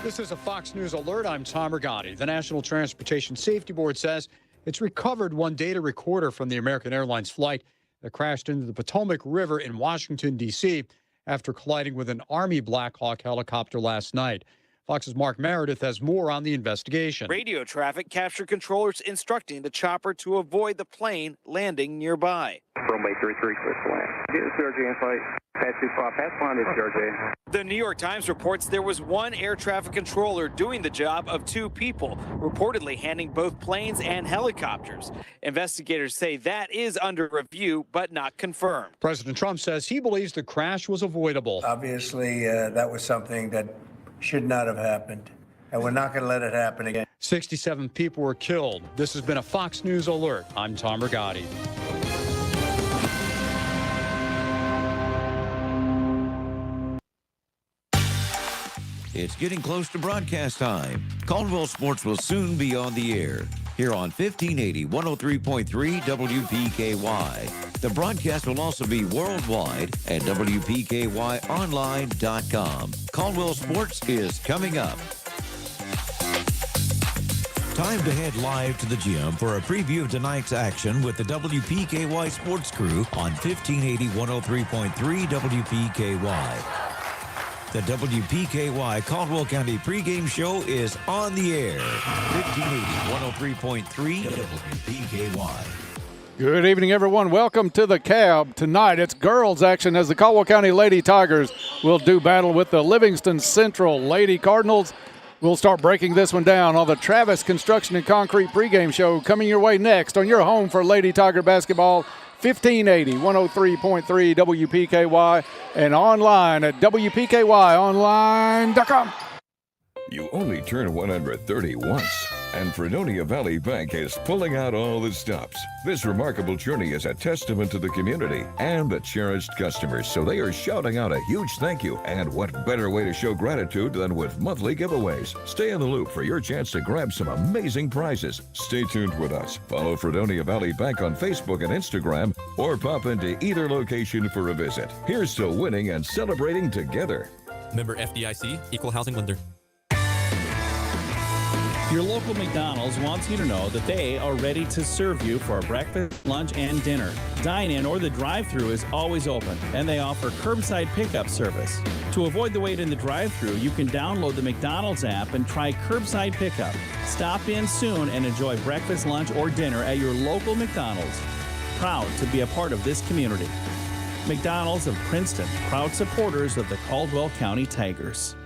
This is a Fox News alert. I'm Tom Rigotti. The National Transportation Safety Board says it's recovered one data recorder from the American Airlines flight that crashed into the Potomac River in Washington, D.C. after colliding with an Army Black Hawk helicopter last night. Fox's Mark Meredith has more on the investigation. Radio traffic captured controllers instructing the chopper to avoid the plane landing nearby. Runway 33, clear to land. Get the CRJ in flight. Pass 25, pass line to CRJ. The New York Times reports there was one air traffic controller doing the job of two people, reportedly handling both planes and helicopters. Investigators say that is under review, but not confirmed. President Trump says he believes the crash was avoidable. Obviously, that was something that should not have happened, and we're not going to let it happen again. 67 people were killed. This has been a Fox News alert. I'm Tom Rigotti. It's getting close to broadcast time. Caldwell Sports will soon be on the air here on 1580 103.3 WPKY. The broadcast will also be worldwide at WPKYonline.com. Caldwell Sports is coming up. Time to head live to the gym for a preview of tonight's action with the WPKY Sports Crew on 1580 103.3 WPKY. The WPKY Caldwell County pregame show is on the air. 1580 103.3 WPKY. Good evening, everyone. Welcome to the Cab. Tonight, it's girls action as the Caldwell County Lady Tigers will do battle with the Livingston Central Lady Cardinals. We'll start breaking this one down on the Travis Construction and Concrete pregame show coming your way next on your home for Lady Tiger basketball, 1580 103.3 WPKY, and online at WPKYonline.com. You only turn 130 once, and Fredonia Valley Bank is pulling out all the stops. This remarkable journey is a testament to the community and the cherished customers, so they are shouting out a huge thank you. And what better way to show gratitude than with monthly giveaways? Stay in the loop for your chance to grab some amazing prizes. Stay tuned with us. Follow Fredonia Valley Bank on Facebook and Instagram, or pop into either location for a visit. Here's to winning and celebrating together. Member FDIC, Equal Housing Lender. Your local McDonald's wants you to know that they are ready to serve you for breakfast, lunch, and dinner. Dine-in or the drive-thru is always open, and they offer curbside pickup service. To avoid the wait in the drive-thru, you can download the McDonald's app and try curbside pickup. Stop in soon and enjoy breakfast, lunch, or dinner at your local McDonald's. Proud to be a part of this community. McDonald's of Princeton, proud supporters of the Caldwell County Tigers.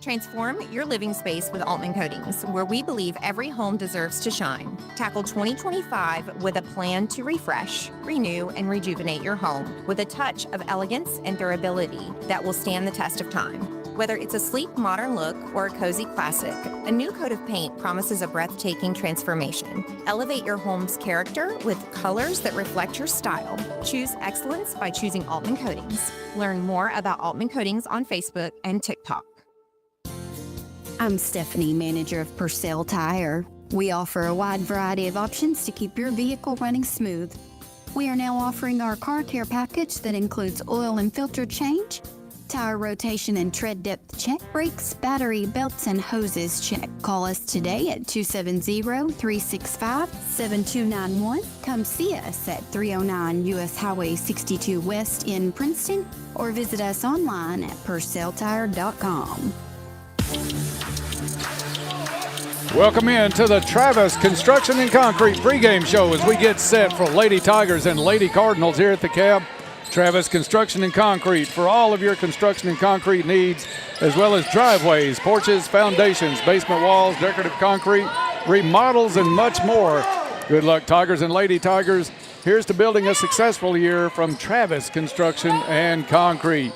Transform your living space with Altman Coatings, where we believe every home deserves to shine. Tackle 2025 with a plan to refresh, renew, and rejuvenate your home with a touch of elegance and durability that will stand the test of time. Whether it's a sleek, modern look or a cozy classic, a new coat of paint promises a breathtaking transformation. Elevate your home's character with colors that reflect your style. Choose excellence by choosing Altman Coatings. Learn more about Altman Coatings on Facebook and TikTok. I'm Stephanie, manager of Purcell Tire. We offer a wide variety of options to keep your vehicle running smooth. We are now offering our car care package that includes oil and filter change, tire rotation and tread depth check, brakes, battery, belts, and hoses check. Call us today at 270-365-7291. Come see us at 309 U.S. Highway 62 West in Princeton, or visit us online at purcelltire.com. Welcome in to the Travis Construction and Concrete pregame show as we get set for Lady Tigers and Lady Cardinals here at the Cab. Travis Construction and Concrete for all of your construction and concrete needs, as well as driveways, porches, foundations, basement walls, decorative concrete, remodels, and much more. Good luck, Tigers and Lady Tigers. Here's to building a successful year from Travis Construction and Concrete.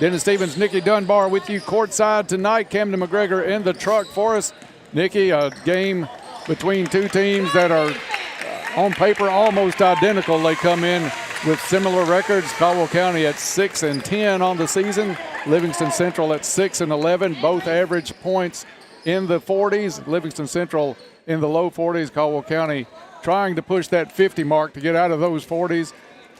Dennis Stevens, Nikki Dunbar with you courtside tonight. Camden McGregor in the truck for us. Nikki, a game between two teams that are on paper almost identical. They come in with similar records. Caldwell County at 6-10 on the season. Livingston Central at 6-11. Both average points in the 40s. Livingston Central in the low 40s. Caldwell County trying to push that 50 mark to get out of those 40s.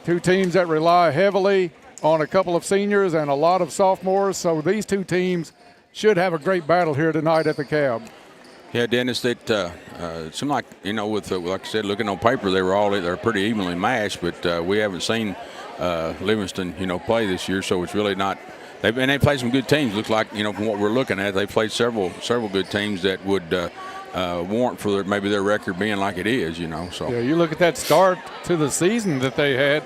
Two teams that rely heavily on a couple of seniors and a lot of sophomores. So these two teams should have a great battle here tonight at the Cab. Yeah, Dennis, it seemed like, with like I said, looking on paper, they're pretty evenly matched, but we haven't seen Livingston, play this year, so it's really not. They played some good teams. Looks like, from what we're looking at, they played several good teams that would warrant for maybe their record being like it is, So yeah, you look at that start to the season that they had.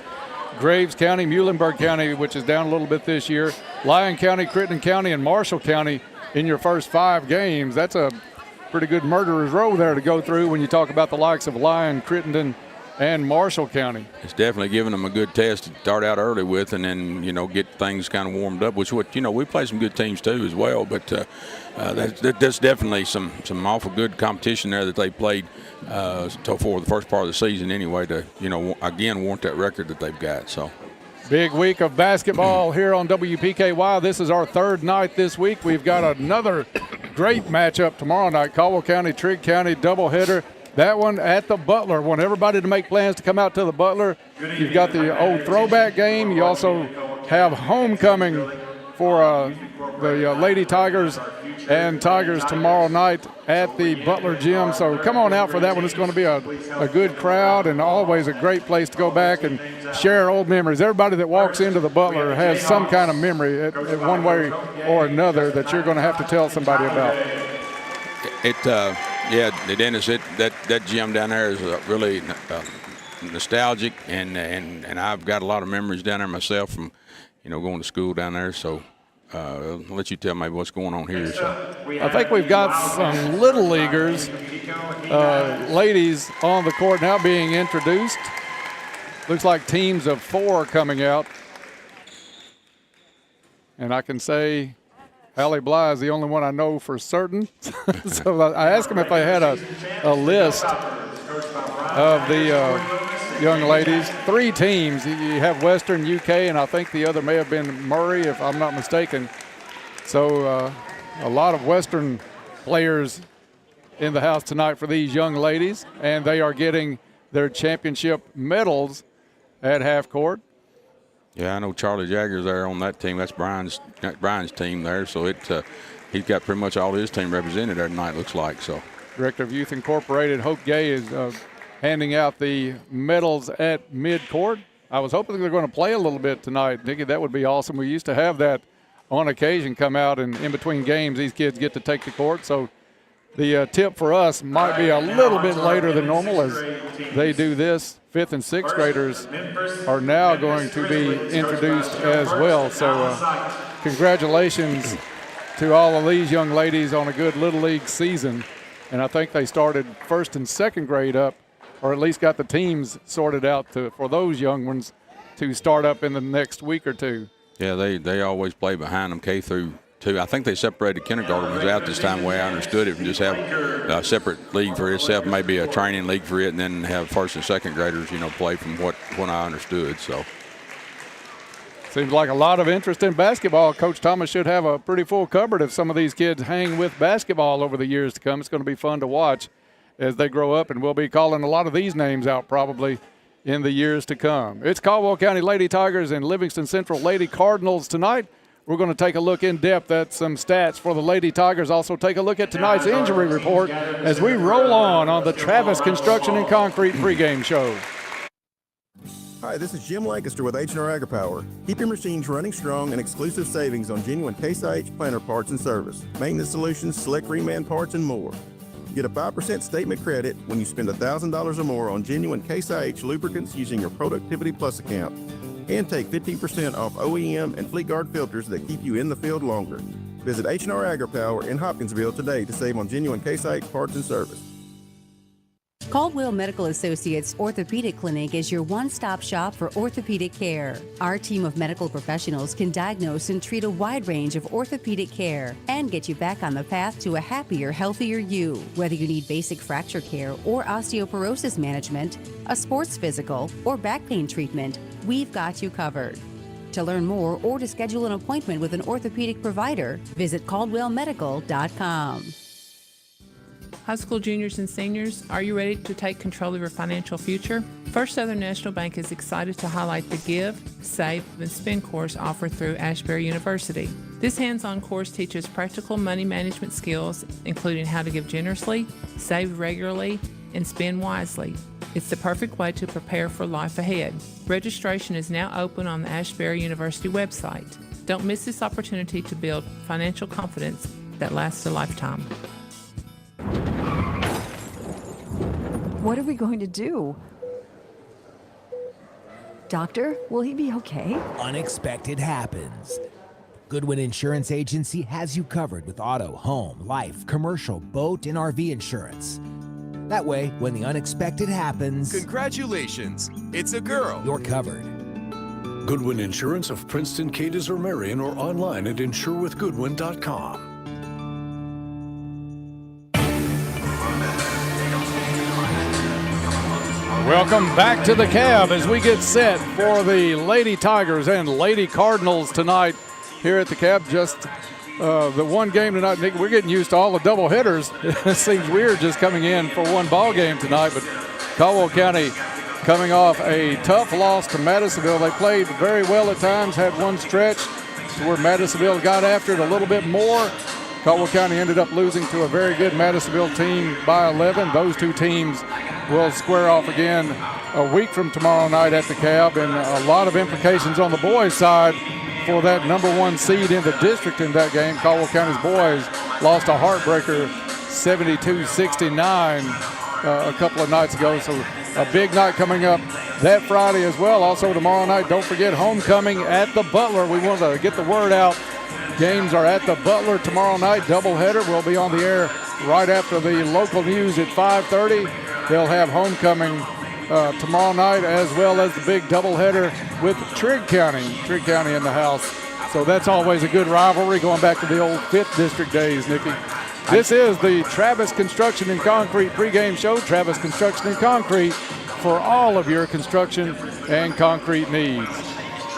Graves County, Muhlenberg County, which is down a little bit this year, Lyon County, Crittenden County, and Marshall County in your first 5 games. That's a pretty good murderer's row there to go through when you talk about the likes of Lyon, Crittenden, and Marshall County. It's definitely giving them a good test to start out early with, and then get things kind of warmed up. Which we play some good teams too as well, but that's definitely some awful good competition there that they played for the first part of the season anyway. To again warrant that record that they've got. So. Big week of basketball here on WPKY. This is our 3rd night this week. We've got another great matchup tomorrow night. Caldwell County, Trigg County doubleheader. That one at the Butler. Want everybody to make plans to come out to the Butler. You've got the old throwback game. You also have homecoming for the Lady Tigers and Tigers tomorrow night at the Butler Gym. So come on out for that one. It's going to be a good crowd and always a great place to go back and share old memories. Everybody that walks into the Butler has some kind of memory at one way or another that you're going to have to tell somebody about. Yeah, Dennis, that gym down there is really nostalgic, and I've got a lot of memories down there myself from, going to school down there. So I'll let you tell me what's going on here. So. I think we've got some little leaguers, ladies on the court now being introduced. Looks like teams of 4 coming out. And I can say Allie Bly is the only one I know for certain. So I asked them if they had a list of the young ladies. 3 teams. You have Western, UK, and I think the other may have been Murray, if I'm not mistaken. So a lot of Western players in the house tonight for these young ladies, and they are getting their championship medals at half court. Yeah, I know Charlie Jagger's there on that team. That's Brian's team there. So he's got pretty much all his team represented there tonight, looks like. So Director of Youth Incorporated, Hope Gay, is handing out the medals at midcourt. I was hoping they're going to play a little bit tonight. Nikki, that would be awesome. We used to have that on occasion come out, and in between games, these kids get to take the court. So the tip for us might be a little bit later than normal as they do this. 5th and 6th graders are now going to be introduced as well. So congratulations to all of these young ladies on a good Little League season. And I think they started 1st and 2nd grade up, or at least got the teams sorted out for those young ones to start up in the next week or 2. Yeah, they always play behind them K through 2. I think they separated kindergartens out this time, the way I understood it, and just have a separate league for itself, maybe a training league for it, and then have 1st and 2nd graders, play from what I understood. So seems like a lot of interest in basketball. Coach Thomas should have a pretty full cupboard if some of these kids hang with basketball over the years to come. It's going to be fun to watch as they grow up, and we'll be calling a lot of these names out probably in the years to come. It's Caldwell County Lady Tigers and Livingston Central Lady Cardinals tonight. We're going to take a look in depth at some stats for the Lady Tigers. Also take a look at tonight's injury report as we roll on the Travis Construction and Concrete pregame show. Hi, this is Jim Lancaster with H&R AgriPower. Keep your machines running strong and exclusive savings on genuine Case IH planter parts and service, maintenance solutions, select reman parts, and more. Get a 5% statement credit when you spend $1,000 or more on genuine Case IH lubricants using your Productivity Plus account. And take 15% off OEM and FleetGuard filters that keep you in the field longer. Visit H&R AgriPower in Hopkinsville today to save on genuine Case IH parts and service. Caldwell Medical Associates Orthopedic Clinic is your one-stop shop for orthopedic care. Our team of medical professionals can diagnose and treat a wide range of orthopedic care and get you back on the path to a happier, healthier you. Whether you need basic fracture care or osteoporosis management, a sports physical, or back pain treatment, we've got you covered. To learn more or to schedule an appointment with an orthopedic provider, visit caldwellmedical.com. High school juniors and seniors, are you ready to take control of your financial future? First Southern National Bank is excited to highlight the Give, Save, and Spend course offered through Ashbury University. This hands-on course teaches practical money management skills, including how to give generously, save regularly, and spend wisely. It's the perfect way to prepare for life ahead. Registration is now open on the Ashbury University website. Don't miss this opportunity to build financial confidence that lasts a lifetime. What are we going to do? Doctor, will he be okay? Unexpected happens. Goodwin Insurance Agency has you covered with auto, home, life, commercial, boat, and RV insurance. That way, when the unexpected happens... Congratulations! It's a girl! You're covered. Goodwin Insurance of Princeton, Cadiz, or Marion, or online at insurewithgoodwin.com. Welcome back to the cab as we get set for the Lady Tigers and Lady Cardinals tonight here at the cab. Just the one game tonight. Nick, we're getting used to all the double hitters. It seems weird just coming in for one ball game tonight, but Caldwell County coming off a tough loss to Madisonville. They played very well at times, had one stretch to where Madisonville got after it a little bit more. Caldwell County ended up losing to a very good Madisonville team by 11. Those two teams will square off again a week from tomorrow night at the cab, and a lot of implications on the boys' side for that #1 seed in the district in that game. Caldwell County's boys lost a heartbreaker 72-69 a couple of nights ago, so a big night coming up that Friday as well. Also tomorrow night, don't forget homecoming at the Butler. We want to get the word out. Games are at the Butler tomorrow night, doubleheader. We'll be on the air right after the local news at 5:30. They'll have homecoming tomorrow night, as well as the big doubleheader with Trigg County in the house. So that's always a good rivalry going back to the old 5th District days, Nikki. This is the Travis Construction and Concrete pregame show. Travis Construction and Concrete for all of your construction and concrete needs.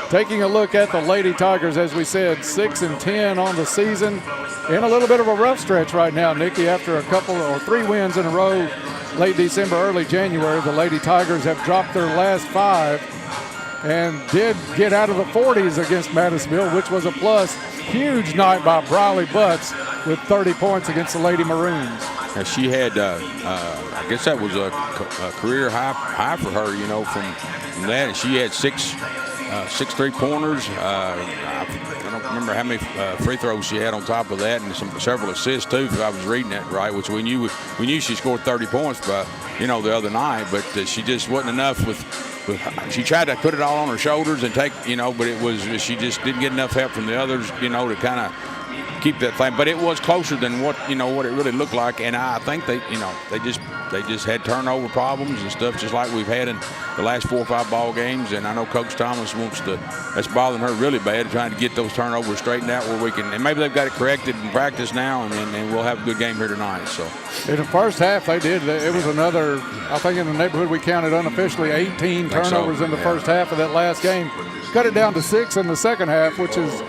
Taking a look at the Lady Tigers, as we said, 6-10 on the season. In a little bit of a rough stretch right now, Nikki, after a couple or 3 wins in a row late December, early January. The Lady Tigers have dropped their last 5 and did get out of the 40s against Madisonville, which was a plus. Huge night by Briley Butts with 30 points against the Lady Maroons. Now she had, I guess that was a career high for her, you know, from that. And she had 6 3-pointers. I don't remember how many free throws she had on top of that, and several assists too, if I was reading that right. Which we knew she scored 30 points, by the other night, but she just wasn't enough with. She tried to put it all on her shoulders and take, but she just didn't get enough help from the others, to kind of keep that thing. But it was closer than what it really looked like, and I think they just had turnover problems and stuff, just like we've had in the last 4 or 5 ball games. And I know Coach Thomas that's bothering her really bad, trying to get those turnovers straightened out where we can, and maybe they've got it corrected in practice now, and we'll have a good game here tonight. So in the first half they did. It was another, I think in the neighborhood we counted unofficially 18 turnovers in the first half of that last game. Cut it down to 6 in the second half, which is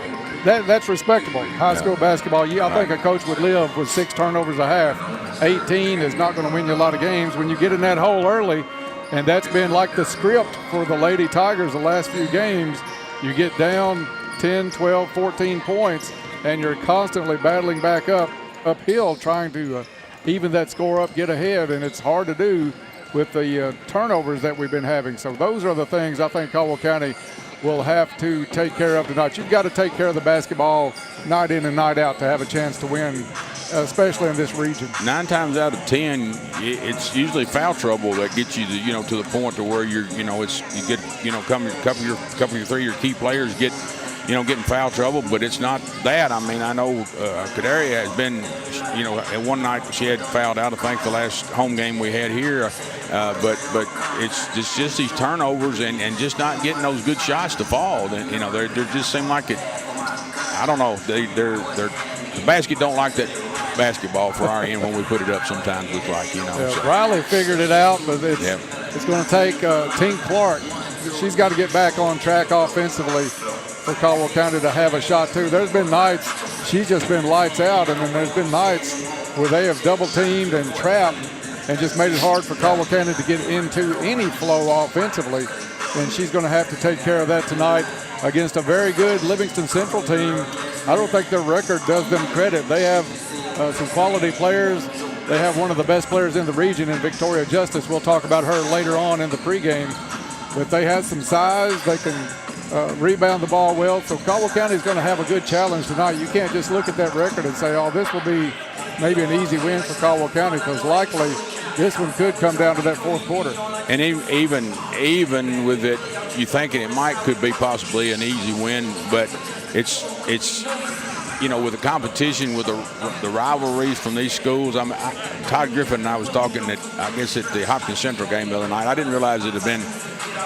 that's respectable. High school basketball, I think a coach would live with 6 turnovers a half. 18 is not going to win you a lot of games when you get in that hole early, and that's been like the script for the Lady Tigers the last few games. You get down 10, 12, 14 points, and you're constantly battling back uphill, trying to even that score up, get ahead, and it's hard to do with the turnovers that we've been having. So those are the things I think Caldwell County will have to take care of tonight. You've got to take care of the basketball night in and night out to have a chance to win, especially in this region. 9 times out of 10, it's usually foul trouble that gets you to the point to where you get couple of your 3 your key players get getting foul trouble, but it's not that. I mean, I know Kadaria has been, at one night she had fouled out, I think, the last home game we had here. But it's just these turnovers and just not getting those good shots to fall. And, they just seem like it. I don't know. The basket don't like that basketball for our end when we put it up. Sometimes looks like So. Riley figured it out, but it's going to take Tink Clark. She's got to get back on track offensively for Caldwell County to have a shot too. There's been nights she's just been lights out, and then there's been nights where they have double teamed and trapped and just made it hard for Caldwell County to get into any flow offensively. And she's going to have to take care of that tonight. against a very good Livingston Central team. I don't think their record does them credit. They have some quality players. They have one of the best players in the region in Victoria Justice. We'll talk about her later on in the pregame. But they have some size. They can rebound the ball well. So Caldwell County is going to have a good challenge tonight. You can't just look at that record and say, oh, this will be maybe an easy win for Caldwell County, because likely this one could come down to that fourth quarter. And even with it, you thinking it could be possibly an easy win, but it's with the competition, with the rivalries from these schools. Todd Griffin and I was talking at the Hopkins Central game the other night. I didn't realize it had been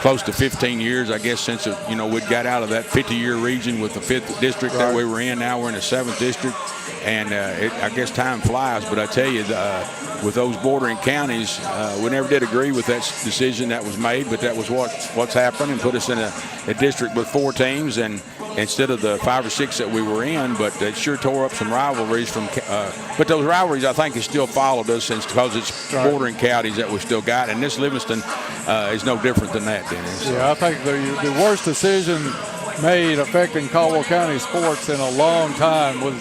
close to 15 years, I guess, since we'd got out of that 50-year region with the 5th district that we were in. Now we're in the 7th district, and I guess time flies. But I tell you, with those bordering counties, we never did agree with that decision that was made, but that was what's happened, and put us in a district with 4 teams, and instead of the 5 or 6 that we were in. But it sure tore up some rivalries but those rivalries, I think, have still followed us, because it's bordering counties that we've still got, and this Livingston is no different than that, Dennis. Yeah, I think the worst decision made affecting Caldwell County sports in a long time was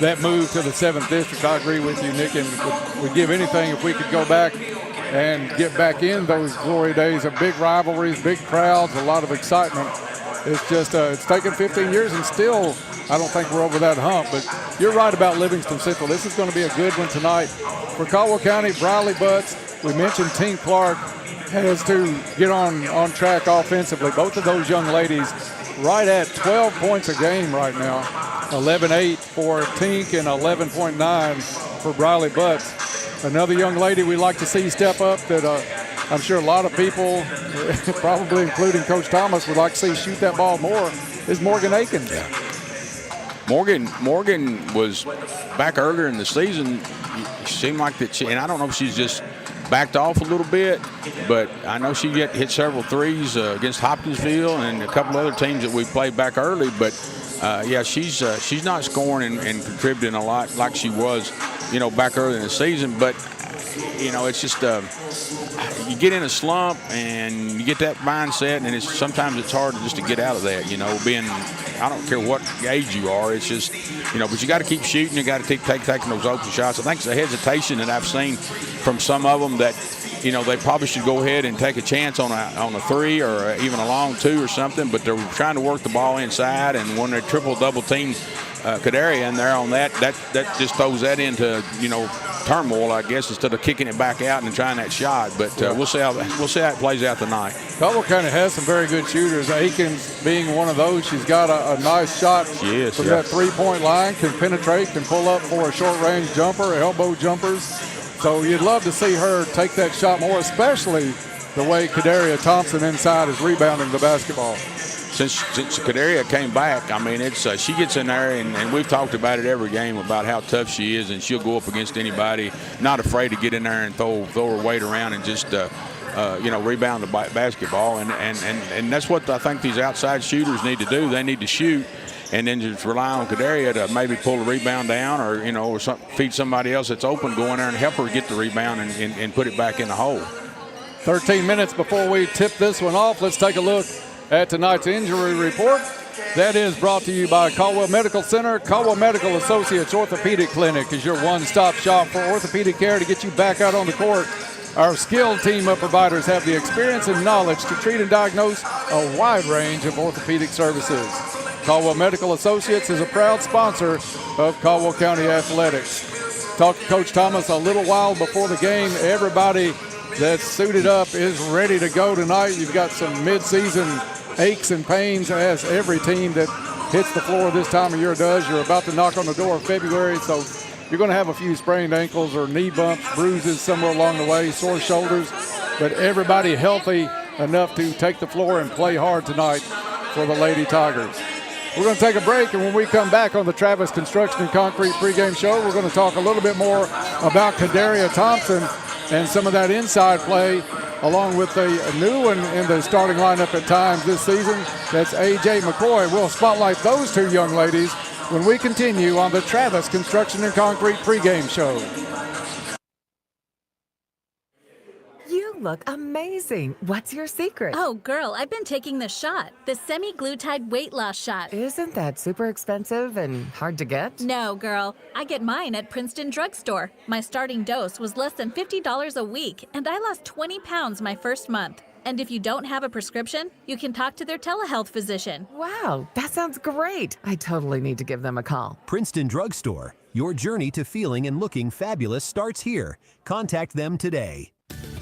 that move to the 7th district. I agree with you, Nick, and would give anything if we could go back and get back in those glory days of big rivalries, big crowds, a lot of excitement. It's just it's taken 15 years, and still I don't think we're over that hump. But you're right about Livingston Central. This is going to be a good one tonight. For Caldwell County, Briley Butts, we mentioned Tink Clark has to get on track offensively. Both of those young ladies right at 12 points a game right now. 11.8 for Tink and 11.9 for Briley Butts. Another young lady we like to see step up that I'm sure a lot of people, probably including Coach Thomas, would like to see shoot that ball more is Morgan Akins. Yeah. Morgan was back earlier in the season. It seemed like that and I don't know if she's just backed off a little bit, but I know she hit several threes against Hopkinsville and a couple other teams that we played back early. But she's not scoring and contributing a lot like she was, back early in the season. But it's just you get in a slump and you get that mindset, and sometimes it's hard just to get out of that. I don't care what age you are. It's just but you got to keep shooting. You got to keep taking those open shots. I think it's a hesitation that I've seen from some of them that they probably should go ahead and take a chance on a 3 or even a long 2 or something, but they're trying to work the ball inside, and when they double team Cadaria in there on that just throws that into turmoil, I guess, instead of kicking it back out and trying that shot. But we'll see how it plays out tonight. Caldwell County has some very good shooters. Akins being one of those. She's got a nice shot from that 3-point line, can penetrate, can pull up for a short-range jumper, elbow jumpers. So you'd love to see her take that shot more, especially the way Cadaria Thompson inside is rebounding the basketball. Since Cadaria came back, I mean, it's she gets in there, and we've talked about it every game about how tough she is, and she'll go up against anybody, not afraid to get in there and throw her weight around and just rebound the basketball, and that's what I think these outside shooters need to do. They need to shoot, and then just rely on Cadaria to maybe pull the rebound down, or or feed somebody else that's open, go in there and help her get the rebound and put it back in the hole. 13 minutes before we tip this one off, let's take a look at tonight's injury report. That is brought to you by Caldwell Medical Center. Caldwell Medical Associates Orthopedic Clinic is your one-stop shop for orthopedic care to get you back out on the court. Our skilled team of providers have the experience and knowledge to treat and diagnose a wide range of orthopedic services. Caldwell Medical Associates is a proud sponsor of Caldwell County Athletics. Talked to Coach Thomas a little while before the game. Everybody that's suited up is ready to go tonight. You've got some mid-season aches and pains, as every team that hits the floor this time of year does. You're about to knock on the door of February, so you're going to have a few sprained ankles or knee bumps, bruises somewhere along the way, sore shoulders, but everybody healthy enough to take the floor and play hard tonight for the Lady Tigers. We're going to take a break, and when we come back on the Travis Construction and Concrete pregame show, we're going to talk a little bit more about Cadaria Thompson and some of that inside play, along with the new one in the starting lineup at times this season. That's A.J. McCoy. We'll spotlight those two young ladies when we continue on the Travis Construction and Concrete pregame show. You You look amazing. What's your secret? Oh, girl, I've been taking the shot, the semi-glutide weight loss shot. Isn't that super expensive and hard to get? No, girl. I get mine at Princeton Drugstore. My starting dose was less than $50 a week, and I lost 20 pounds my first month. And if you don't have a prescription, you can talk to their telehealth physician. Wow, that sounds great. I totally need to give them a call. Princeton Drugstore. Your journey to feeling and looking fabulous starts here. Contact them today.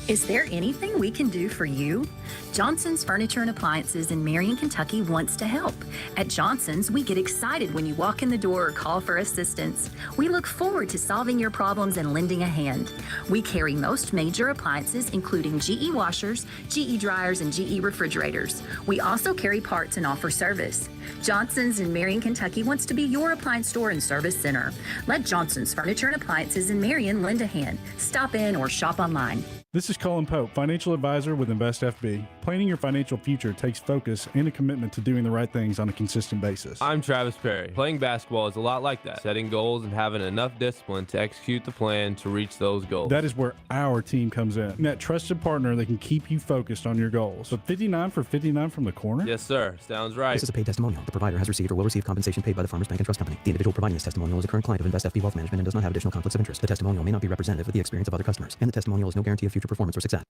Is there anything we can do for you? Johnson's Furniture and Appliances in Marion, Kentucky wants to help. At Johnson's, we get excited when you walk in the door or call for assistance. We look forward to solving your problems and lending a hand. We carry most major appliances, including GE washers, GE dryers, and GE refrigerators. We also carry parts and offer service. Johnson's in Marion, Kentucky wants to be your appliance store and service center. Let Johnson's Furniture and Appliances in Marion lend a hand. Stop in or shop online. This is Colin Pope, financial advisor with InvestFB. Planning your financial future takes focus and a commitment to doing the right things on a consistent basis. I'm Travis Perry. Playing basketball is a lot like that, setting goals and having enough discipline to execute the plan to reach those goals. That is where our team comes in. That trusted partner that can keep you focused on your goals. So 59 for 59 from the corner? Yes, sir. Sounds right. This is a paid testimonial. The provider has received or will receive compensation paid by the Farmers Bank and Trust Company. The individual providing this testimonial is a current client of InvestFB Wealth Management and does not have additional conflicts of interest. The testimonial may not be representative of the experience of other customers, and the testimonial is no guarantee of future performance or success.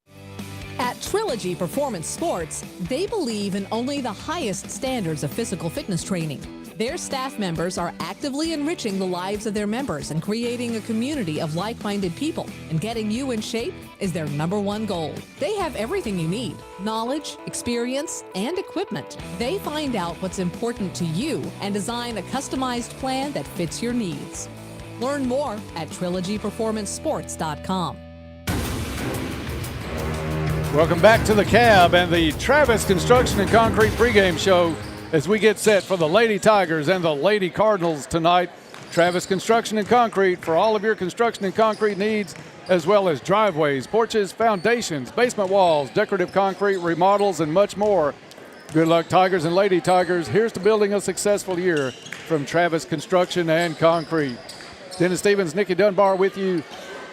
At Trilogy Performance Sports, they believe in only the highest standards of physical fitness training. Their staff members are actively enriching the lives of their members and creating a community of like-minded people. And getting you in shape is their #1 goal. They have everything you need: knowledge, experience, and equipment. They find out what's important to you and design a customized plan that fits your needs. Learn more at trilogyperformancesports.com. Welcome back to the Cab and the Travis Construction and Concrete pregame show as we get set for the Lady Tigers and the Lady Cardinals tonight. Travis Construction and Concrete for all of your construction and concrete needs, as well as driveways, porches, foundations, basement walls, decorative concrete, remodels, and much more. Good luck, Tigers and Lady Tigers. Here's to building a successful year from Travis Construction and Concrete. Dennis Stevens, Nikki Dunbar with you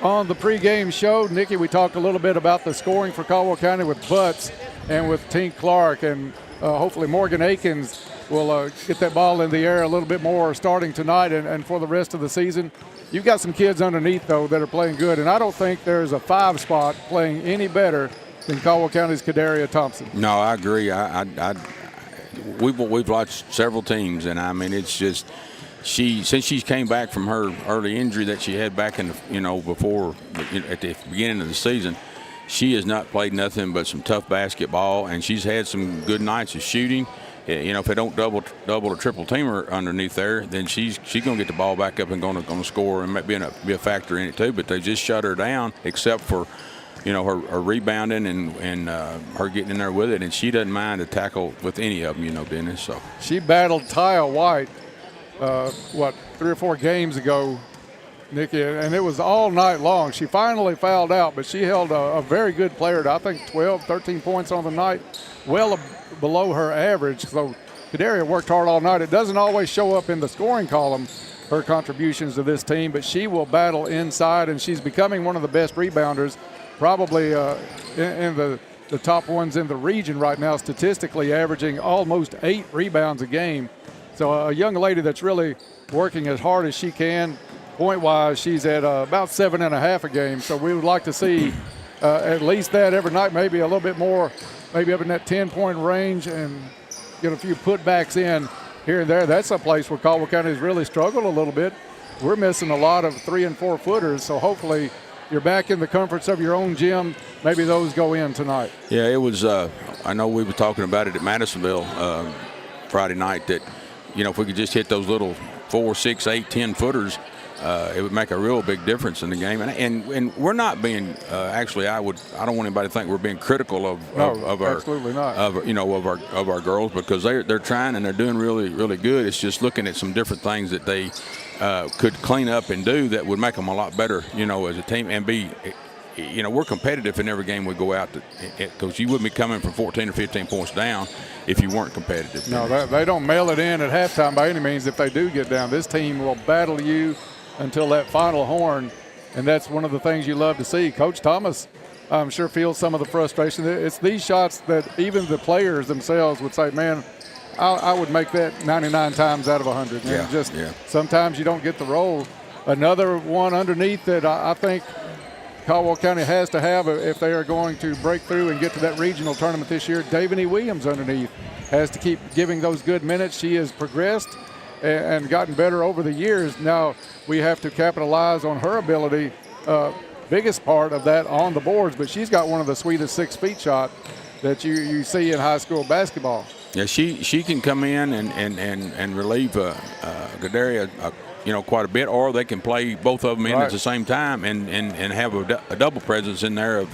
on the pregame show. Nikki, we talked a little bit about the scoring for Caldwell County with Butts and with Tink Clark, and hopefully Morgan Akins will get that ball in the air a little bit more starting tonight and for the rest of the season. You've got some kids underneath, though, that are playing good, and I don't think there's a 5 spot playing any better than Caldwell County's Kadaria Thompson. No, I agree. We've watched several teams, and I mean, it's just – since she came back from her early injury that she had back in the, before at the beginning of the season, she has not played nothing but some tough basketball, and she's had some good nights of shooting. If they don't double or triple team her underneath there, then she's gonna get the ball back up and gonna score and be a factor in it too. But they just shut her down, except for her rebounding and her getting in there with it, and she doesn't mind to tackle with any of them, Dennis. So she battled Taya White. 3 or 4 games ago, Nikki, and it was all night long. She finally fouled out, but she held a very good player to, I think, 12, 13 points on the night, well below her average. So Kadaria worked hard all night. It doesn't always show up in the scoring column, her contributions to this team, but she will battle inside, and she's becoming one of the best rebounders, probably in the top ones in the region right now, statistically averaging almost 8 rebounds a game. So a young lady that's really working as hard as she can. Point-wise, she's at about 7.5 a game. So we would like to see at least that every night, maybe a little bit more, maybe up in that 10-point range, and get a few putbacks in here and there. That's a place where Caldwell County has really struggled a little bit. We're missing a lot of 3- and 4-footers, so hopefully you're back in the comforts of your own gym. Maybe those go in tonight. Yeah, it was I know we were talking about it at Madisonville Friday night that, if we could just hit those little 4, 6, 8, 10-footers, it would make a real big difference in the game. And we're not being actually, I don't want anybody to think we're being critical of our absolutely not. of our girls, because they're trying and they're doing really, really good. It's just looking at some different things that they could clean up and do that would make them a lot better, as a team, and be. We're competitive in every game we go out, because you wouldn't be coming from 14 or 15 points down if you weren't competitive. No, they don't mail it in at halftime by any means. If they do get down, this team will battle you until that final horn, and that's one of the things you love to see. Coach Thomas I'm sure feels some of the frustration. It's these shots that even the players themselves would say, man, I would make that 99 times out of 100. And sometimes you don't get the roll. Another one underneath that I think Caldwell County has to have if they are going to break through and get to that regional tournament this year. Davani Williams underneath has to keep giving those good minutes. She has progressed and gotten better over the years. Now we have to capitalize on her ability. Biggest part of that on the boards, but she's got one of the sweetest 6 feet shot that you see in high school basketball. Yeah, she can come in and relieve Gadaria, quite a bit, or they can play both of them in at the same time and have a double presence in there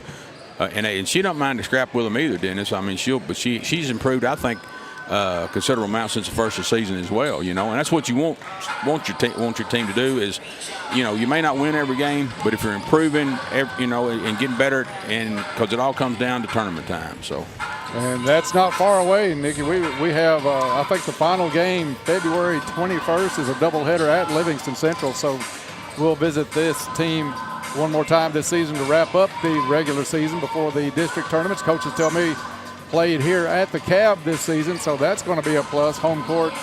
and she don't mind to scrap with them either, Dennis. I mean, she's improved, I think, considerable amount since the first of the season as well, and that's what you want your team to do is, you may not win every game, but if you're improving, and getting better, and because it all comes down to tournament time. So, and that's not far away, Nikki. We have I think the final game February 21st is a doubleheader at Livingston Central. So we'll visit this team one more time this season to wrap up the regular season before the district tournaments. Coaches tell me played here at the Cab this season, so that's going to be a plus. Home court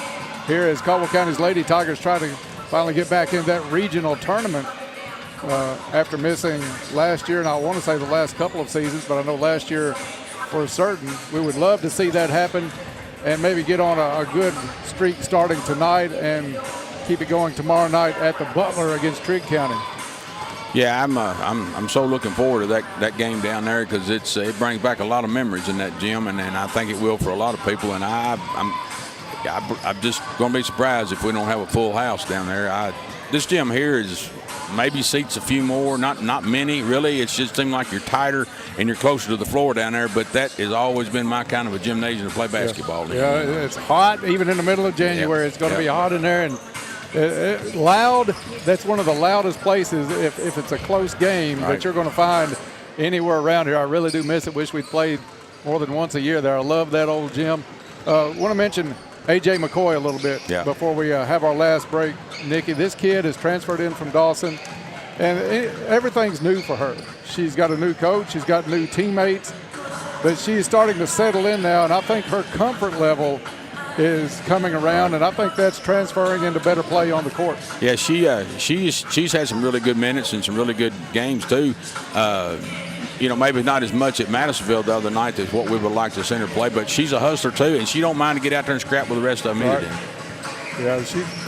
here as Caldwell County's Lady Tigers try to finally get back in that regional tournament after missing last year, and I want to say the last couple of seasons, but I know last year for certain. We would love to see that happen and maybe get on a good streak starting tonight and keep it going tomorrow night at the Butler against Trigg County. Yeah, I'm so looking forward to that game down there because it brings back a lot of memories in that gym, and I think it will for a lot of people. And I'm just going to be surprised if we don't have a full house down there. This gym here is maybe seats a few more, not many really. It just seems like you're tighter and you're closer to the floor down there. But that has always been my kind of a gymnasium to play basketball in. Yeah, it's hot even in the middle of January. It's going to be hot in there and. Loud, that's one of the loudest places if it's a close game that you're going to find anywhere around here. I really do miss it. Wish we'd played more than once a year there. I love that old gym. Want to mention A.J. McCoy a little bit before we have our last break. Nikki, this kid is transferred in from Dawson, and everything's new for her. She's got a new coach. She's got new teammates, but she's starting to settle in now, and I think her comfort level is coming around, and I think that's transferring into better play on the court. Yeah, she's had some really good minutes and some really good games too. Maybe not as much at Madisonville the other night as what we would like to see her play, but she's a hustler too, and she don't mind to get out there and scrap with the rest of them either. Yeah,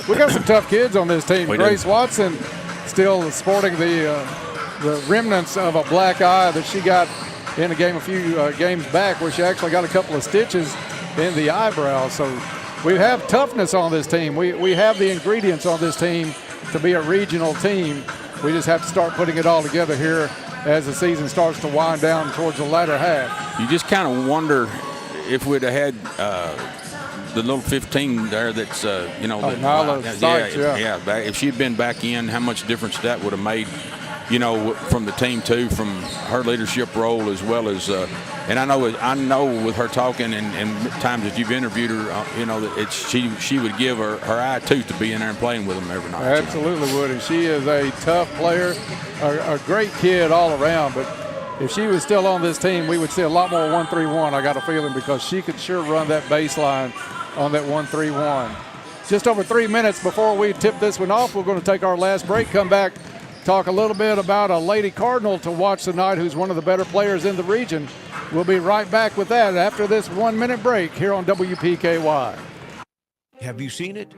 we got some tough kids on this team. Grace Watson still sporting the remnants of a black eye that she got in a game a few games back, where she actually got a couple of stitches in the eyebrow. So we have toughness on this team. We have the ingredients on this team to be a regional team. We just have to start putting it all together here as the season starts to wind down towards the latter half. You just kind of wonder if we'd have had the little 15 there that's, Nyla Sykes, if she'd been back in, how much difference that would have made, from the team too, from her leadership role as well as and I know with her talking and times that you've interviewed her, that she would give her eye tooth to be in there and playing with them every night. Absolutely would, and she is a tough player, a great kid all around. But if she was still on this team, we would see a lot more 1-3-1. I got a feeling, because she could sure run that baseline on that 1-3-1. Just over 3 minutes before we tip this one off, we're going to take our last break. Come back, talk a little bit about a Lady Cardinal to watch tonight who's one of the better players in the region. We'll be right back with that after this 1 minute break here on WPKY. Have you seen it?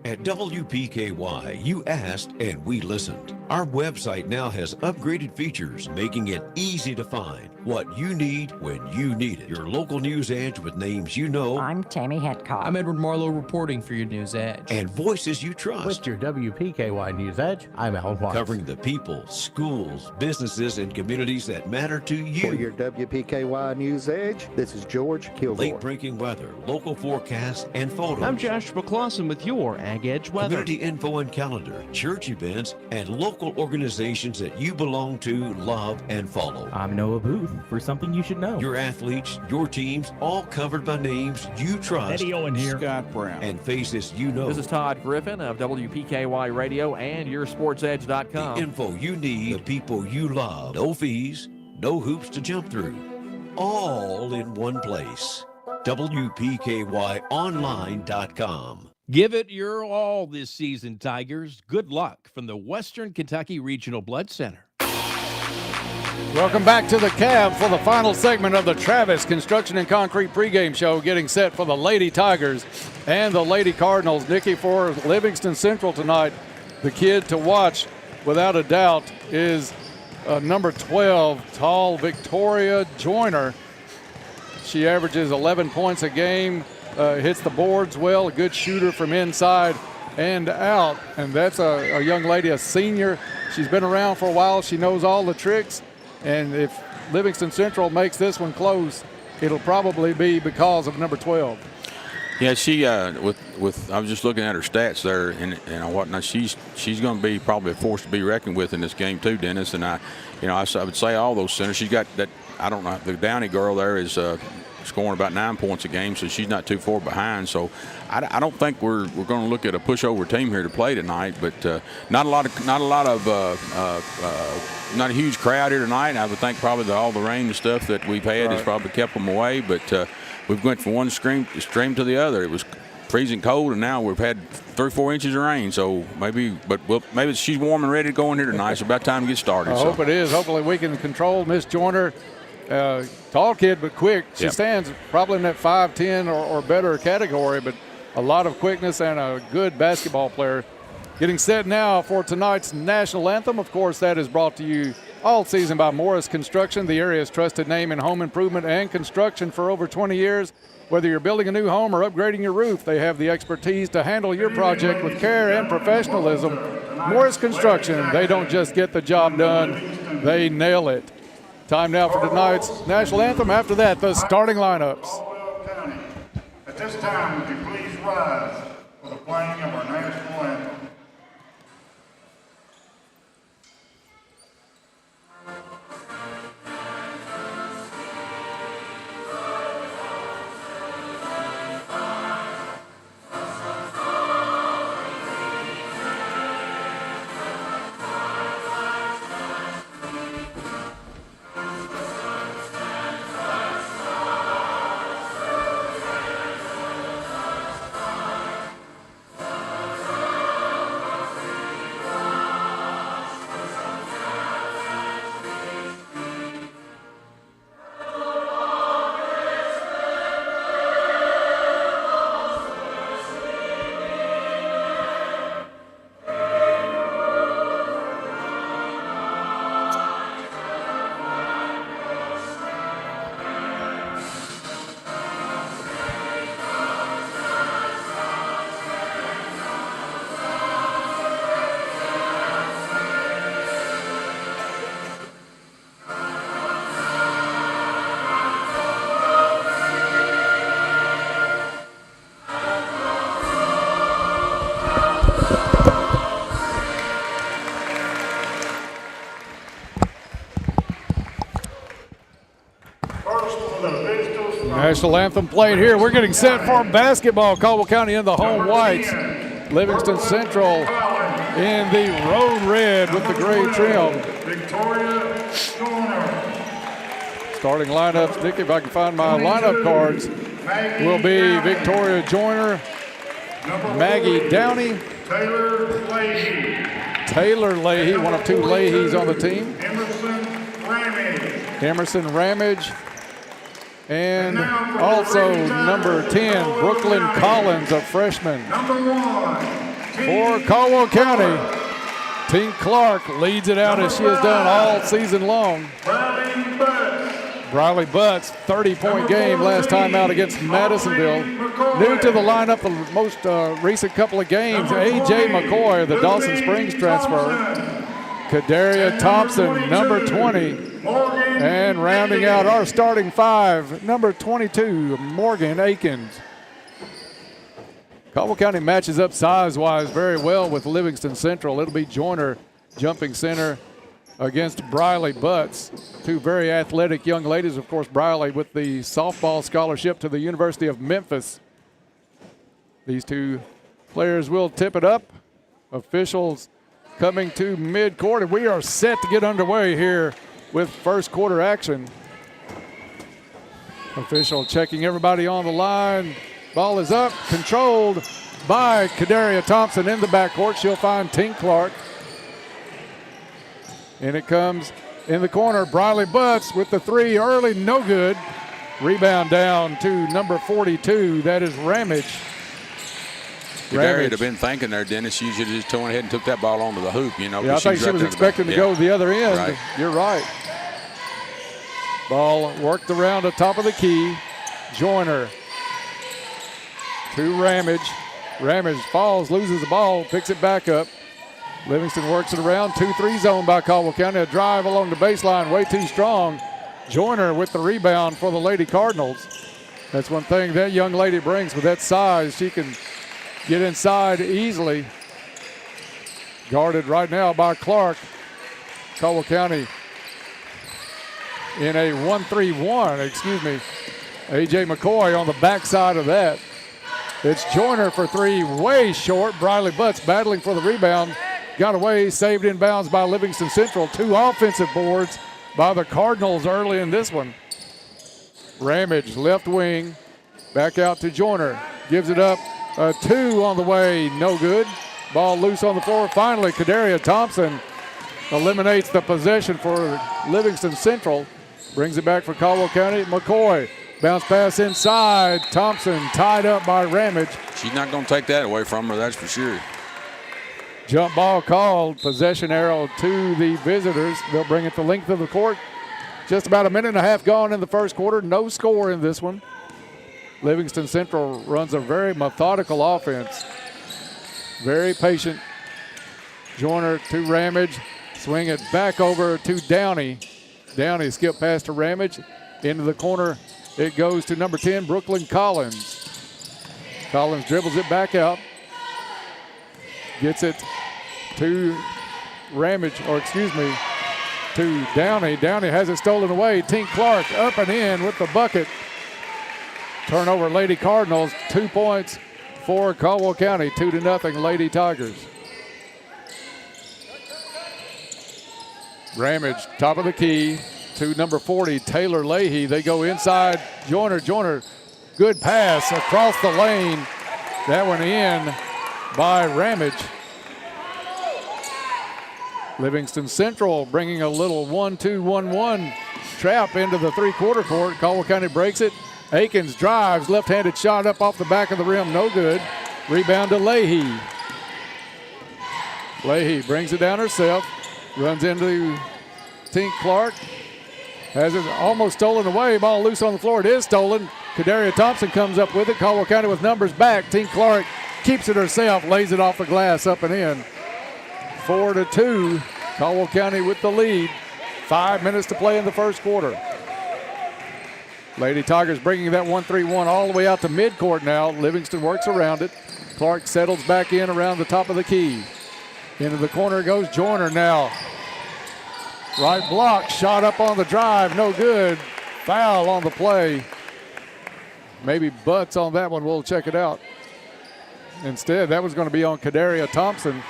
At WPKY, you asked and we listened. Our website now has upgraded features, making it easy to find what you need when you need it. Your local news edge with names you know. I'm Tammy Hetcock. I'm Edward Marlowe reporting for your news edge. And voices you trust. With your WPKY News Edge, I'm Alan Watts. Covering the people, schools, businesses, and communities that matter to you. For your WPKY News Edge, this is George Kilgore. Late-breaking weather, local forecasts, and photos. I'm Joshua Clausen with your Ag Edge weather. Community info and calendar, church events, and local organizations that you belong to, love, and follow. I'm Noah Booth for something you should know. Your athletes, your teams, all covered by names you trust. Eddie Owen here. Scott Brown. And faces you know. This is Todd Griffin of WPKY Radio and YourSportsEdge.com. The info you need, the people you love. No fees, no hoops to jump through. All in one place. WPKYonline.com. Give it your all this season, Tigers. Good luck from the Western Kentucky Regional Blood Center. Welcome back to the Cab for the final segment of the Travis Construction and Concrete pregame show, getting set for the Lady Tigers and the Lady Cardinals. Nikki, for Livingston Central tonight, the kid to watch, without a doubt, is number 12, tall Victoria Joyner. She averages 11 points a game, hits the boards well, a good shooter from inside and out. And that's a young lady, a senior. She's been around for a while. She knows all the tricks. And if Livingston Central makes this one close, it'll probably be because of number 12. Yeah, she with I was just looking at her stats there and whatnot. She's going to be probably a force to be reckoned with in this game too, Dennis. And I would say all those centers. She's got that. I don't know. The Downey girl there is scoring about 9 points a game, so she's not too far behind. So I don't think we're going to look at a pushover team here to play tonight. But not a huge crowd here tonight. I would think probably all the rain and stuff that we've had has probably kept them away. But we've went from one extreme to the other. It was freezing cold, and now we've had 3 or 4 inches of rain. So maybe she's warm and ready to go in here tonight. It's about time to get started. I hope it is. Hopefully we can control Miss Joyner. Tall kid, but quick. She stands probably in that 5'10" or better category, but a lot of quickness and a good basketball player. Getting set now for tonight's national anthem. Of course, that is brought to you all season by Morris Construction, the area's trusted name in home improvement and construction for over 20 years. Whether you're building a new home or upgrading your roof, they have the expertise to handle your project with care and professionalism. Morris Construction, they don't just get the job done, they nail it. Time now for tonight's national anthem. After that, the starting lineups. At this time, would you please rise for the playing of our national anthem? National anthem played here. We're getting set for basketball. Caldwell County in the home whites. Livingston Central in the road red with the gray trim. Starting lineups, Nick, if I can find my lineup cards, will be Victoria Joyner, Maggie Downey, Taylor Leahy, one of 2 Leahys on the team, Emerson Ramage, and also number 10, Brooklyn Collins, a freshman. For Caldwell County, Tink Clark leads it out as she has done all season long. Briley Butts, 30-point game last time out against Madisonville. New to the lineup the most recent couple of games, A.J. McCoy, the Dawson Springs transfer. Kadaria Thompson, number 20. And rounding out our starting 5, number 22, Morgan Akins. Caldwell County matches up size-wise very well with Livingston Central. It'll be Joyner jumping center against Briley Butts. 2 very athletic young ladies. Of course, Briley with the softball scholarship to the University of Memphis. These 2 players will tip it up. Officials coming to midcourt, and we are set to get underway here with first quarter action. Official checking everybody on the line. Ball is up, controlled by Kadaria Thompson in the backcourt. She'll find Tink Clark. And it comes in the corner. Briley Butts with the three early, no good. Rebound down to number 42. That is Ramage. Kadaria would have been thinking there, Dennis. She should have just went ahead and took that ball onto the hoop, you know. Yeah, I think she was expecting to go the other end. Right. You're right. Ball worked around the top of the key. Joyner to Ramage. Ramage falls, loses the ball, picks it back up. Livingston works it around. 2-3 zone by Caldwell County. A drive along the baseline, way too strong. Joyner with the rebound for the Lady Cardinals. That's one thing that young lady brings with that size. She can get inside easily. Guarded right now by Clark. Caldwell County in a 1-3-1, excuse me. A.J. McCoy on the backside of that. It's Joyner for three, way short. Briley Butts battling for the rebound. Got away, saved in bounds by Livingston Central. 2 offensive boards by the Cardinals early in this one. Ramage, left wing, back out to Joyner. Gives it up, a 2 on the way, no good. Ball loose on the floor. Finally, Kadaria Thompson eliminates the possession for Livingston Central. Brings it back for Caldwell County. McCoy, bounce pass inside. Thompson tied up by Ramage. She's not going to take that away from her, that's for sure. Jump ball called. Possession arrow to the visitors. They'll bring it the length of the court. Just about a minute and a half gone in the first quarter. No score in this one. Livingston Central runs a very methodical offense. Very patient. Joyner to Ramage. Swing it back over to Downey. Downey skip past to Ramage. Into the corner. It goes to number 10, Brooklyn Collins. Collins dribbles it back out. Gets it to Ramage, or excuse me, to Downey. Downey has it stolen away. Tink Clark up and in with the bucket. Turnover, Lady Cardinals. 2 points for Caldwell County. 2-0 Lady Tigers. Ramage, top of the key to number 40, Taylor Leahy. They go inside. Joyner, good pass across the lane. That one in by Ramage. Livingston Central bringing a little 1-2-1-1 trap into the three-quarter court. Caldwell County breaks it. Akins drives, left-handed shot up off the back of the rim, no good. Rebound to Leahy. Leahy brings it down herself, runs into Tink Clark. Has it almost stolen away. Ball loose on the floor. It is stolen. Kadaria Thompson comes up with it. Caldwell County with numbers back. Tink Clark keeps it herself, lays it off the glass, up and in. 4-2. Caldwell County with the lead. 5 minutes to play in the first quarter. Lady Tigers bringing that 1-3-1 all the way out to midcourt now. Livingston works around it. Clark settles back in around the top of the key. Into the corner goes Joyner now. Right block, shot up on the drive, no good. Foul on the play. Maybe Butts on that one, we'll check it out. Instead, that was going to be on Kadaria Thompson.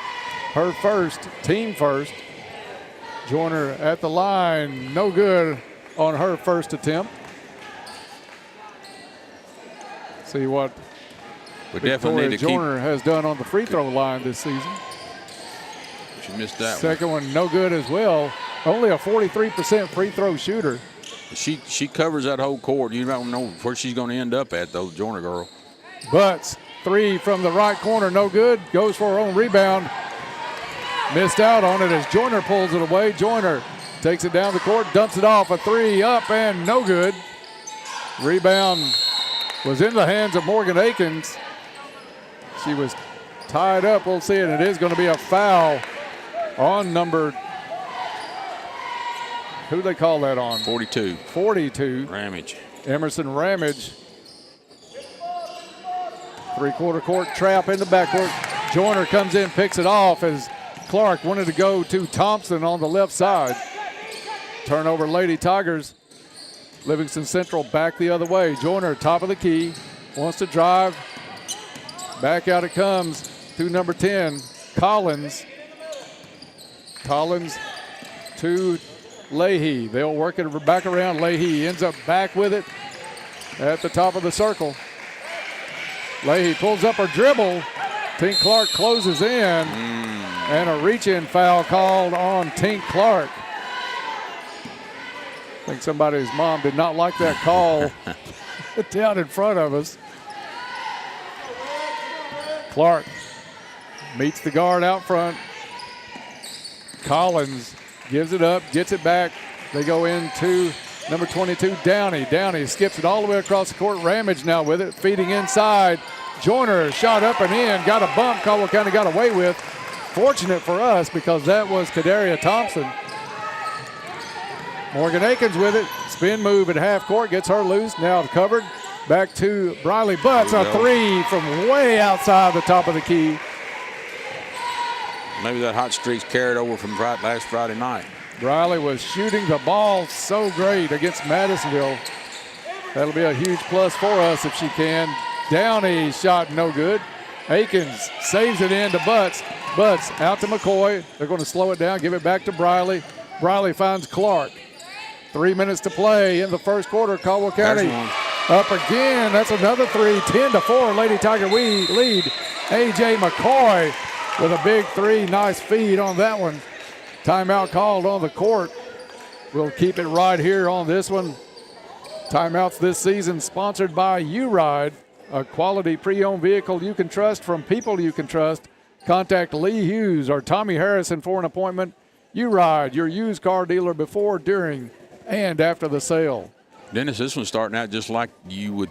Her first, team first. Joyner at the line, no good on her first attempt. See what we definitely need to Joyner has done on the free throw line this season. She missed that Second one, no good as well. Only a 43% free throw shooter. She covers that whole court. You don't know where she's going to end up at, though, Joyner girl. Butts, three from the right corner, no good. Goes for her own rebound. Missed out on it as Joyner pulls it away. Joyner takes it down the court, dumps it off. A three up and no good. Rebound was in the hands of Morgan Akins. She was tied up. We'll see it. It is going to be a foul on number, who do they call that on? 42. 42. Ramage. Emerson Ramage. Three-quarter court trap in the backcourt. Joyner comes in, picks it off as Clark wanted to go to Thompson on the left side. Turnover, Lady Tigers. Livingston Central back the other way. Joyner, top of the key, wants to drive. Back out it comes to number 10, Collins. Collins to Leahy. They'll work it back around. Leahy ends up back with it at the top of the circle. Leahy pulls up her dribble. Tink Clark closes in. And a reach-in foul called on Tink Clark. I think somebody's mom did not like that call down in front of us. Clark meets the guard out front. Collins gives it up, gets it back. They go into number 22, Downey. Downey skips it all the way across the court. Ramage now with it, feeding inside. Joyner shot up and in, got a bump Caldwell County got away with. Fortunate for us because that was Kadaria Thompson. Morgan Akins with it. Spin move at half court, gets her loose. Now covered. Back to Briley Butts. A three from way outside the top of the key. Maybe that hot streak's carried over from last Friday night. Briley was shooting the ball so great against Madisonville. That'll be a huge plus for us if she can. Downey shot no good. Akins saves it in to Butts. Butts out to McCoy. They're going to slow it down, give it back to Briley. Briley finds Clark. 3 minutes to play in the first quarter. Caldwell County up again. That's another three. 10-4. Lady Tiger lead. A.J. McCoy with a big three. Nice feed on that one. Timeout called on the court. We'll keep it right here on this one. Timeouts this season sponsored by U-Ride, a quality pre-owned vehicle you can trust from people you can trust. Contact Lee Hughes or Tommy Harrison for an appointment. U-Ride, your used car dealer before, during, and after the sale. Dennis, this one's starting out just like you would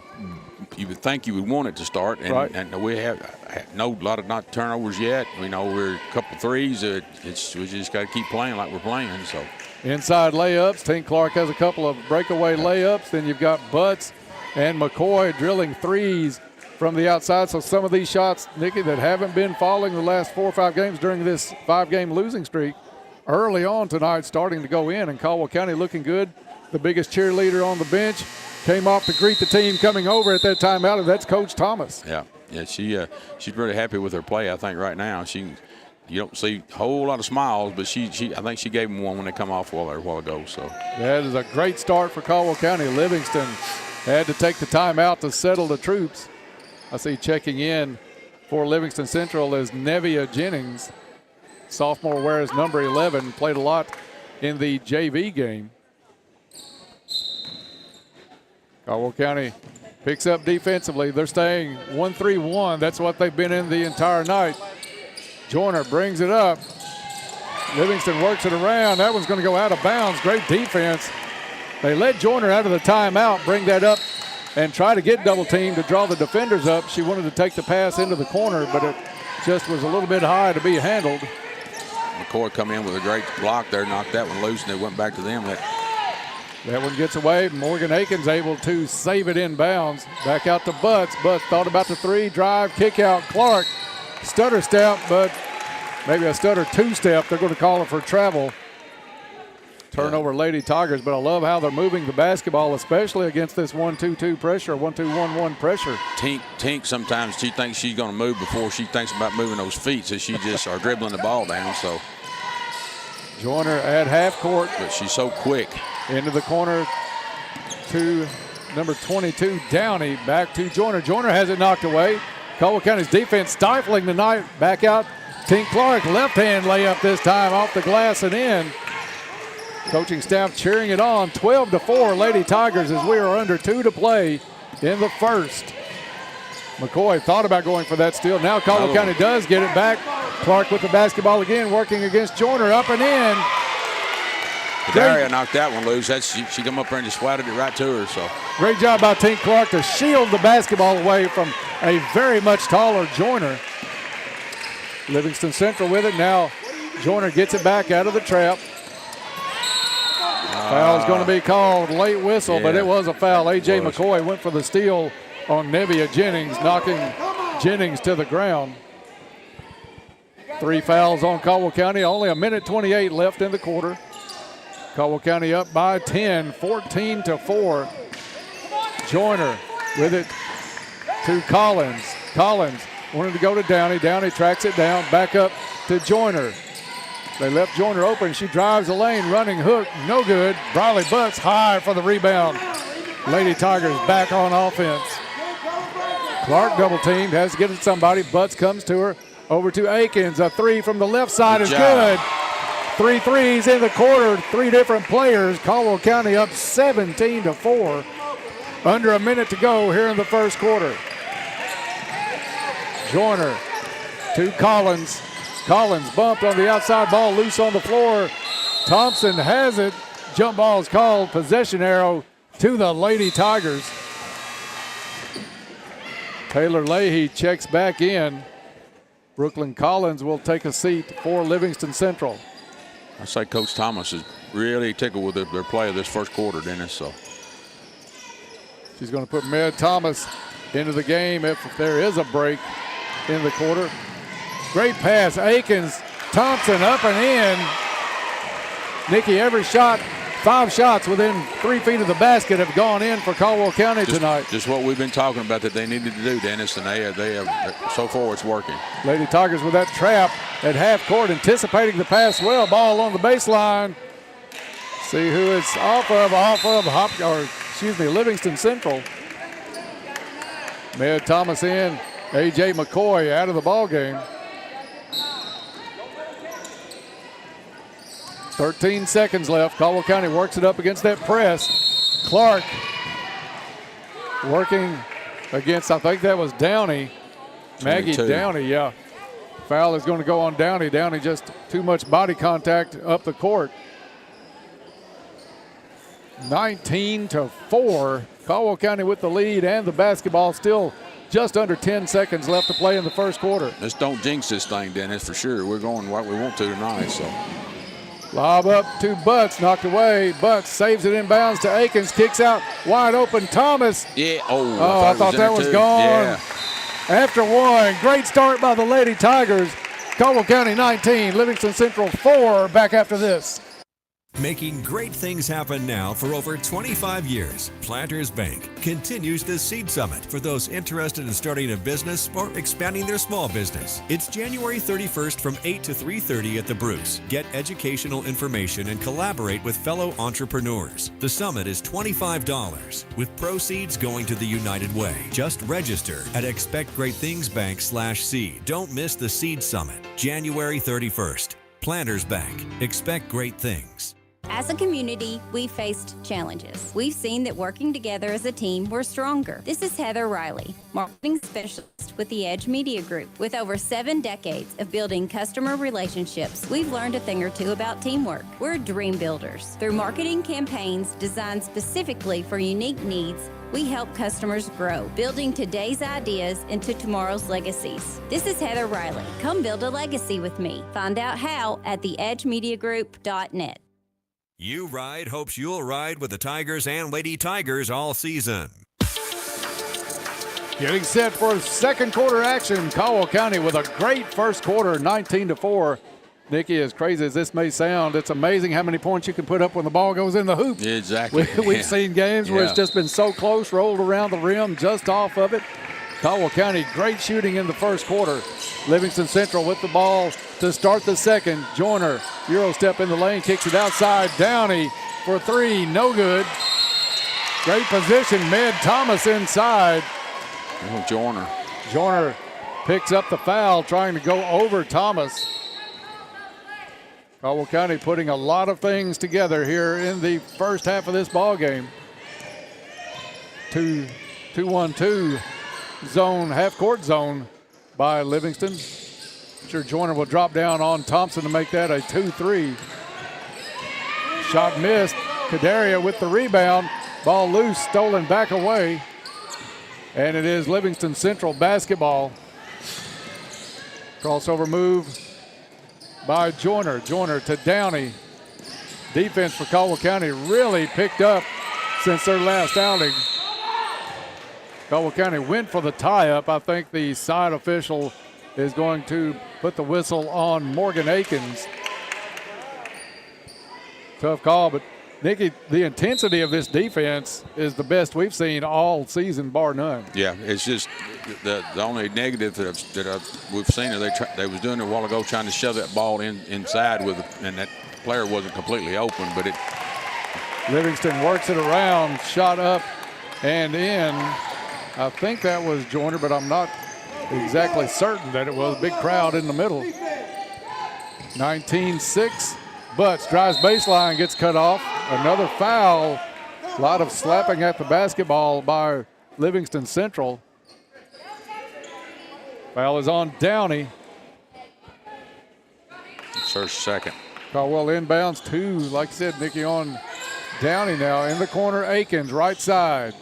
think you would want it to start, and, right. And we have no lot of not turnovers yet. We know we're a couple threes. We just got to keep playing like we're playing. So inside layups. Tink Clark has a couple of breakaway layups. Then you've got Butts and McCoy drilling threes from the outside. So some of these shots, Nikki, that haven't been falling the last 4 or 5 games during this 5-game losing streak, early on tonight starting to go in, and Caldwell County looking good. The biggest cheerleader on the bench came off to greet the team coming over at that timeout, and that's Coach Thomas. Yeah, she's really happy with her play, I think, right now. You don't see a whole lot of smiles, but I think she gave them one when they come off a while ago. So that is a great start for Caldwell County. Livingston had to take the timeout to settle the troops. I see checking in for Livingston Central is Nevia Jennings. Sophomore wears number 11, played a lot in the JV game. Caldwell County picks up defensively. They're staying 1-3-1. That's what they've been in the entire night. Joyner brings it up. Livingston works it around. That one's going to go out of bounds. Great defense. They let Joyner out of the timeout, bring that up, and try to get double teamed to draw the defenders up. She wanted to take the pass into the corner, but it just was a little bit high to be handled. McCoy come in with a great block there, knocked that one loose, and it went back to them. That one gets away. Morgan Akins able to save it inbounds. Back out to Butts. Butts thought about the three, drive, kick out. Clark, stutter step, but maybe a stutter two-step. They're going to call it for travel. Turnover Lady Tigers, but I love how they're moving the basketball, especially against this 1-2-2 pressure, 1-2-1-1 pressure. Tink sometimes she thinks she's going to move before she thinks about moving those feet, so she just are dribbling the ball down. So Joyner at half court. But she's so quick. Into the corner to number 22, Downey. Back to Joyner. Joyner has it knocked away. Caldwell County's defense stifling tonight. Back out. Tink Clark, left-hand layup this time off the glass and in. Coaching staff cheering it on. 12-4 Lady Tigers as we are under 2 to play in the first. McCoy thought about going for that steal. Now Caldwell County does get it back. Clark with the basketball again, working against Joyner, up and in. Daria knocked that one loose. She come up there and just swatted it right to her. So great job by Tink Clark to shield the basketball away from a very much taller Joyner. Livingston Central with it now. Joyner gets it back out of the trap. Foul's going to be called, late whistle, but it was a foul. A.J. McCoy went for the steal on Nevia Jennings, knocking Jennings to the ground. 3 fouls on Caldwell County. Only a minute 28 left in the quarter. Caldwell County up by 10, 14-4. Joyner with it to Collins. Collins wanted to go to Downey. Downey tracks it down. Back up to Joyner. They left Joyner open. She drives the lane, running hook, no good. Briley Butts high for the rebound. Lady Tigers back on offense. Clark double teamed, has to get it to somebody. Butts comes to her, over to Akins. A three from the left side is good. 3 threes in the quarter, 3 different players. Caldwell County up 17-4. Under a minute to go here in the first quarter. Joyner to Collins. Collins bumped on the outside, ball loose on the floor. Thompson has it. Jump ball is called. Possession arrow to the Lady Tigers. Taylor Leahy checks back in. Brooklyn Collins will take a seat for Livingston Central. I say Coach Thomas is really tickled with their play of this first quarter, Dennis. So she's going to put Med Thomas into the game if there is a break in the quarter. Great pass, Akins, Thompson up and in. Nikki, every shot, 5 shots within 3 feet of the basket have gone in for Caldwell County tonight. Just what we've been talking about that they needed to do, Dennis, and they have so far it's working. Lady Tigers with that trap at half court, anticipating the pass well. Ball on the baseline. See who it's off of Livingston Central. Med Thomas in, A.J. McCoy out of the ball game. 13 seconds left. Caldwell County works it up against that press. Clark working against, I think that was Downey. Maggie Downey, yeah. Foul is going to go on Downey. Downey just too much body contact up the court. 19-4. Caldwell County with the lead and the basketball, still just under 10 seconds left to play in the first quarter. Let's don't jinx this thing, Dennis, for sure. We're going what we want to tonight, so. Lob up to Butts, knocked away. Butts saves it inbounds to Akins, kicks out wide open. Thomas. Yeah. I thought that was gone. Yeah. After one, great start by the Lady Tigers. Caldwell County 19, Livingston Central 4. Back after this. Making great things happen now for over 25 years, Planters Bank continues the Seed Summit for those interested in starting a business or expanding their small business. It's January 31st from 8 to 3:30 at the Bruce. Get educational information and collaborate with fellow entrepreneurs. The summit is $25, with proceeds going to the United Way. Just register at expectgreatthingsbank/seed. Don't miss the Seed Summit, January 31st. Planters Bank. Expect great things. As a community, we've faced challenges. We've seen that working together as a team, we're stronger. This is Heather Riley, marketing specialist with the Edge Media Group. With over 7 decades of building customer relationships, we've learned a thing or two about teamwork. We're dream builders. Through marketing campaigns designed specifically for unique needs, we help customers grow, building today's ideas into tomorrow's legacies. This is Heather Riley. Come build a legacy with me. Find out how at theedgemediagroup.net. You Ride hopes you'll ride with the Tigers and Lady Tigers all season. Getting set for second quarter action. Caldwell County with a great first quarter, 19-4. Nikki, as crazy as this may sound, it's amazing how many points you can put up when the ball goes in the hoop. Yeah, exactly. We've seen games where it's just been so close, rolled around the rim, just off of it. Caldwell County, great shooting in the first quarter. Livingston Central with the ball to start the second. Joyner, Euro step in the lane, kicks it outside. Downey for 3, no good. Great position, Med Thomas inside. Oh, Joyner. Joyner picks up the foul, trying to go over Thomas. Caldwell County putting a lot of things together here in the first half of this ball game. 2-1-2 zone, half-court zone by Livingston. Sure, Joyner will drop down on Thompson to make that a 2-3. Shot missed. Kadaria with the rebound. Ball loose, stolen back away. And it is Livingston Central basketball. Crossover move by Joyner. Joyner to Downey. Defense for Caldwell County really picked up since their last outing. Caldwell County went for the tie-up. I think the side official is going to put the whistle on Morgan Akins. Tough call, but Nikki, the intensity of this defense is the best we've seen all season, bar none. Yeah, it's just the only negative we've seen is they was doing it a while ago, trying to shove that ball inside and that player wasn't completely open, but Livingston works it around, shot up and in. I think that was Joyner, but I'm not exactly certain that it was. Big crowd in the middle. 19-6. Butts drives baseline, gets cut off. Another foul. A lot of slapping at the basketball by Livingston Central. Foul is on Downey. it's her second. Caldwell inbounds two, like I said, Nikki, on Downey now. In the corner, Akins, right side.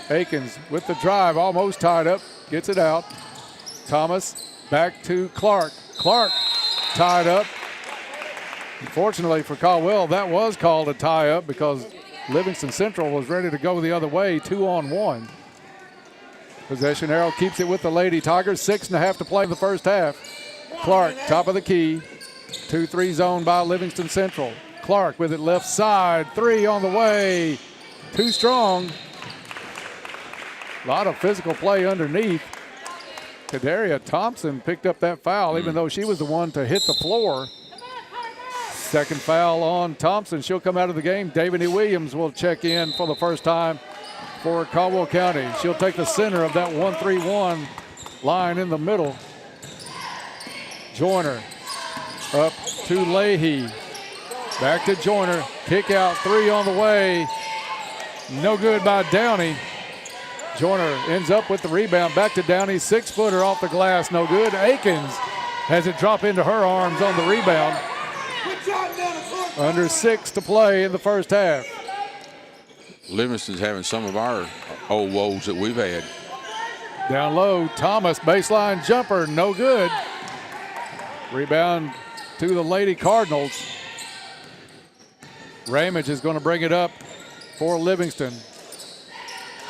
Akins with the drive, almost tied up, gets it out. Thomas back to Clark. Clark tied up. Unfortunately for Caldwell, that was called a tie-up because Livingston Central was ready to go the other way, 2-on-1. Possession arrow keeps it with the Lady Tigers. 6.5 to play in the first half. Clark, top of the key. 2-3 zone by Livingston Central. Clark with it left side. 3 on the way. Too strong. A lot of physical play underneath. Kadaria Thompson picked up that foul, even though she was the one to hit the floor. Second foul on Thompson. She'll come out of the game. Davini Williams will check in for the first time for Caldwell County. She'll take the center of that 1-3-1 line in the middle. Joyner up to Leahy. Back to Joyner. Kick out, 3 on the way. No good by Downey. Joyner ends up with the rebound. Back to Downey. 6-footer off the glass. No good. Akins has it drop into her arms on the rebound. Under 6 to play in the first half. Livingston's having some of our old woes that we've had. Down low, Thomas, baseline jumper, no good. Rebound to the Lady Cardinals. Ramage is going to bring it up for Livingston.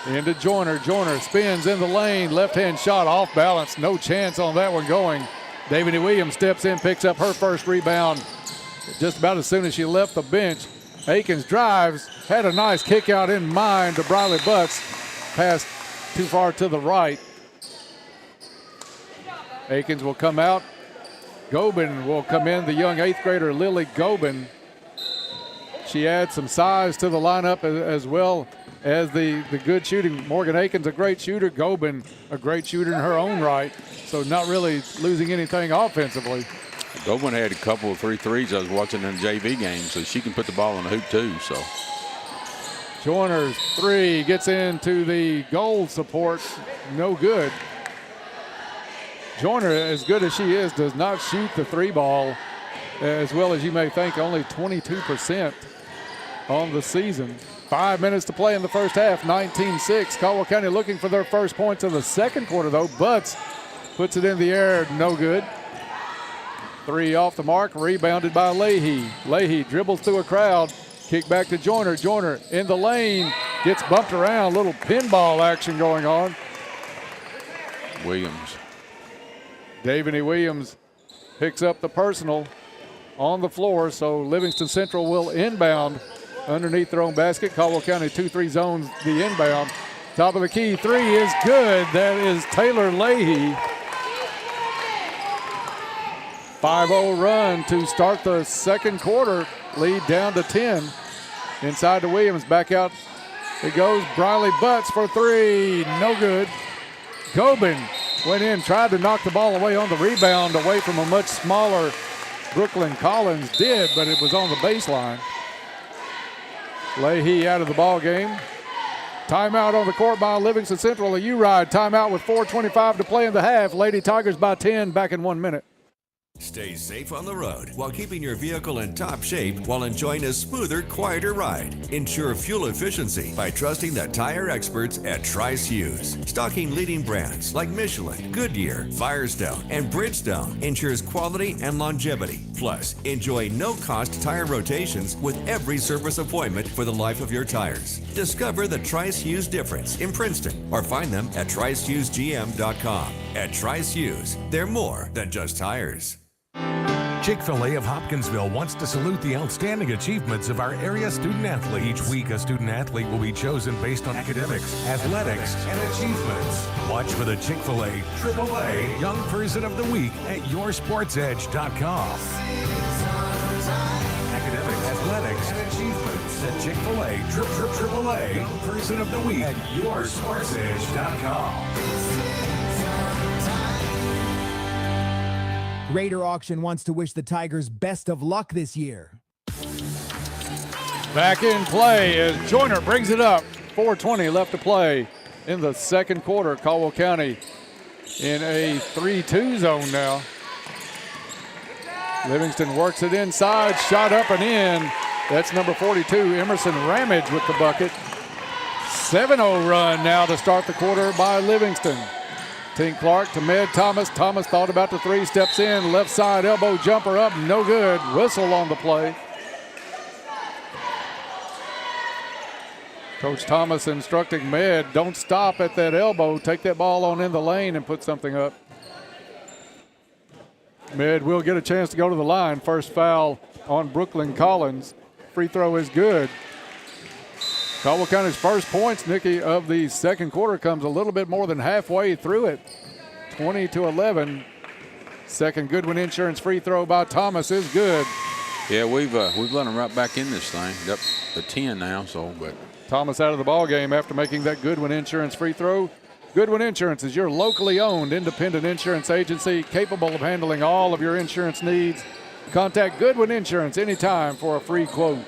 Into Joyner. Joyner spins in the lane. Left-hand shot off balance. No chance on that one going. Davini Williams steps in, picks up her first rebound just about as soon as she left the bench. Akins drives, had a nice kick out in mind to Briley Butts. Passed too far to the right. Akins will come out. Gobin will come in, the young 8th grader Lily Gobin. She adds some size to the lineup as well as the good shooting. Morgan Akins, a great shooter. Gobin, a great shooter in her own right. So not really losing anything offensively. Gobin had a couple of 3 threes I was watching in the JV game, so she can put the ball in the hoop too. So Joyner's 3 gets into the goal support, no good. Joyner, as good as she is, does not shoot the 3 ball as well as you may think. Only 22% on the season. 5 minutes to play in the first half. 19-6. Caldwell County looking for their first points of the second quarter though. Butts puts it in the air, no good. 3 off the mark, rebounded by Leahy. Leahy dribbles through a crowd, kick back to Joyner. Joyner in the lane, gets bumped around, little pinball action going on. Williams. Davini Williams picks up the personal on the floor, so Livingston Central will inbound underneath their own basket. Caldwell County 2-3 zones the inbound. Top of the key, 3 is good. That is Taylor Leahy. 5-0 run to start the second quarter. Lead down to 10. Inside to Williams, back out it goes. Briley Butts for 3, no good. Gobin went in, tried to knock the ball away on the rebound, away from a much smaller Brooklyn Collins did, but it was on the baseline. Leahy out of the ball game. Timeout on the court by Livingston Central. A U-Ride timeout with 4:25 to play in the half. Lady Tigers by 10, back in 1 minute. Stay safe on the road while keeping your vehicle in top shape while enjoying a smoother, quieter ride. Ensure fuel efficiency by trusting the tire experts at Trice Hughes. Stocking leading brands like Michelin, Goodyear, Firestone, and Bridgestone ensures quality and longevity. Plus, enjoy no-cost tire rotations with every service appointment for the life of your tires. Discover the Trice Hughes difference in Princeton or find them at tricehughesgm.com. At Trice Hughes, they're more than just tires. Chick-fil-A of Hopkinsville wants to salute the outstanding achievements of our area student athletes. Each week, a student athlete will be chosen based on academics, athletics, and achievements. Watch for the Chick-fil-A AAA Young Person of the Week at yoursportsedge.com. Academics, athletics, and achievements. The Chick-fil-A AAA Young Person of the Week at yoursportsedge.com. Raider Auction wants to wish the Tigers best of luck this year. Back in play as Joyner brings it up. 4:20 left to play in the second quarter. Caldwell County in a 3-2 zone now. Livingston works it inside, shot up and in. That's number 42, Emerson Ramage with the bucket. 7-0 run now to start the quarter by Livingston. Tink Clark to Med Thomas. Thomas thought about the three, steps in, left side elbow jumper up, no good. Whistle on the play. Coach Thomas instructing Med, don't stop at that elbow. Take that ball on in the lane and put something up. Med will get a chance to go to the line. First foul on Brooklyn Collins. Free throw is good. Caldwell County's first points, Nikki, of the second quarter comes a little bit more than halfway through it. 20-11. Second Goodwin Insurance free throw by Thomas is good. Yeah, we've let them right back in this thing. Up to 10 now, so but Thomas out of the ball game after making that Goodwin Insurance free throw. Goodwin Insurance is your locally owned independent insurance agency capable of handling all of your insurance needs. Contact Goodwin Insurance anytime for a free quote.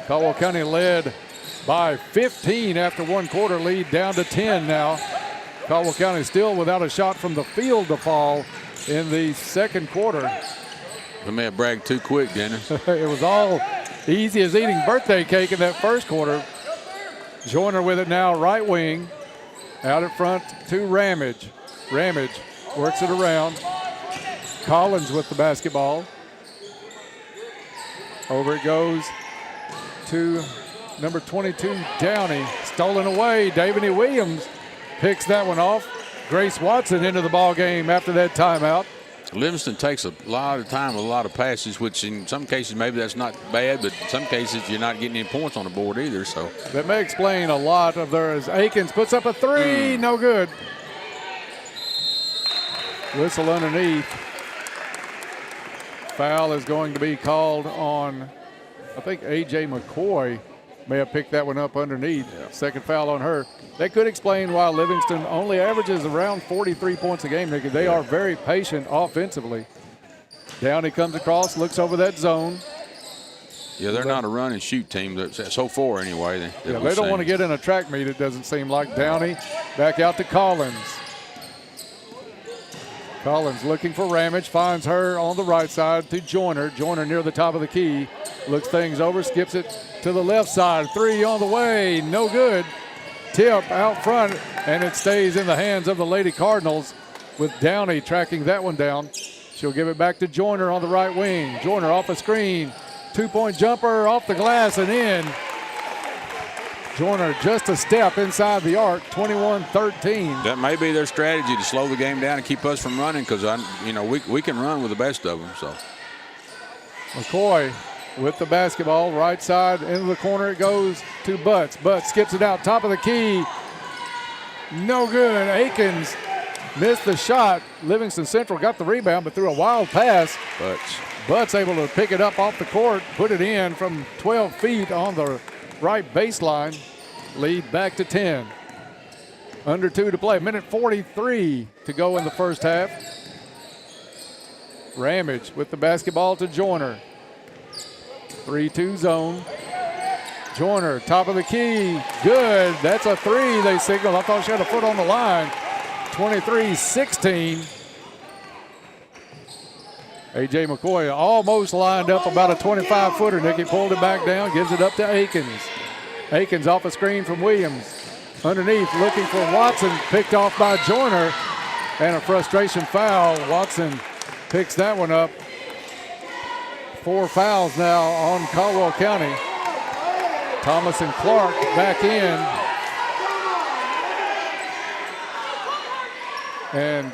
Caldwell County led by 15 after one quarter, lead down to 10 now. Caldwell County still without a shot from the field to fall in the second quarter. We may have bragged too quick, Dennis. It was all easy as eating birthday cake in that first quarter. Joyner with it now, right wing. Out in front to Ramage. Ramage works it around. Collins with the basketball. Over it goes to number 22, Downey. Stolen away. Davany Williams picks that one off. Grace Watson into the ball game after that timeout. Livingston takes a lot of time with a lot of passes, which in some cases maybe that's not bad, but in some cases you're not getting any points on the board either. So that may explain a lot of theirs. Akins puts up a three, no good. Whistle underneath. Foul is going to be called on, I think A.J. McCoy may have picked that one up underneath. Yeah. Second foul on her. That could explain why Livingston only averages around 43 points a game, Nicky. They are very patient offensively. Downey comes across, looks over that zone. Yeah, they're not a run and shoot team, so far anyway. They don't want to get in a track meet, it doesn't seem like. Downey back out to Collins. Collins looking for Ramage, finds her on the right side to Joyner. Joyner near the top of the key. Looks things over, skips it to the left side. Three on the way, no good. Tip out front, and it stays in the hands of the Lady Cardinals with Downey tracking that one down. She'll give it back to Joyner on the right wing. Joyner off a screen. Two-point jumper off the glass and in. Joyner just a step inside the arc, 21-13. That may be their strategy to slow the game down and keep us from running because, we can run with the best of them. So McCoy with the basketball, right side into the corner it goes to Butts. Butts skips it out, top of the key. No good. Akins missed the shot. Livingston Central got the rebound but threw a wild pass. Butts able to pick it up off the court, put it in from 12 feet on the right baseline. Lead back to 10. Under 2 to play. Minute 43 to go in the first half. Ramage with the basketball to Joyner. 3-2 zone. Joyner, top of the key. Good. That's a three, they signal. I thought she had a foot on the line. 23-16. A.J. McCoy almost lined up about a 25-footer. Nicky pulled it back down, gives it up to Akins. Akins off a screen from Williams. Underneath, looking for Watson, picked off by Joyner. And a frustration foul. Watson picks that one up. 4 fouls now on Caldwell County. Thomas and Clark back in. And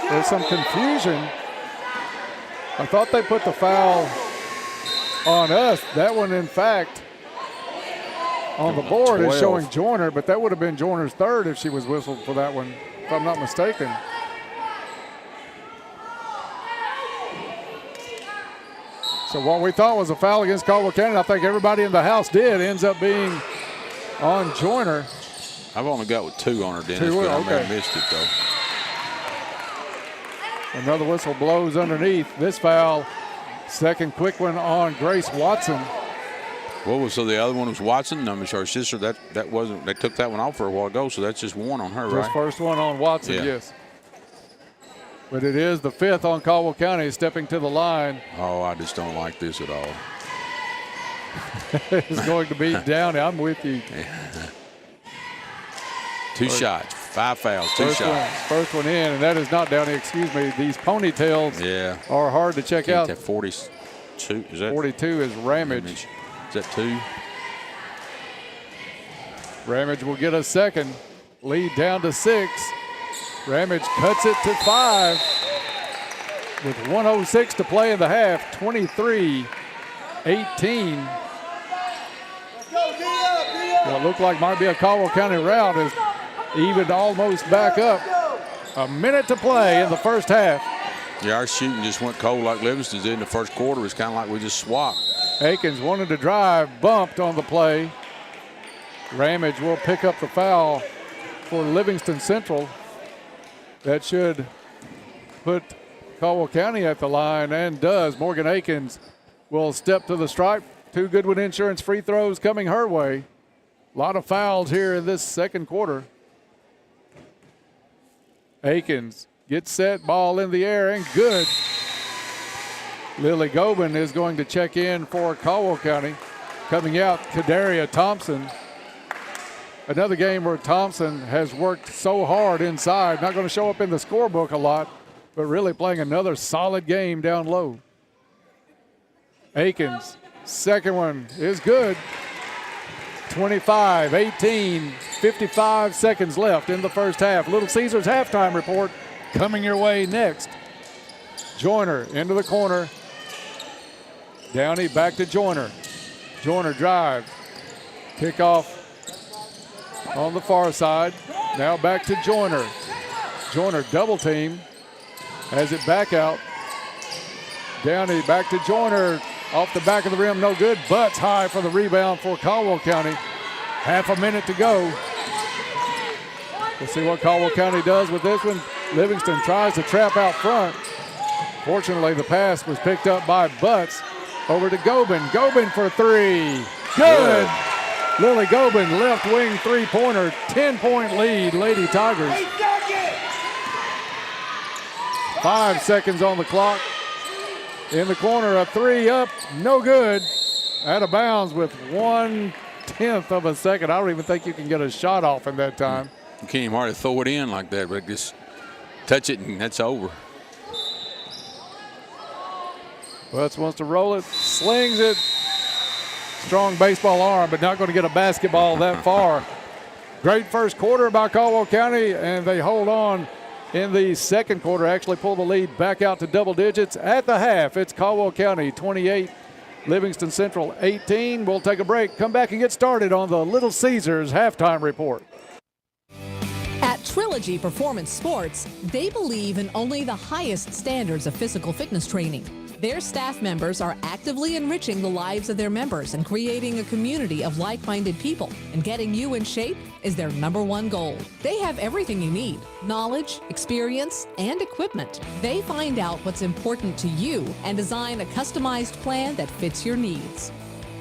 there's some confusion I thought they put the foul on us. That one, in fact, on the board 12. is showing Joyner, but that would have been Joyner's third if she was whistled for that one, if I'm not mistaken. So what we thought was a foul against Caldwell County, I think everybody in the house did, ends up being on Joyner. I've only got with 2 on her, Dennis, Two, but I may okay. have missed it, though. Another whistle blows underneath. This foul, second quick one on Grace Watson. What was, so the other one was Watson? No, her sister, that wasn't, they took that one off for a while ago, so that's just 1 on her, right? Just first one on Watson, Yeah. yes. But it is the 5th on Caldwell County stepping to the line. Oh, I just don't like this at all. It's going to be Downey. I'm with you. 2 shots, 5 fouls, 2 shots. First one in, and that is not Downey, excuse me. These ponytails are hard to check out. That 42, is that? 42 is Ramage. Is that 2? Ramage will get a second. Lead down to 6. Ramage cuts it to 5 with 1:06 to play in the half. 23-18. What looked like might be a Caldwell County rout is evened almost back up. A minute to play in the first half. Yeah, our shooting just went cold like Livingston did in the first quarter. It's kind of like we just swapped. Akins wanted to drive, bumped on the play. Ramage will pick up the foul for Livingston Central. That should put Caldwell County at the line, and does. Morgan Akins will step to the stripe. 2 Goodwin Insurance free throws coming her way. A lot of fouls here in this second quarter. Akins gets set, ball in the air, and good. Lily Gobin is going to check in for Caldwell County. Coming out, Kadaria Thompson. Another game where Thompson has worked so hard inside. Not going to show up in the scorebook a lot, but really playing another solid game down low. Akins, second one is good. 25-18, 55 seconds left in the first half. Little Caesars halftime report coming your way next. Joyner into the corner. Downey back to Joyner. Joyner drive. Kickoff on the far side. Now back to Joyner. Joyner double team. Has it back out. Downey back to Joyner. Off the back of the rim, no good. Butts high for the rebound for Caldwell County. Half a minute to go. We'll see what Caldwell County does with this one. Livingston tries to trap out front. Fortunately, the pass was picked up by Butts. Over to Gobin. Gobin for 3. Good. Lily Gobin, left wing three-pointer. 10-point lead, Lady Tigers. 5 seconds on the clock. In the corner, a 3 up, no good. Out of bounds with 1/10 of a second. I don't even think you can get a shot off in that time. You can't even hardly throw it in like that, but just touch it and that's over. Butts wants to roll it, slings it. Strong baseball arm, but not going to get a basketball that far. Great first quarter by Caldwell County, and they hold on in the second quarter. Actually pull the lead back out to double digits. At the half, it's Caldwell County 28, Livingston Central 18. We'll take a break, come back and get started on the Little Caesars halftime report. At Trilogy Performance Sports, they believe in only the highest standards of physical fitness training. Their staff members are actively enriching the lives of their members and creating a community of like-minded people. And getting you in shape is their #1 goal. They have everything you need: knowledge, experience, and equipment. They find out what's important to you and design a customized plan that fits your needs.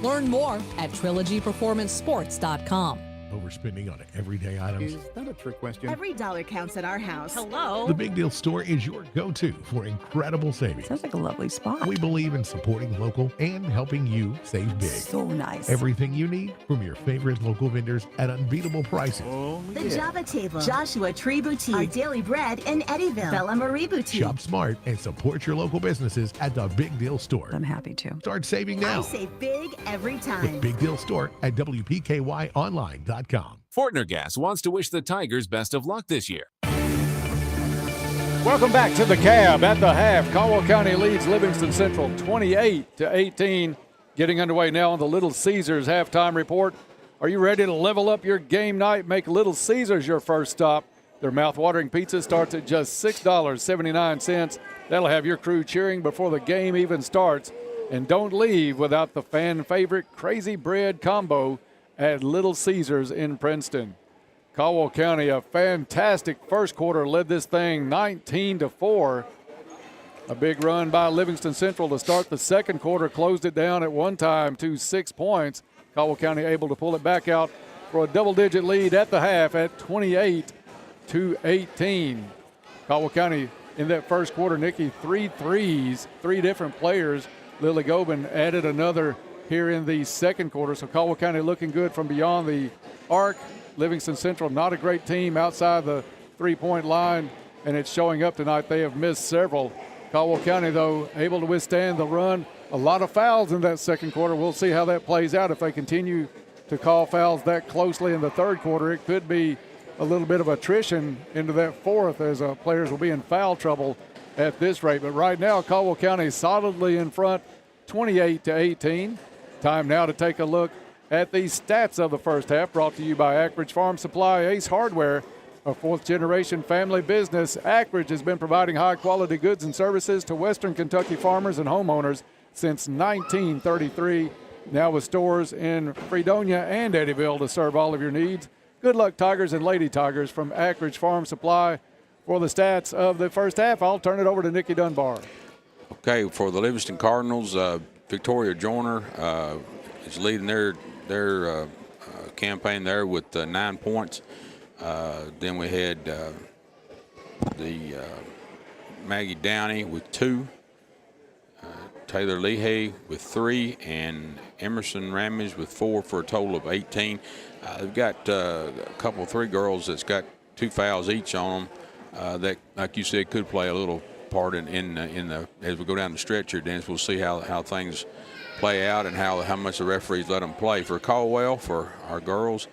Learn more at trilogyperformancesports.com. Overspending on everyday items? Is that a trick question? Every dollar counts at our house. Hello? The Big Deal Store is your go-to for incredible savings. Sounds like a lovely spot. We believe in supporting local and helping you save big. So nice. Everything you need from your favorite local vendors at unbeatable prices. The Java Table, Joshua Tree Boutique, Our Daily Bread in Eddyville, Bella Marie Boutique. Shop smart and support your local businesses at the Big Deal Store. I'm happy to. Start saving now. I save big every time. With Big Deal Store at WPKYOnline.com. Fortner Gas wants to wish the Tigers best of luck this year. Welcome back to the Cab at the half. Caldwell County leads Livingston Central 28-18. Getting underway now on the Little Caesars halftime report. Are you ready to level up your game night? Make Little Caesars your first stop. Their mouth-watering pizza starts at just $6.79. That'll have your crew cheering before the game even starts. And don't leave without the fan favorite Crazy Bread combo at Little Caesars in Princeton. Caldwell County, a fantastic first quarter, led this thing 19-4. A big run by Livingston Central to start the second quarter, closed it down at one time to 6 points. Caldwell County able to pull it back out for a double-digit lead at the half at 28-18. Caldwell County in that first quarter, Nikki, 3 threes, 3 different players. Lily Gobin added another here in the second quarter. So Caldwell County looking good from beyond the arc. Livingston Central, not a great team outside the three-point line, and it's showing up tonight. They have missed several. Caldwell County, though, able to withstand the run. A lot of fouls in that second quarter. We'll see how that plays out. If they continue to call fouls that closely in the third quarter, it could be a little bit of attrition into that fourth as players will be in foul trouble at this rate. But right now, Caldwell County solidly in front, 28-18. Time now to take a look at the stats of the first half, brought to you by Ackridge Farm Supply, Ace Hardware, a fourth-generation family business. Ackridge has been providing high-quality goods and services to Western Kentucky farmers and homeowners since 1933, now with stores in Fredonia and Eddyville to serve all of your needs. Good luck, Tigers and Lady Tigers, from Ackridge Farm Supply. For the stats of the first half, I'll turn it over to Nikki Dunbar. Okay, for the Livingston Cardinals, Victoria Joyner is leading their campaign there with 9 points. Then we had the Maggie Downey with 2, Taylor Leahy with 3, and Emerson Ramage with 4 for a total of 18. They've got a couple, 3 girls that's got 2 fouls each on them that, like you said, could play a little part in the as we go down the stretch here, Dennis. We'll see how things play out and how much the referees let them play. For Caldwell, for our girls,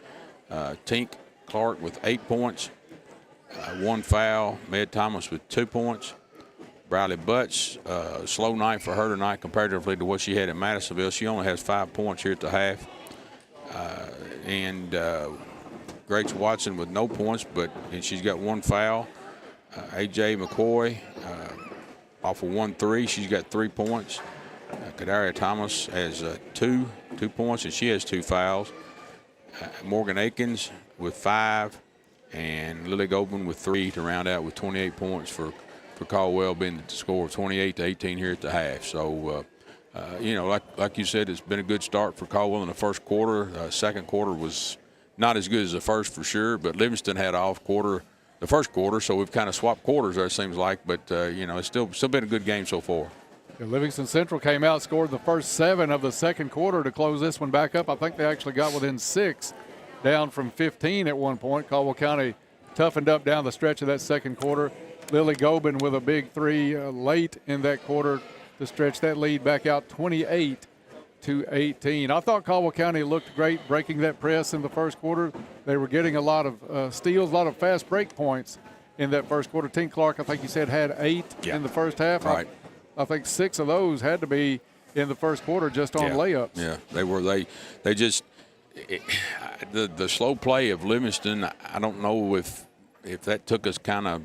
Tink Clark with 8 points, 1 foul. Med Thomas with 2 points. Bradley Butts, slow night for her tonight comparatively to what she had in Madisonville. She only has 5 points here at the half. And Grace Watson with no points, and she's got 1 foul. A.J. McCoy off of 1-3. She's got 3 points. Kadaria Thomas has 2 points, and she has 2 fouls. Morgan Akins with 5, and Lily Gobin with 3 to round out with 28 points for Caldwell, being the score of 28-18 here at the half. So, like you said, it's been a good start for Caldwell in the first quarter. Second quarter was not as good as the first for sure, but Livingston had an off quarter the first quarter, so we've kind of swapped quarters there, it seems like. But, it's still been a good game so far. Livingston Central came out, scored the first 7 of the second quarter to close this one back up. I think they actually got within 6, down from 15 at one point. Caldwell County toughened up down the stretch of that second quarter. Lily Gobin with a big 3 late in that quarter to stretch that lead back out 28-18. I thought Caldwell County looked great breaking that press in the first quarter. They were getting a lot of steals, a lot of fast break points in that first quarter. Tink Clark, I think you said, had 8 in the first half. Right. I think 6 of those had to be in the first quarter just on layups. Yeah, they were. They just the slow play of Livingston. I don't know if that took us kind of,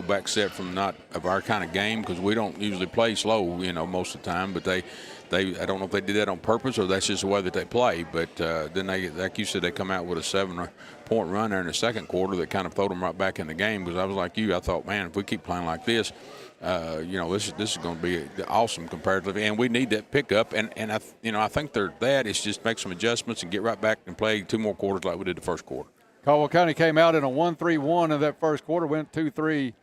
back set from not of our kind of game, because we don't usually play slow, most of the time. But I don't know if they did that on purpose or that's just the way that they play. But then they, like you said, they come out with a 7-point run there in the second quarter that kind of throw them right back in the game. Because I was like you, I thought, man, if we keep playing like this, this is going to be awesome comparatively, and we need that pickup. And I think it's just make some adjustments and get right back and play 2 more quarters like we did the first quarter. Caldwell County came out in a 1-3-1 in that first quarter, went 2-3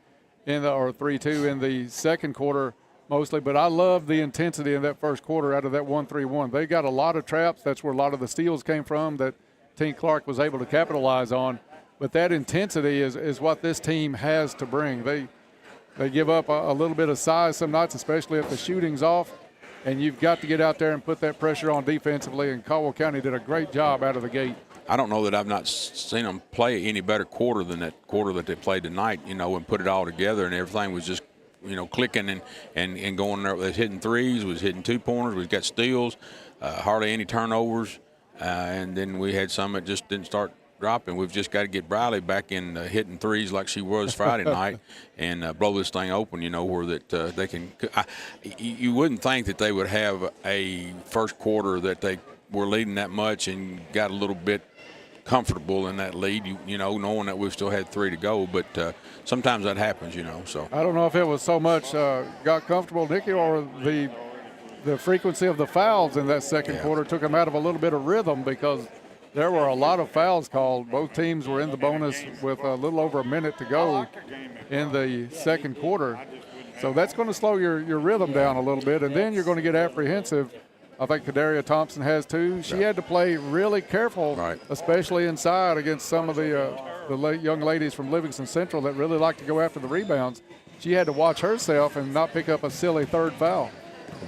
or 3-2 in the second quarter mostly. But I love the intensity in that first quarter out of that 1-3-1. They got a lot of traps. That's where a lot of the steals came from that Tink Clark was able to capitalize on. But that intensity is what this team has to bring. They give up a little bit of size some nights, especially if the shooting's off, and you've got to get out there and put that pressure on defensively, and Caldwell County did a great job out of the gate. I don't know that I've not seen them play any better quarter than that quarter that they played tonight, and put it all together, and everything was just, clicking and going there. Was hitting threes, was hitting 2-pointers, we got steals, hardly any turnovers, and then we had some that just didn't start dropping. We've just got to get Briley back in hitting threes like she was Friday night and blow this thing open, where that they can. You wouldn't think that they would have a first quarter that they were leading that much and got a little bit comfortable in that lead, knowing that we've still had 3 to go. But sometimes that happens, so. I don't know if it was so much got comfortable, Nikki, or the frequency of the fouls in that second quarter took them out of a little bit of rhythm, because there were a lot of fouls called. Both teams were in the bonus with a little over a minute to go in the second quarter. So that's going to slow your rhythm down a little bit, and then you're going to get apprehensive. I think Kadaria Thompson has too. She had to play really careful, especially inside against some of the young ladies from Livingston Central that really like to go after the rebounds. She had to watch herself and not pick up a silly third foul.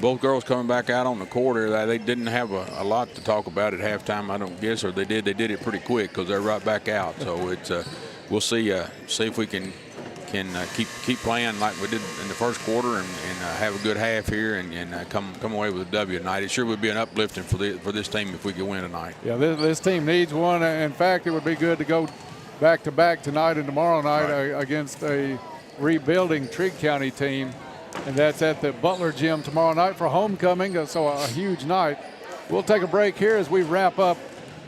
Both girls coming back out on the court here, they didn't have a lot to talk about at halftime, I don't guess, or they did. They did it pretty quick because they're right back out. So it's we'll see if we can keep playing like we did in the first quarter and have a good half here and come away with a W tonight. It sure would be an uplifting for this team if we could win tonight. Yeah, this team needs one. In fact, it would be good to go back-to-back tonight and tomorrow night against a rebuilding Trigg County team. And that's at the Butler Gym tomorrow night for homecoming, so a huge night. We'll take a break here as we wrap up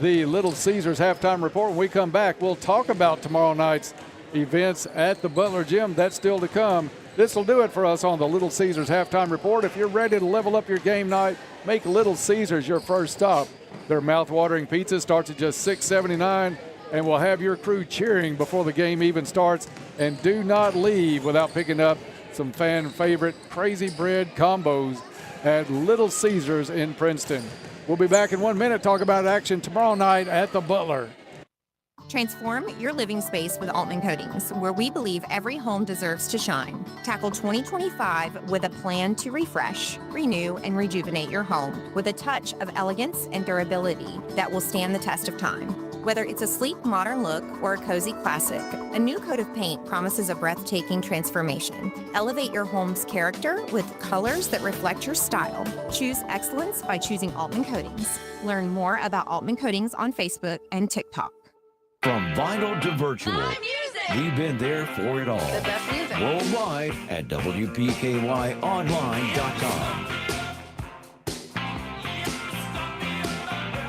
the Little Caesars halftime report. When we come back, we'll talk about tomorrow night's events at the Butler Gym. That's still to come. This will do it for us on the Little Caesars halftime report. If you're ready to level up your game night, make Little Caesars your first stop. Their mouth-watering pizza starts at just $6.79, and will have your crew cheering before the game even starts. And do not leave without picking up some fan favorite crazy bread combos at Little Caesars in Princeton. We'll be back in 1 minute, talk about action tomorrow night at the Butler. Transform your living space with Altman Coatings, where we believe every home deserves to shine. Tackle 2025 with a plan to refresh, renew, and rejuvenate your home with a touch of elegance and durability that will stand the test of time. Whether it's a sleek, modern look or a cozy classic, a new coat of paint promises a breathtaking transformation. Elevate your home's character with colors that reflect your style. Choose excellence by choosing Altman Coatings. Learn more about Altman Coatings on Facebook and TikTok. From vinyl to virtual, we've been there for it all. The best music. Worldwide at WPKYOnline.com.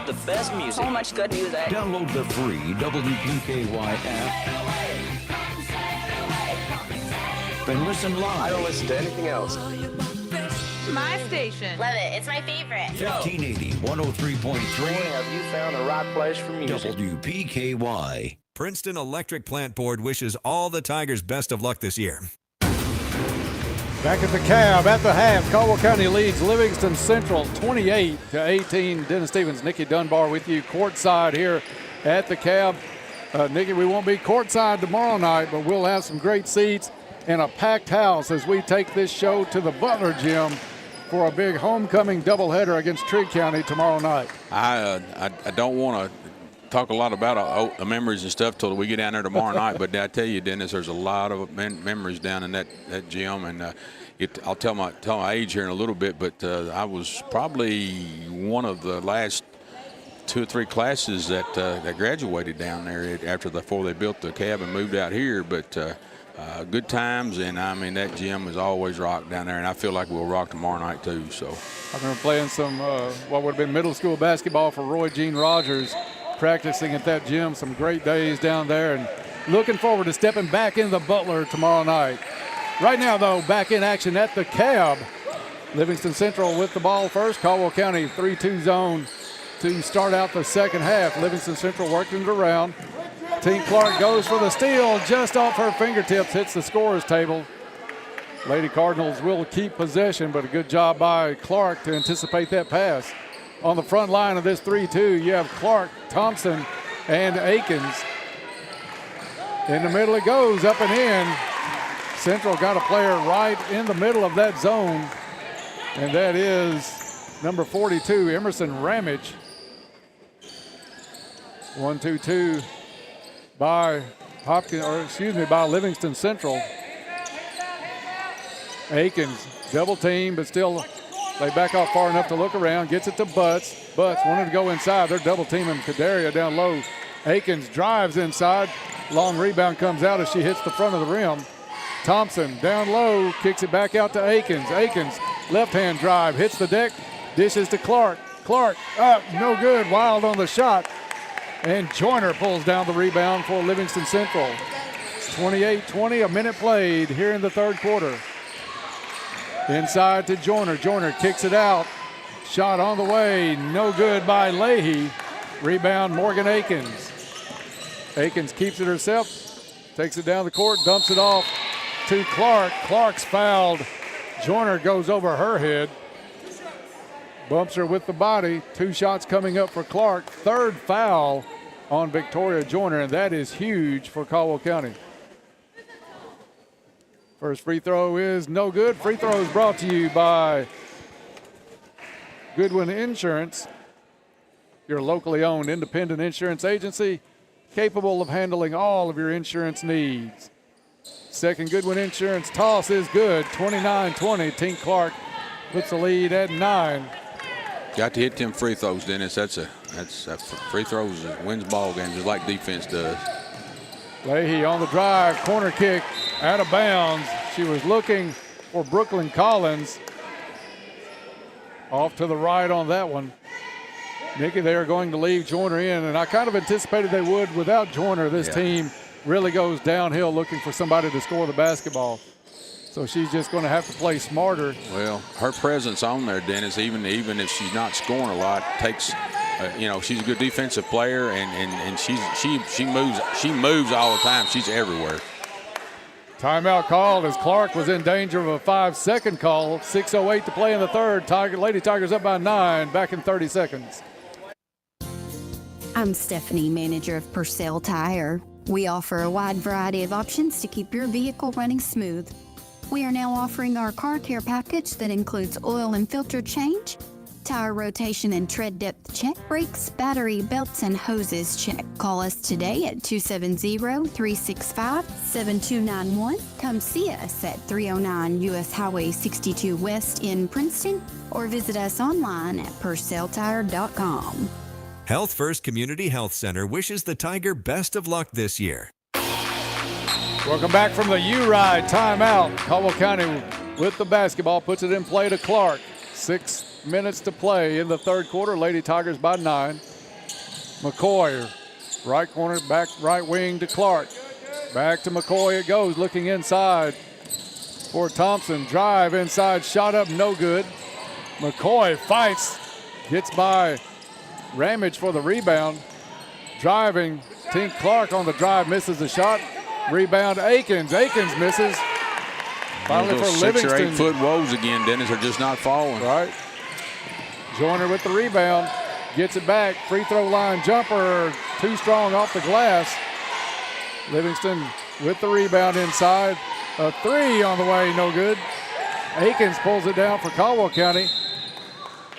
The best music. So much good music. Download the free WPKY app and listen live. I don't listen to anything else. My station. Love it. It's my favorite. 1580 103.3. Have you found the right place for music? WPKY. Princeton Electric Plant Board wishes all the Tigers best of luck this year. Back at the Cab at the half, Caldwell County leads Livingston Central 28-18. Dennis Stevens, Nikki Dunbar with you courtside here at the Cab. Nikki, we won't be courtside tomorrow night, but we'll have some great seats and a packed house as we take this show to the Butler Gym for a big homecoming doubleheader against Trigg County tomorrow night. I don't want to talk a lot about the memories and stuff till we get down there tomorrow night, but I tell you, Dennis, there's a lot of memories down in that gym, and I'll tell my age here in a little bit, but I was probably one of the last 2 or 3 classes that graduated down there before they built the Cab and moved out here, but good times, and I mean that gym is always rocked down there, and I feel like we'll rock tomorrow night too. So I remember playing some what would have been middle school basketball for Roy Gene Rogers, practicing at that gym. Some great days down there, and looking forward to stepping back in the Butler tomorrow night. Right now, though, back in action at the Cab. Livingston Central with the ball first. Caldwell County 3-2 zone to start out the second half. Livingston Central working it around. Team Clark goes for the steal just off her fingertips, hits the scorer's table. Lady Cardinals will keep possession, but a good job by Clark to anticipate that pass. On the front line of this 3-2, you have Clark, Thompson, and Akins. In the middle it goes, up and in. Central got a player right in the middle of that zone, and that is number 42, Emerson Ramage. 1-2-2 by by Livingston Central. Akins double team, but still they back off far enough to look around. Gets it to Butts. Butts wanted to go inside. They're double teaming Kadaria down low. Akins drives inside. Long rebound comes out as she hits the front of the rim. Thompson down low, kicks it back out to Akins. Akins, left-hand drive, hits the deck, dishes to Clark. Clark up, no good, Wild on the shot. And Joyner pulls down the rebound for Livingston Central. 28-20, a minute played here in the third quarter. Inside to Joyner. Joyner kicks it out. Shot on the way, no good by Leahy. Rebound Morgan Akins. Akins keeps it herself, takes it down the court, dumps it off to Clark. Clark's fouled. Joyner goes over her head. Bumps her with the body. 2 shots coming up for Clark. 3rd foul on Victoria Joyner, and that is huge for Caldwell County. First free throw is no good. Free throw is brought to you by Goodwin Insurance, your locally owned independent insurance agency capable of handling all of your insurance needs. Second Goodwin Insurance toss is good, 29-20. Tink Clark puts the lead at 9. Got to hit them free throws, Dennis. That's free throws wins ball games just like defense does. Leahy on the drive, corner kick, out of bounds. She was looking for Brooklyn Collins. Off to the right on that one. Nikki, they are going to leave Joyner in, and I kind of anticipated they would. Without Joyner, this team really goes downhill looking for somebody to score the basketball. So she's just going to have to play smarter. Well, her presence on there, Dennis, even if she's not scoring a lot, takes. She's a good defensive player, and she moves all the time. She's everywhere. Timeout called as Clark was in danger of a 5-second call. 6:08 to play in the third. Lady Tigers up by 9. Back in 30 seconds. I'm Stephanie, manager of Purcell Tire. We offer a wide variety of options to keep your vehicle running smooth. We are now offering our car care package that includes oil and filter change, tire rotation and tread depth check, brakes, battery, belts, and hoses check. Call us today at 270-365-7291. Come see us at 309 U.S. Highway 62 West in Princeton, or visit us online at purcelltire.com. Health First Community Health Center wishes the Tiger best of luck this year. Welcome back from the U-Ride timeout. Caldwell County with the basketball puts it in play to Clark. 6 minutes to play in the third quarter. Lady Tigers by 9. McCoy, right corner, back right wing to Clark. Back to McCoy it goes, looking inside for Thompson. Drive inside, shot up, no good. McCoy fights, gets by Ramage for the rebound. Driving, Tink Clark on the drive, misses the shot. Rebound, Akins. Akins misses. Finally for Livingston. 6 or 8 foot woes again, Dennis, are just not falling. Right. Joyner with the rebound. Gets it back. Free throw line jumper. Too strong off the glass. Livingston with the rebound inside. A 3 on the way, no good. Akins pulls it down for Caldwell County.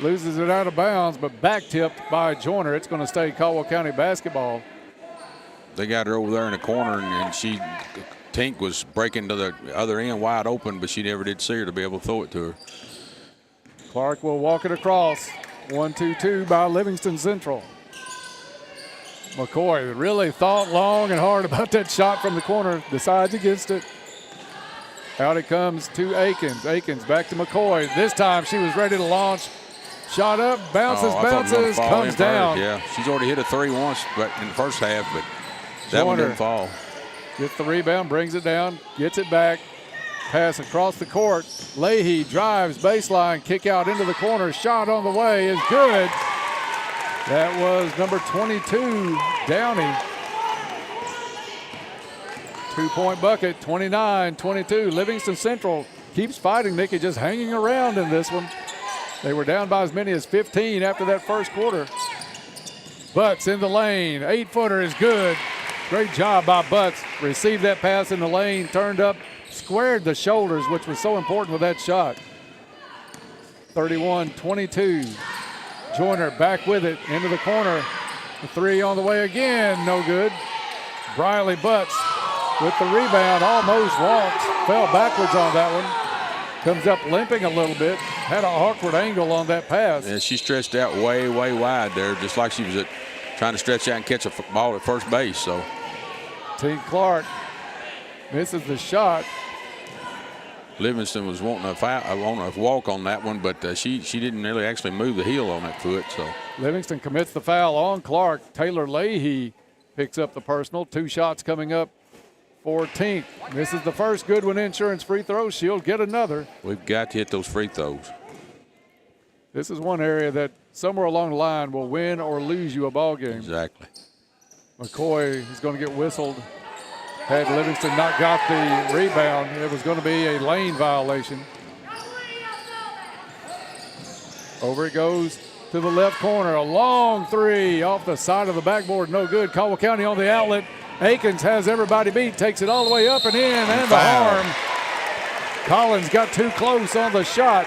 Loses it out of bounds, but back tipped by Joyner. It's going to stay Caldwell County basketball. They got her over there in the corner, and Tink was breaking to the other end wide open, but she never did see her to be able to throw it to her. Clark will walk it across. 1-2-2 by Livingston Central. McCoy really thought long and hard about that shot from the corner, decides against it. Out it comes to Akins. Akins back to McCoy. This time she was ready to launch. Shot up, bounces, comes down. Yeah, she's already hit a 3 once in the first half, but that one didn't fall. Gets the rebound, brings it down, gets it back. Pass across the court. Leahy drives baseline, kick out into the corner. Shot on the way is good. That was number 22, Downey. 2-point bucket, 29-22. Livingston Central keeps fighting. Nikki just hanging around in this one. They were down by as many as 15 after that first quarter. Butts in the lane. 8-footer is good. Great job by Butts. Received that pass in the lane, turned up, squared the shoulders, which was so important with that shot. 31-22. Joyner back with it into the corner. The three on the way again, no good. Briley Butts with the rebound, almost walks, fell backwards on that one. Comes up limping a little bit, had an awkward angle on that pass. Yeah, she stretched out way, way wide there, just like she was trying to stretch out and catch a ball at first base. So, Tink Clark misses the shot. Livingston was wanting a walk on that one, but she didn't really actually move the heel on that foot. So Livingston commits the foul on Clark. Taylor Leahy picks up the personal. 2 shots coming up for Tink. Misses the first Goodwin Insurance free throw. She'll get another. We've got to hit those free throws. This is one area that somewhere along the line will win or lose you a ball game. Exactly. McCoy is going to get whistled. Had Livingston not got the rebound, it was going to be a lane violation. Over it goes to the left corner. A long three off the side of the backboard. No good. Caldwell County on the outlet. Akins has everybody beat. Takes it all the way up and in. And the harm. Collins got too close on the shot.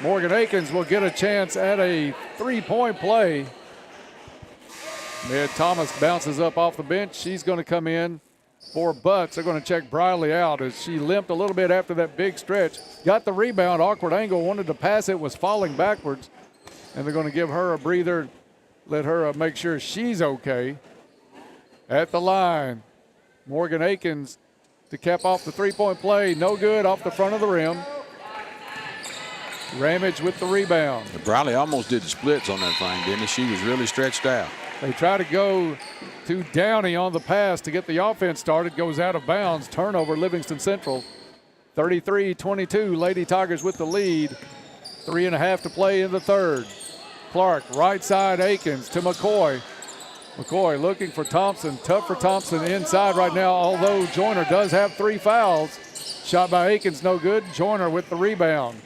Morgan Akins will get a chance at a 3-point play. Mid Thomas bounces up off the bench. She's going to come in for Butts. They're going to check Briley out as she limped a little bit after that big stretch. Got the rebound, awkward angle, wanted to pass it, was falling backwards. And they're going to give her a breather, let her make sure she's okay. At the line, Morgan Akins to cap off the 3-point play. No good, off the front of the rim. Ramage with the rebound. Briley almost did the splits on that thing, didn't she? She was really stretched out. They try to go to Downey on the pass to get the offense started. Goes out of bounds. Turnover, Livingston Central. 33-22, Lady Tigers with the lead. 3.5 to play in the third. Clark, right side, Akins to McCoy. McCoy looking for Thompson. Tough for Thompson inside right now, although Joyner does have 3 fouls. Shot by Akins, no good. Joyner with the rebound.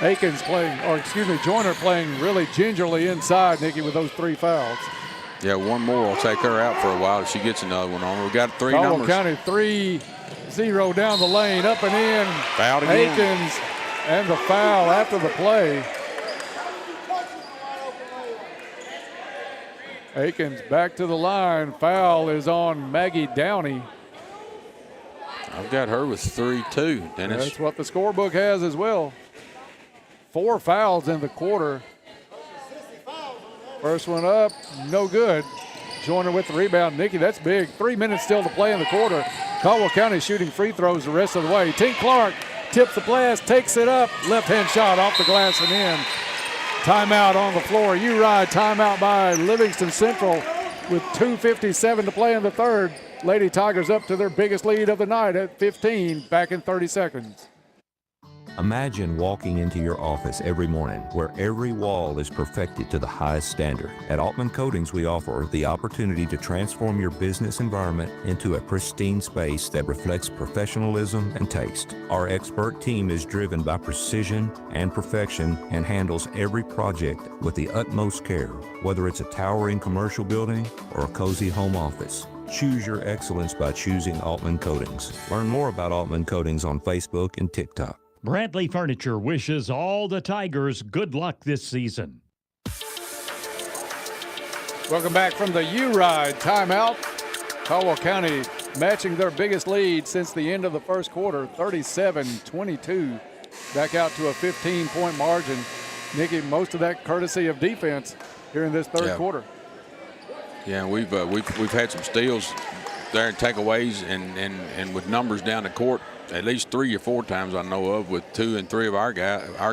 Joyner playing really gingerly inside, Nikki, with those 3 fouls. Yeah, one more will take her out for a while if she gets another one on. We've got 3 Caldwell numbers. County 3-0 down the lane, up and in. Fouled again. Akins and the foul after the play. Akins back to the line. Foul is on Maggie Downey. I've got her with 3 too, Dennis. That's what the scorebook has as well. 4 fouls in the quarter. First one up, no good. Joyner with the rebound. Nikki, that's big. 3 minutes still to play in the quarter. Caldwell County shooting free throws the rest of the way. Tink Clark tips the pass, takes it up. Left-hand shot off the glass and in. Timeout on the floor. U-Ride timeout by Livingston Central with 2:57 to play in the third. Lady Tigers up to their biggest lead of the night at 15, back in 30 seconds. Imagine walking into your office every morning where every wall is perfected to the highest standard. At Altman Coatings, we offer the opportunity to transform your business environment into a pristine space that reflects professionalism and taste. Our expert team is driven by precision and perfection and handles every project with the utmost care, whether it's a towering commercial building or a cozy home office. Choose your excellence by choosing Altman Coatings. Learn more about Altman Coatings on Facebook and TikTok. Bradley Furniture wishes all the Tigers good luck this season. Welcome back from the U-Ride timeout. Caldwell County matching their biggest lead since the end of the first quarter, 37-22. Back out to a 15-point margin. Nikki, most of that courtesy of defense here in this third quarter. Yeah, we've had some steals there and takeaways and with numbers down the court. At least 3 or 4 times I know of, with 2 and 3 of our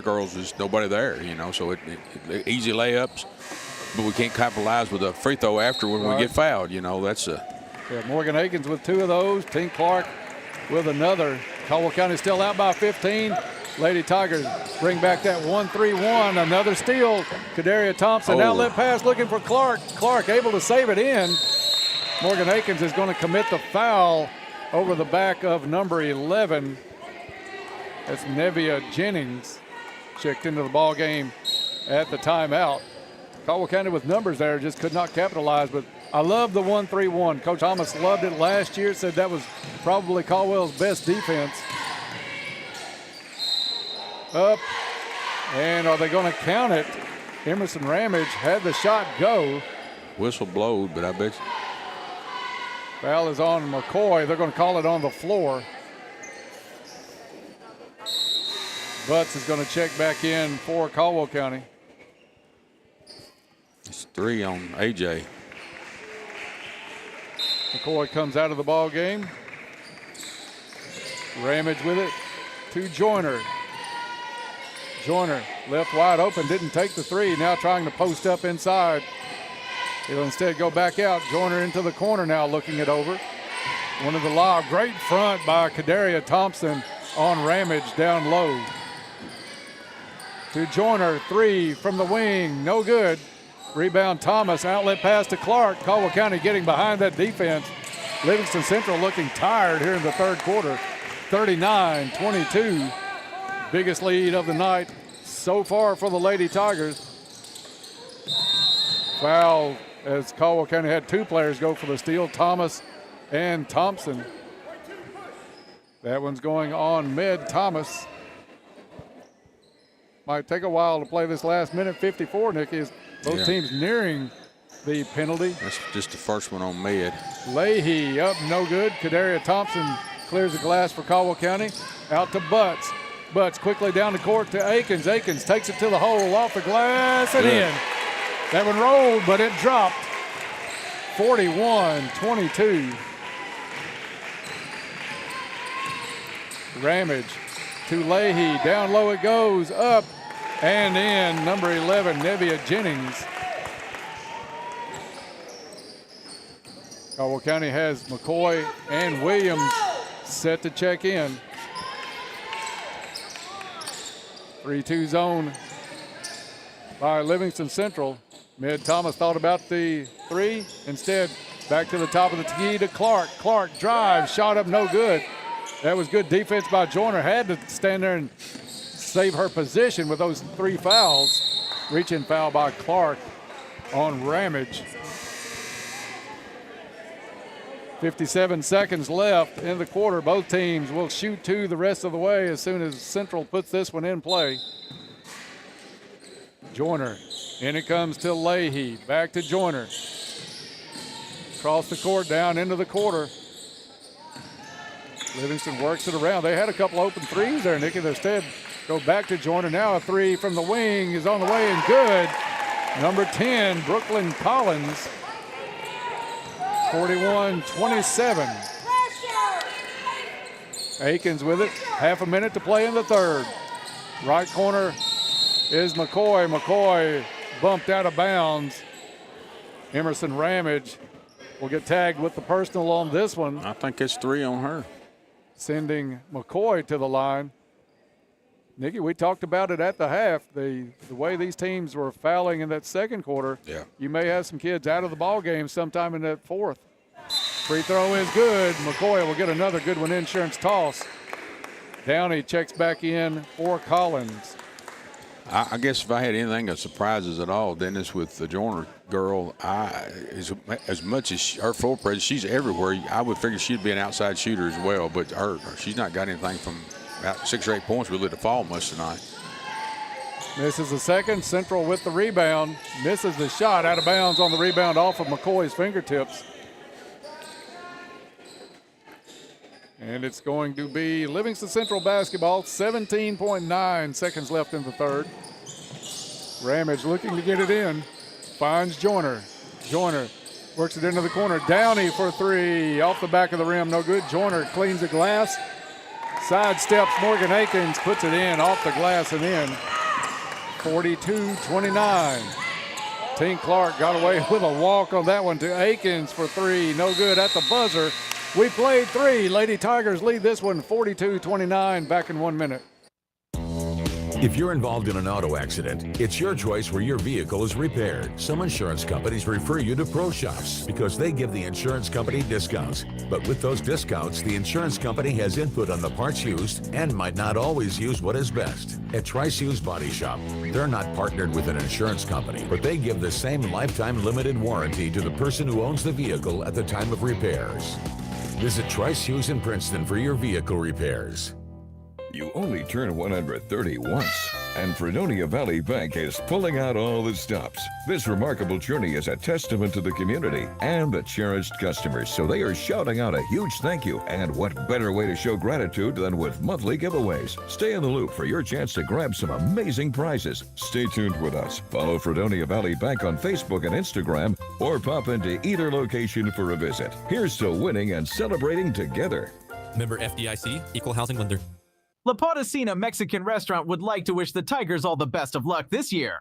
girls, there's nobody there, so it easy layups, but we can't capitalize with a free throw after when we get fouled, that's Morgan Akins with 2 of those, Tink Clark with another. Caldwell County still out by 15. Lady Tigers bring back that 1-3-1, another steal. Kadaria Thompson, outlet pass looking for Clark. Clark able to save it in. Morgan Akins is going to commit the foul over the back of number 11. That's Nevia Jennings, checked into the ball game at the timeout. Caldwell County with numbers there, just could not capitalize, but I love the 1-3-1. Coach Thomas loved it last year, said that was probably Caldwell's best defense. Up, and are they going to count it? Emerson Ramage had the shot go. whistle blowed, but I bet you. Foul is on McCoy. They're going to call it on the floor. Butts is going to check back in for Caldwell County. It's 3 on AJ. McCoy comes out of the ball game. Ramage with it to Joyner. Joyner left wide open, didn't take the 3. Now trying to post up inside. He'll instead go back out. Joyner into the corner now, looking it over. One of the lob. Great front by Kadaria Thompson on Ramage down low. To Joyner, 3 from the wing, no good. Rebound Thomas, outlet pass to Clark. Caldwell County getting behind that defense. Livingston Central looking tired here in the third quarter. 39-22. Biggest lead of the night so far for the Lady Tigers. Foul as Caldwell County had 2 players go for the steal, Thomas and Thompson. That one's going on Med Thomas. Might take a while to play this last minute. 54, Nicky, is both teams nearing the penalty. That's just the first one on Med. Leahy up, no good. Kadaria Thompson clears the glass for Caldwell County. Out to Butts. Butts quickly down the court to Akins. Akins takes it to the hole, off the glass and in. That one rolled, but it dropped. 41-22. Ramage to Leahy. Down low it goes, up and in. Number 11, Nevia Jennings. Caldwell County has McCoy and Williams set to check in. 3-2 zone by Livingston Central. Mid Thomas thought about the 3. Instead, back to the top of the key to Clark. Clark drives, shot up, no good. That was good defense by Joyner. Had to stand there and save her position with those 3 fouls. Reach-in foul by Clark on Ramage. 57 seconds left in the quarter. Both teams will shoot 2 the rest of the way as soon as Central puts this one in play. Joyner, in it comes to Leahy. Back to Joyner. Across the court, down into the quarter. Livingston works it around. They had a couple open 3s there, Nicky. They instead go back to Joyner. Now a 3 from the wing is on the way and good. Number 10, Brooklyn Collins. 41-27. Akins with it. Half a minute to play in the third. Right corner is McCoy. McCoy bumped out of bounds. Emerson Ramage will get tagged with the personal on this one. I think it's 3 on her. Sending McCoy to the line. Nicky, we talked about it at the half. The way these teams were fouling in that second quarter, you may have some kids out of the ball game sometime in that fourth. Free throw is good. McCoy will get another good one, insurance toss. Downey checks back in for Collins. I guess if I had anything that surprises at all, Dennis, with the Joyner girl, as much as her full presence, she's everywhere. I would figure she'd be an outside shooter as well, but she's not got anything from about 6 or 8 points really to fall much tonight. Misses the second. Central with the rebound. Misses the shot, out of bounds on the rebound off of McCoy's fingertips. And it's going to be Livingston Central basketball. 17.9 seconds left in the third. Ramage looking to get it in. Finds Joyner. Joyner works it into the corner. Downey for 3. Off the back of the rim, no good. Joyner cleans the glass. Sidesteps Morgan Akins, puts it in off the glass and in. 42-29. Tink Clark got away with a walk on that one to Akins for 3. No good at the buzzer. We played 3. Lady Tigers lead this one 42-29. Back in 1 minute. If you're involved in an auto accident, it's your choice where your vehicle is repaired. Some insurance companies refer you to pro shops because they give the insurance company discounts. But with those discounts, the insurance company has input on the parts used and might not always use what is best. At Trice Hughes Body Shop, they're not partnered with an insurance company, but they give the same lifetime limited warranty to the person who owns the vehicle at the time of repairs. Visit Trice Hughes in Princeton for your vehicle repairs. You only turn 130 once. And Fredonia Valley Bank is pulling out all the stops. This remarkable journey is a testament to the community and the cherished customers, so they are shouting out a huge thank you. And what better way to show gratitude than with monthly giveaways? Stay in the loop for your chance to grab some amazing prizes. Stay tuned with us. Follow Fredonia Valley Bank on Facebook and Instagram, or pop into either location for a visit. Here's to winning and celebrating together. Member FDIC, Equal Housing Lender. La Potosina Mexican Restaurant would like to wish the Tigers all the best of luck this year.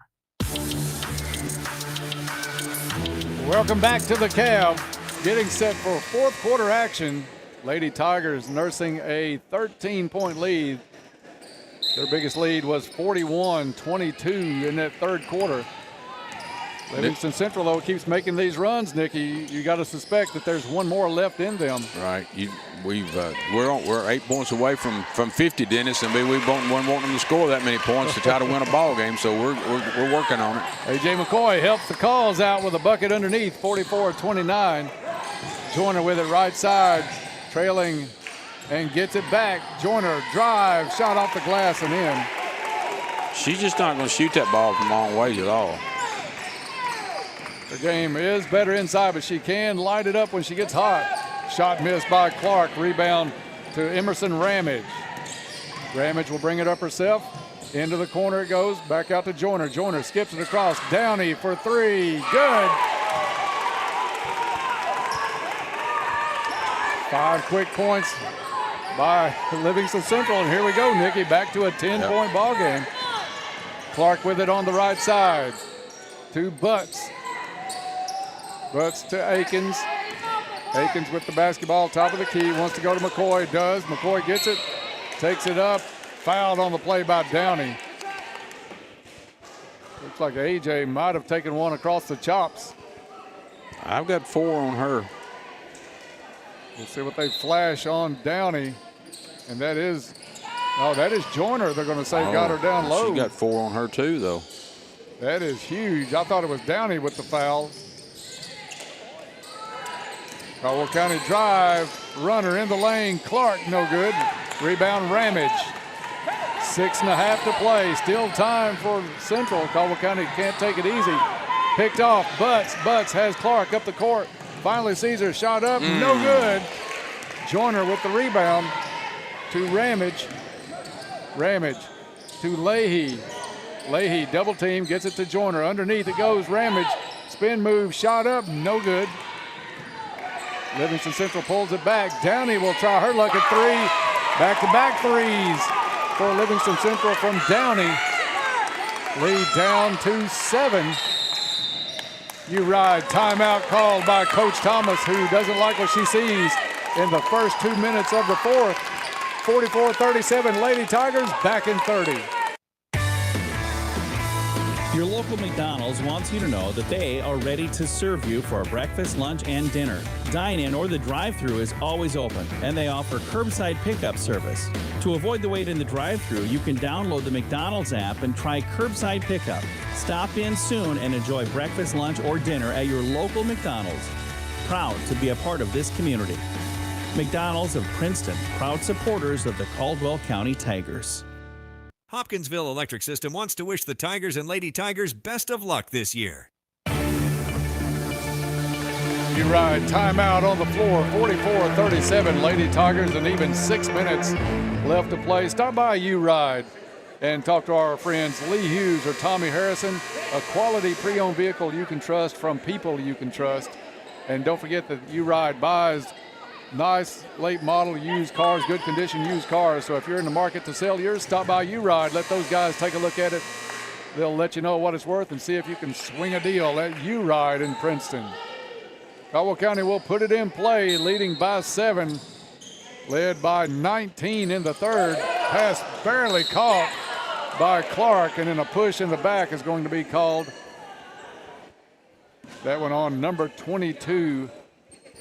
Welcome back to the Cab. Getting set for fourth quarter action. Lady Tigers nursing a 13-point lead. Their biggest lead was 41-22 in that third quarter. Livingston Central, though, keeps making these runs, Nicky. You got to suspect that there's one more left in them. Right. We're 8 points away from 50, Dennis, and we won't want them to score that many points to try to win a ball game. So we're working on it. A.J. McCoy helps the calls out with a bucket underneath, 44-29. Joyner with it right side, trailing and gets it back. Joyner drive, shot off the glass and in. She's just not going to shoot that ball from long ways at all. Her game is better inside, but she can light it up when she gets hot. Shot missed by Clark. Rebound to Emerson Ramage. Ramage will bring it up herself. Into the corner it goes. Back out to Joyner. Joyner skips it across. Downey for three. Good. 5 quick points by Livingston Central. And here we go, Nicky. Back to a 10-point ball game. Clark with it on the right side. To Butts. Butts to Akins. Akins with the basketball, top of the key, wants to go to McCoy, does. McCoy gets it, takes it up, fouled on the play by Downey. Looks like AJ might have taken one across the chops. I've got 4 on her. We'll see what they flash on Downey. And that is Joyner, they're going to say got her down low. She got 4 on her too, though. That is huge. I thought it was Downey with the foul. Caldwell County drive, runner in the lane, Clark, no good. Rebound Ramage. 6.5 to play, still time for Central. Caldwell County can't take it easy. Picked off, Butts has Clark up the court. Finally sees her shot up, no good. Joyner with the rebound to Ramage. Ramage to Leahy. Leahy double team, gets it to Joyner. Underneath it goes, Ramage. Spin move, shot up, no good. Livingston Central pulls it back. Downey will try her luck at three. Back-to-back threes for Livingston Central from Downey. Lead down to 7. U-Ride timeout called by Coach Thomas, who doesn't like what she sees in the first 2 minutes of the fourth. 44-37, Lady Tigers back in 30. Your local McDonald's wants you to know that they are ready to serve you for breakfast, lunch, and dinner. Dine-in or the drive-thru is always open, and they offer curbside pickup service. To avoid the wait in the drive-thru, you can download the McDonald's app and try curbside pickup. Stop in soon and enjoy breakfast, lunch, or dinner at your local McDonald's. Proud to be a part of this community. McDonald's of Princeton, proud supporters of the Caldwell County Tigers. Hopkinsville Electric System wants to wish the Tigers and Lady Tigers best of luck this year. U-Ride timeout on the floor, 44-37, Lady Tigers, and even 6 minutes left to play. Stop by U-Ride and talk to our friends Lee Hughes or Tommy Harrison, a quality pre-owned vehicle you can trust from people you can trust. And don't forget that U-Ride buys nice late model used cars, good condition used cars. So if you're in the market to sell yours, stop by U-Ride. Let those guys take a look at it. They'll let you know what it's worth and see if you can swing a deal at U-Ride in Princeton. Caldwell County will put it in play, leading by 7, led by 19 in the third. Pass barely caught by Clark, and then a push in the back is going to be called. That one on number 22,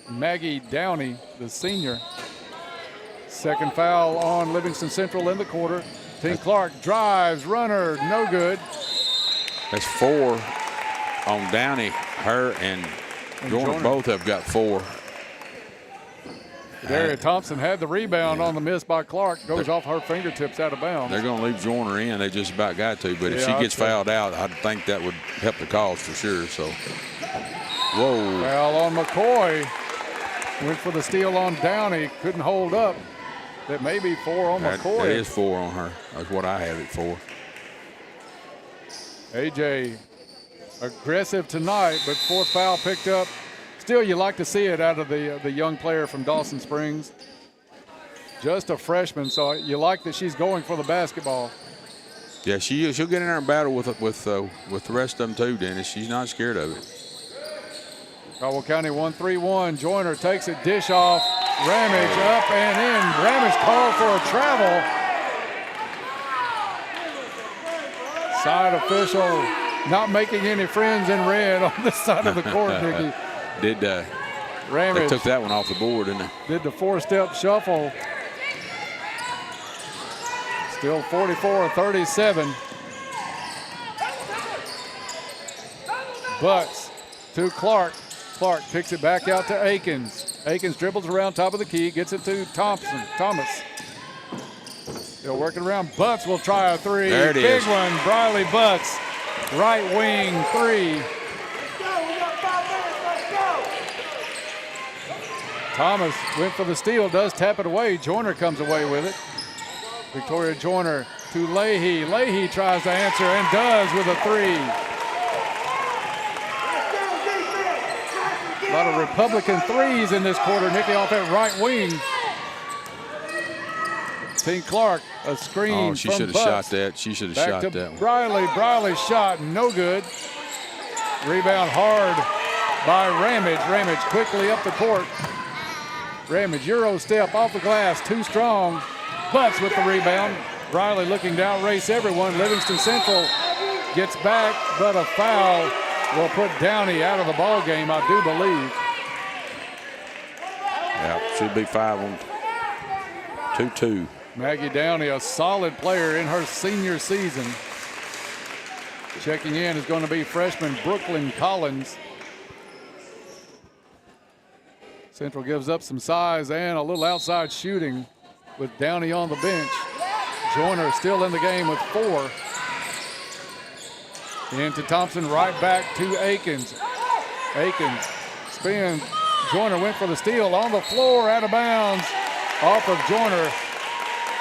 Maggie Downey, the senior. Second foul on Livingston Central in the quarter. Tink Clark drives, runner, no good. That's 4 on Downey. Her and Joyner both have got 4. Daria Thompson had the rebound on the miss by Clark. Goes off her fingertips out of bounds. They're going to leave Joyner in. They just about got to. But if she gets fouled out, I think that would help the cause for sure. So, whoa. Foul on McCoy. Went for the steal on Downey. Couldn't hold up. That may be 4 on McCoy. That is 4 on her. That's what I have it for. AJ aggressive tonight, but 4th foul picked up. Still, you like to see it out of the young player from Dawson Springs. Just a freshman, so you like that she's going for the basketball. Yeah, she'll get in there and battle with the rest of them too, Dennis. She's not scared of it. Caldwell County 1-3-1. Joyner takes it, dish off. Ramage up and in. Ramage called for a travel. Side official not making any friends in red on this side of the court, Dickie. Ramage, they took that one off the board, didn't they? Did the 4-step shuffle. Still 44-37. Butts to Clark. Clark kicks it back out to Akins. Akins dribbles around top of the key, gets it to Thomas. Still working around. Butts will try a 3. There it is. Big one, Briley Butts. Right wing 3. Thomas went for the steal, does tap it away. Joyner comes away with it. Victoria Joyner to Leahy. Leahy tries to answer and does with a 3. A lot of Republican 3s in this quarter. Nikki off at right wing. Team Clark, a screen. Oh, she should have shot that. She should have shot that one. Briley shot, no good. Rebound hard by Ramage. Ramage quickly up the court. Ramage, Euro step off the glass, too strong. Butts with the rebound. Briley looking to outrace everyone. Livingston Central gets back, but a foul will put Downey out of the ball game, I do believe. Yeah, should be 5 on 2-2. Maggie Downey, a solid player in her senior season. Checking in is going to be freshman Brooklyn Collins. Central gives up some size and a little outside shooting with Downey on the bench. Joyner still in the game with 4. Into Thompson, right back to Akins. Akins spins. Joyner went for the steal on the floor, out of bounds, off of Joyner.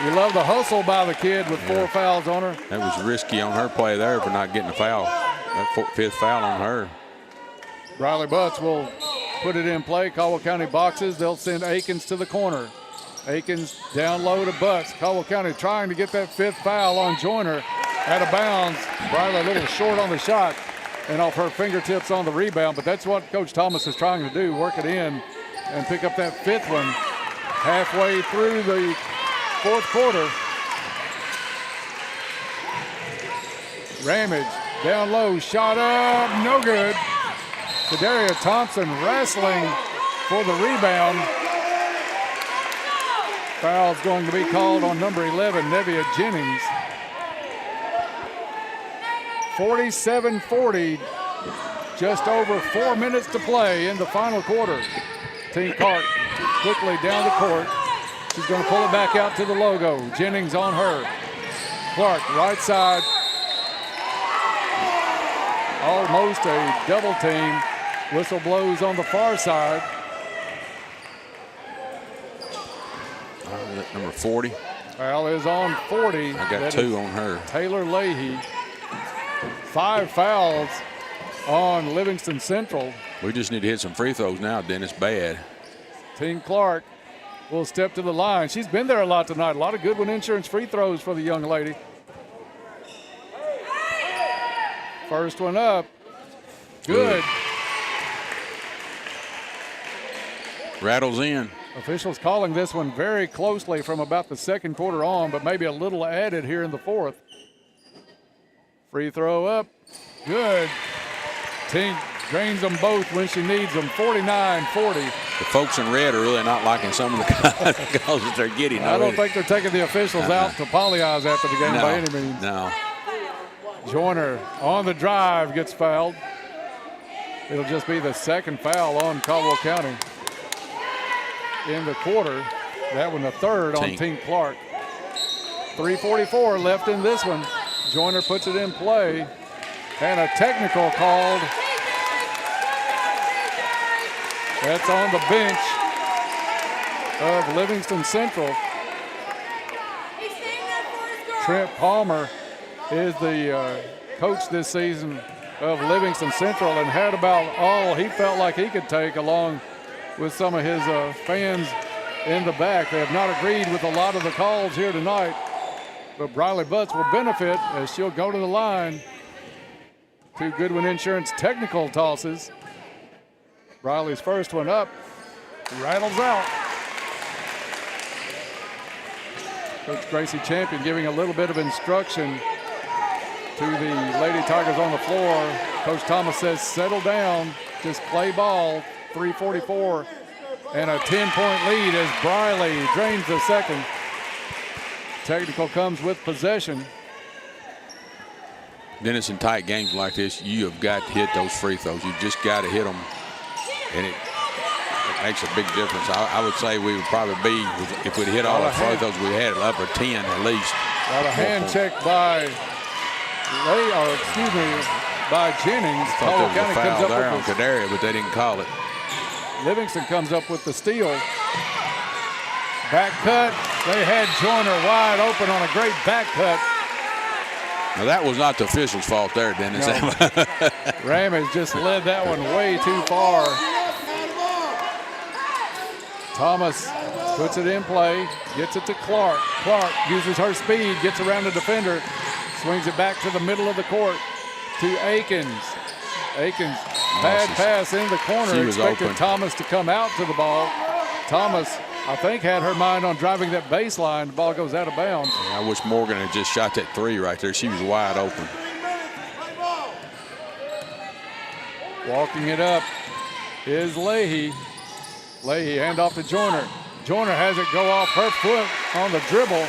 You love the hustle by the kid with 4 fouls on her. That was risky on her play there for not getting a foul. That 5th foul on her. Riley Butts will put it in play. Caldwell County boxes. They'll send Akins to the corner. Akins down low to Butts. Caldwell County trying to get that 5th foul on Joyner. Out of bounds. Riley a little short on the shot and off her fingertips on the rebound, but that's what Coach Thomas is trying to do, work it in and pick up that 5th one halfway through the 4th quarter. Ramage down low, shot up, no good. Kadaria Thompson wrestling for the rebound. Foul's going to be called on number 11, Nevia Jennings. 47-40, just over 4 minutes to play in the final quarter. Team Clark quickly down the court. She's going to pull it back out to the logo. Jennings on her. Clark, right side. Almost a double team. Whistle blows on the far side. Number 40. Foul is on 40. I got 2 on her. Taylor Leahy. 5 fouls on Livingston Central. We just need to hit some free throws now, Dennis. Bad. Team Clark will step to the line. She's been there a lot tonight. A lot of Goodwin Insurance free throws for the young lady. First one up. Good. Rattles in. Officials calling this one very closely from about the 2nd quarter on, but maybe a little added here in the 4th. Free throw up. Good. Tink drains them both when she needs them. 49-40. The folks in red are really not liking some of the calls that they're getting. I don't think they're taking the officials out to polyize after the game by any means. No. Joyner on the drive gets fouled. It'll just be the 2nd foul on Caldwell County. in the quarter. That one the third on Team Clark. 3:44 left in this one. Joyner puts it in play. And a technical called. That's on the bench of Livingston Central. Trent Palmer is the coach this season of Livingston Central and had about all he felt like he could take, along with some of his fans in the back. They have not agreed with a lot of the calls here tonight, but Briley Butts will benefit as she'll go to the line. 2 Goodwin Insurance technical tosses. Briley's first one up, rattles out. Coach Gracie Champion giving a little bit of instruction to the Lady Tigers on the floor. Coach Thomas says, settle down, just play ball. 3:44 and a 10-point lead as Briley drains the second. Technical comes with possession. Dennis, in tight games like this, you have got to hit those free throws. You just got to hit them, and it makes a big difference. I would say we would probably be, if we'd hit all the free throws we had, upper 10 at least. Got a hand check by by Jennings. Thought there was a foul there on Kadaria, but they didn't call it. Livingston comes up with the steal. Back cut. They had Joyner wide open on a great back cut. Now that was not the official's fault there, Dennis. No. Ramage just led that one way too far. Thomas puts it in play, gets it to Clark. Clark uses her speed, gets around the defender, swings it back to the middle of the court to Akins. Akins, bad pass in the corner, expected open. Thomas to come out to the ball. Thomas, I think, had her mind on driving that baseline. The ball goes out of bounds. Yeah, I wish Morgan had just shot that 3 right there. She was wide open. Walking it up is Leahy. Leahy, hand off to Joyner. Joyner has it go off her foot on the dribble.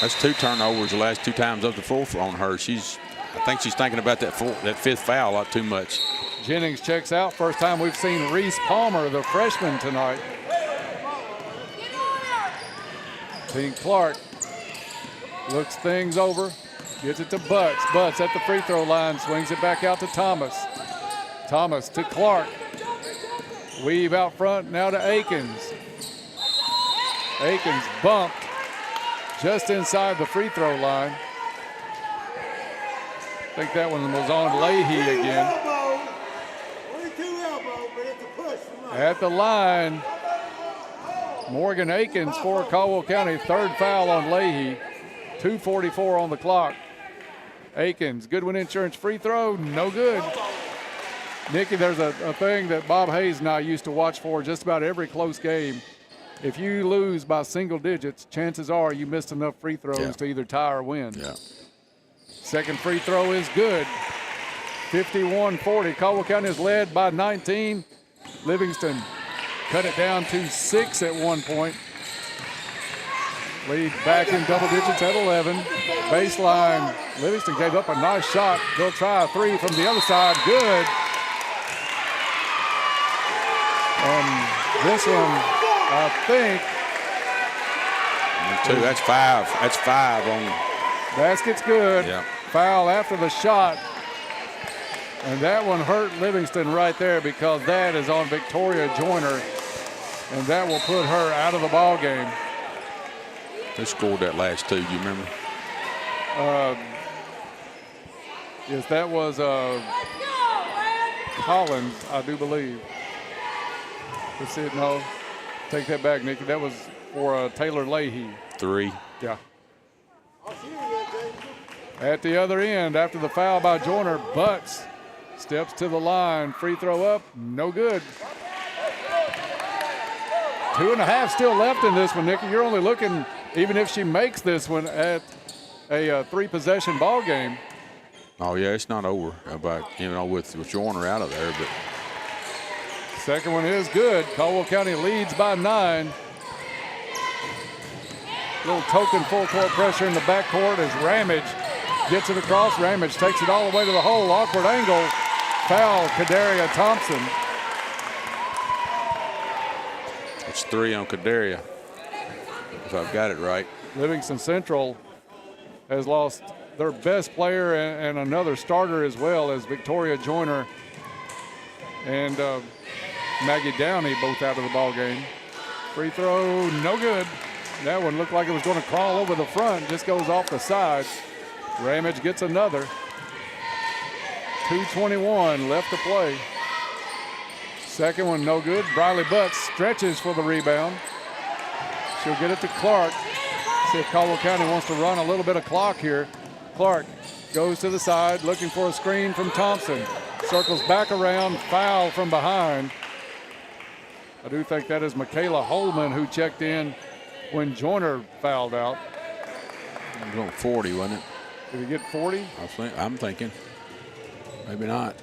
That's 2 turnovers the last 2 times up the floor on her. I think she's thinking about that 5th foul a lot too much. Jennings checks out. First time we've seen Reese Palmer, the freshman, tonight. Team Clark looks things over, gets it to Butts. Butts at the free throw line, swings it back out to Thomas. Thomas to Clark. Weave out front now to Akins. Akins bumped just inside the free throw line. I think that one was on Leahy again. At the line, Morgan Akins for Caldwell County, 3rd foul on Leahy. 2:44 on the clock. Akins, Goodwin Insurance free throw, no good. Nikki, there's a thing that Bob Hayes and I used to watch for just about every close game. If you lose by single digits, chances are you missed enough free throws to either tie or win. Yeah. Second free throw is good. 51-40. Caldwell County is led by 19. Livingston cut it down to 6 at one point. Lead back in double digits at 11. Baseline, Livingston gave up a nice shot. They'll try a 3 from the other side. Good. And this one, I think. 2, that's 5. That's 5 on. Basket's good. Yeah. Foul after the shot. And that one hurt Livingston right there because that is on Victoria Joyner. And that will put her out of the ball game. Who scored that last 2, do you remember? Yes, that was Collins, I do believe. Let's see it, no. Take that back, Nikki. That was for Taylor Leahy. 3. Yeah. At the other end, after the foul by Joyner, Butts steps to the line. Free throw up, no good. 2.5 still left in this one, Nikki. You're only looking, even if she makes this one, at a 3-possession ball game. Oh yeah, it's not over. About with Joyner out of there, but second one is good. Caldwell County leads by 9. Little token full court pressure in the backcourt as Ramage gets it across. Ramage takes it all the way to the hole. Awkward angle. Foul, Kadaria Thompson. It's 3 on Cadaria, if I've got it right. Livingston Central has lost their best player and another starter as well as Victoria Joyner and Maggie Downey both out of the ball game. Free throw, no good. That one looked like it was going to crawl over the front, just goes off the side. Ramage gets another. 2:21 left to play. Second one, no good. Briley Butts stretches for the rebound. She'll get it to Clark. See if Caldwell County wants to run a little bit of clock here. Clark goes to the side, looking for a screen from Thompson. Circles back around, foul from behind. I do think that is Michaela Holman who checked in when Joyner fouled out. It was going 40, wasn't it? Did he get 40? I'm thinking. Maybe not.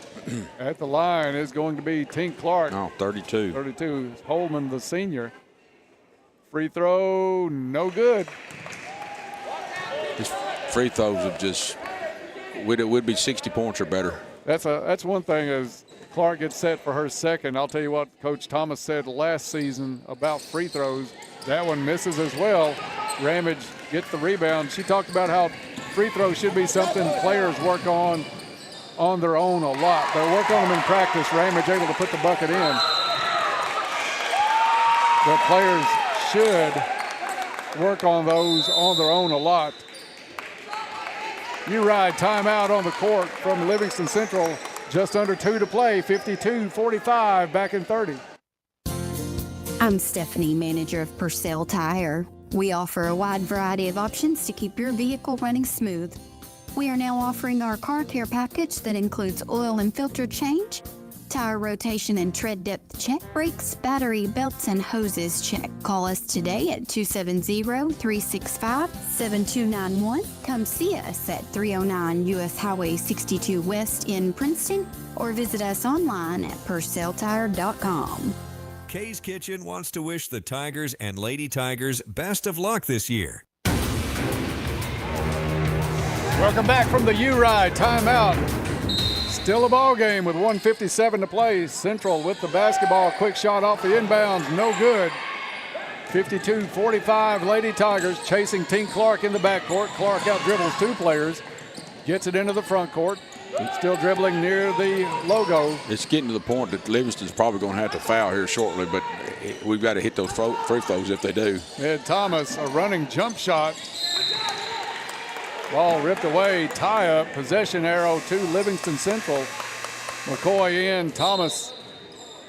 At the line is going to be Tink Clark. No, 32. 32. Holman, the senior. Free throw, no good. His free throws have just, would be 60 points or better. That's one thing as Clark gets set for her second. I'll tell you what Coach Thomas said last season about free throws. That one misses as well. Ramage gets the rebound. She talked about how free throws should be something players work on their own a lot. They work on them in practice. Ramage able to put the bucket in. But players should work on those on their own a lot. U-Ride timeout on the court from Livingston Central. Just under 2 to play, 52-45, back in 30. I'm Stephanie, manager of Purcell Tire. We offer a wide variety of options to keep your vehicle running smooth. We are now offering our car care package that includes oil and filter change, tire rotation and tread depth check, brakes, battery, belts, and hoses check. Call us today at 270-365-7291. Come see us at 309 U.S. Highway 62 West in Princeton, or visit us online at purcelltire.com. Kay's Kitchen wants to wish the Tigers and Lady Tigers best of luck this year. Welcome back from the U-Ride timeout. Still a ball game with 1:57 to play. Central with the basketball. Quick shot off the inbounds. No good. 52-45 Lady Tigers chasing Tink Clark in the backcourt. Clark out dribbles 2 players. Gets it into the front court. Still dribbling near the logo. It's getting to the point that Livingston's probably going to have to foul here shortly, but we've got to hit those free throws if they do. Ed Thomas, a running jump shot. Ball ripped away, tie up, possession arrow to Livingston Central. McCoy in, Thomas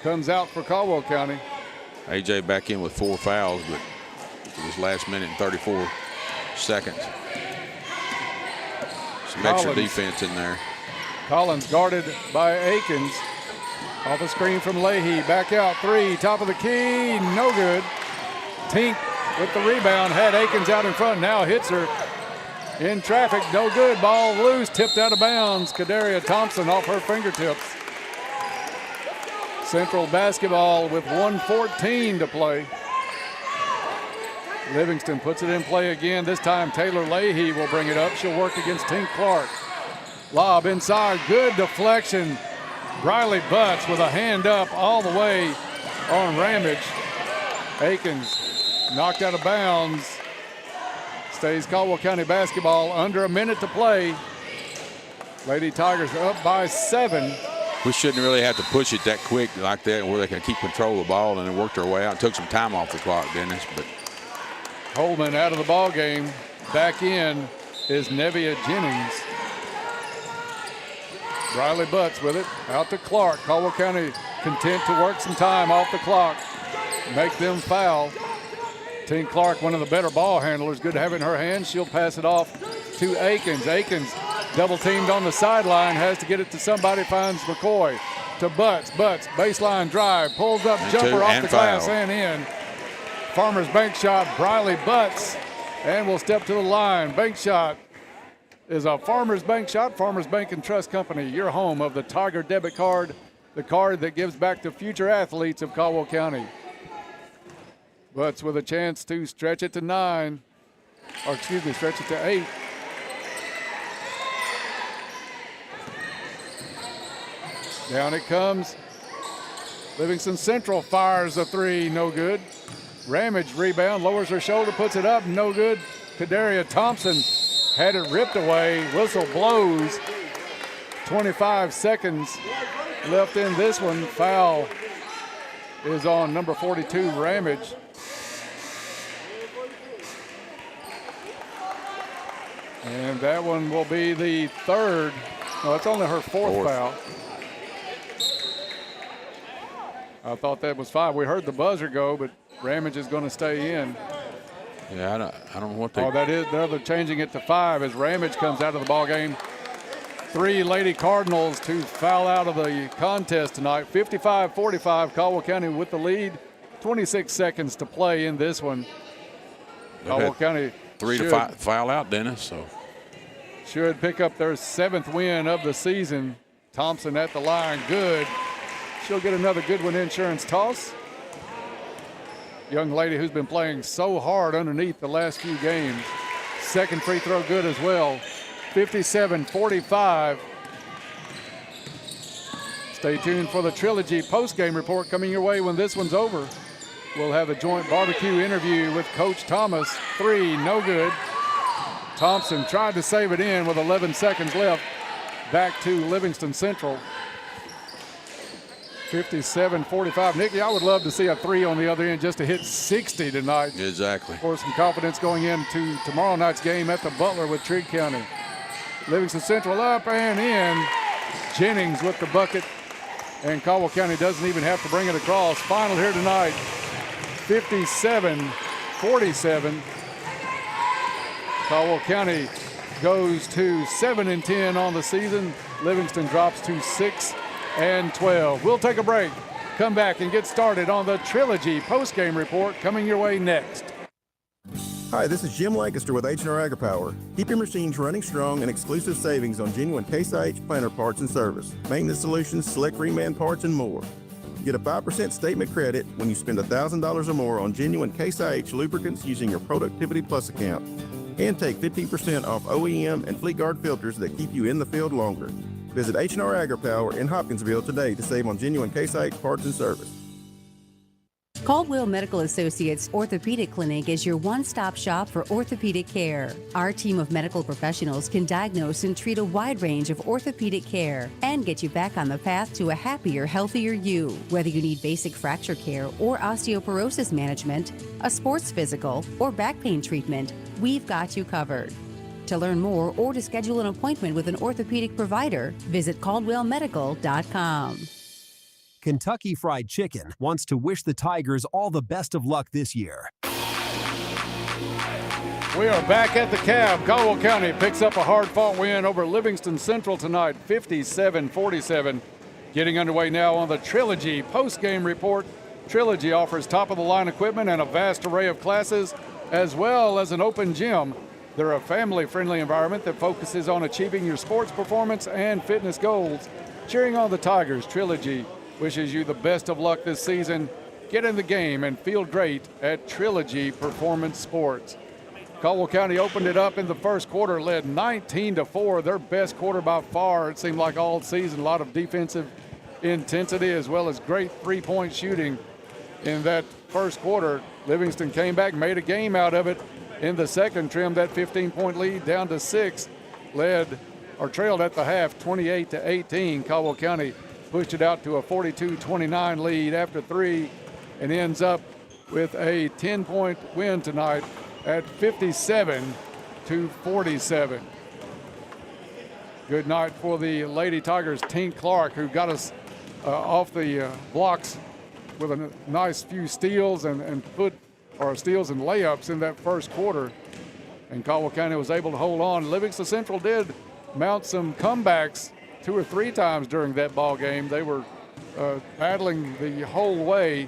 comes out for Caldwell County. AJ back in with 4 fouls, but it was last minute and 34 seconds. Some extra defense in there. Collins guarded by Akins. Off a screen from Leahy, back out 3, top of the key, no good. Tink with the rebound, had Akins out in front, now hits her. In traffic, no good. Ball loose, tipped out of bounds. Kadaria Thompson off her fingertips. Central basketball with 1:14 to play. Livingston puts it in play again. This time Taylor Leahy will bring it up. She'll work against Tink Clark. Lob inside, good deflection. Briley Butts with a hand up all the way on Ramage. Akins knocked out of bounds. Stays Caldwell County basketball, under a minute to play. Lady Tigers up by 7. We shouldn't really have to push it that quick like that where they can keep control of the ball and then work their way out. It took some time off the clock, Dennis. But Holman out of the ball game. Back in is Nevia Jennings. Riley Butts with it, out to Clark. Caldwell County content to work some time off the clock, make them foul. Tink Clark, one of the better ball handlers, good to have it in her hands. She'll pass it off to Akins. Akins double teamed on the sideline, has to get it to somebody, finds McCoy. To Butts. Butts, baseline drive, pulls up, jumper off the glass and in. Farmers bank shot, Briley Butts, and will step to the line. Bank shot is a Farmers Bank shot. Farmers Bank and Trust Company, your home of the Tiger debit card, the card that gives back to future athletes of Caldwell County. Butts with a chance to stretch it to 9, or excuse me, stretch it to 8. Down it comes. Livingston Central fires a three, no good. Ramage rebound, lowers her shoulder, puts it up, no good. Kadaria Thompson had it ripped away. Whistle blows. 25 seconds left in this one. Foul is on number 42, Ramage. And that one will be the third. No, it's only her fourth foul. I thought that was 5. We heard the buzzer go, but Ramage is going to stay in. Yeah, I don't know what they. Oh, that is, they're changing it to 5 as Ramage comes out of the ball game. 3 Lady Cardinals to foul out of the contest tonight. 55-45, Caldwell County with the lead. 26 seconds to play in this one. Caldwell County 3 to foul out, Dennis. So should pick up their 7th win of the season. Thompson at the line, good. She'll get another Goodwin Insurance toss. Young lady who's been playing so hard underneath the last few games. Second free throw good as well. 57-45. Stay tuned for the Trilogy post-game report coming your way when this one's over. We'll have a joint barbecue interview with Coach Thomas. 3, no good. Thompson tried to save it in with 11 seconds left. Back to Livingston Central. 57-45. Nikki, I would love to see a 3 on the other end just to hit 60 tonight. Exactly. For some confidence going into tomorrow night's game at the Butler with Trigg County. Livingston Central up and in. Jennings with the bucket. And Caldwell County doesn't even have to bring it across. Final here tonight, 57-47. Caldwell County goes to 7-10 on the season. Livingston drops to 6-12. We'll take a break, come back and get started on the Trilogy post-game report coming your way next. Hi, this is Jim Lancaster with H&R AgriPower. Keep your machines running strong and exclusive savings on genuine Case IH planter parts and service, maintenance solutions, select reman parts, and more. Get a 5% statement credit when you spend $1,000 or more on genuine Case IH lubricants using your Productivity Plus account. And take 15% off OEM and Fleet Guard filters that keep you in the field longer. Visit H&R AgriPower in Hopkinsville today to save on genuine Case IH parts and service. Caldwell Medical Associates Orthopedic Clinic is your one-stop shop for orthopedic care. Our team of medical professionals can diagnose and treat a wide range of orthopedic care and get you back on the path to a happier, healthier you. Whether you need basic fracture care or osteoporosis management, a sports physical, or back pain treatment, we've got you covered. To learn more or to schedule an appointment with an orthopedic provider, visit caldwellmedical.com. Kentucky Fried Chicken wants to wish the Tigers all the best of luck this year. We are back at the Cab. Caldwell County picks up a hard-fought win over Livingston Central tonight, 57-47. Getting underway now on the Trilogy post-game report. Trilogy offers top-of-the-line equipment and a vast array of classes, as well as an open gym. They're a family-friendly environment that focuses on achieving your sports performance and fitness goals. Cheering on the Tigers, Trilogy wishes you the best of luck this season. Get in the game and feel great at Trilogy Performance Sports. Caldwell County opened it up in the first quarter, led 19-4, their best quarter by far. It seemed like all season, a lot of defensive intensity as well as great three-point shooting in that first quarter. Livingston came back, made a game out of it in the second, trimmed that 15-point lead down to 6, trailed at the half 28-18. Caldwell County pushed it out to a 42-29 lead after 3 and ends up with a 10-point win tonight at 57-47. Good night for the Lady Tigers. Tink Clark, who got us off the blocks with a nice few steals and steals and layups in that first quarter. And Caldwell County was able to hold on. Livingston Central did mount some comebacks 2 or 3 times during that ball game. They were battling the whole way.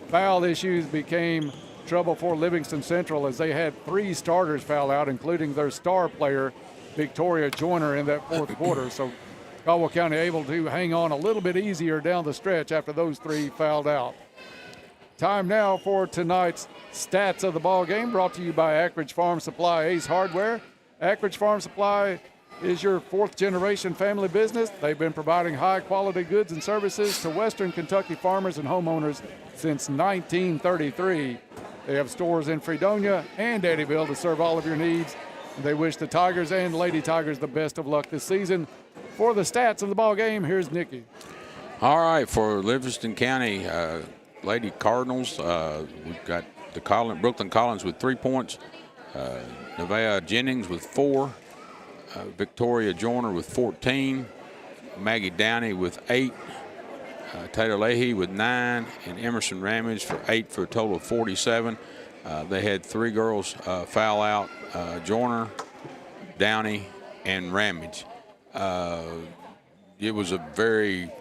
Foul issues became trouble for Livingston Central as they had 3 starters foul out, including their star player, Victoria Joyner, in that fourth quarter. So Caldwell County able to hang on a little bit easier down the stretch after those 3 fouled out. Time now for tonight's stats of the ball game, brought to you by Ackridge Farm Supply Ace Hardware. Ackridge Farm Supply is your fourth-generation family business. They've been providing high-quality goods and services to Western Kentucky farmers and homeowners since 1933. They have stores in Fredonia and Eddyville to serve all of your needs. They wish the Tigers and Lady Tigers the best of luck this season. For the stats of the ball game, here's Nikki. All right, for Livingston County Lady Cardinals, we've got Brooklyn Collins with 3 points, Nevaeh Jennings with 4, Victoria Joyner with 14, Maggie Downey with 8, Taylor Leahy with 9, and Emerson Ramage for 8 for a total of 47. They had 3 girls foul out, Joyner, Downey, and Ramage. It was a very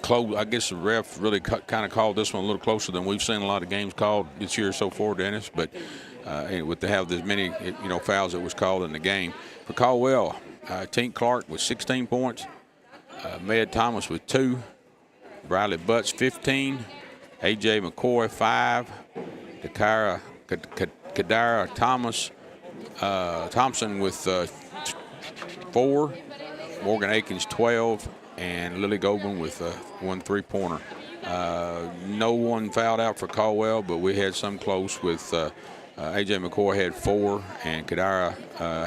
close. I guess the ref really kind of called this one a little closer than we've seen a lot of games called this year so far, Dennis. But with to have as many fouls that was called in the game. For Caldwell, Tink Clark with 16 points, Med Thomas with 2, Bradley Butts 15, A.J. McCoy 5, Kadara Thompson with 4, Morgan Akins 12, and Lily Goldman with 1 3-pointer. No one fouled out for Caldwell, but we had some close with A.J. McCoy had 4 and Kadara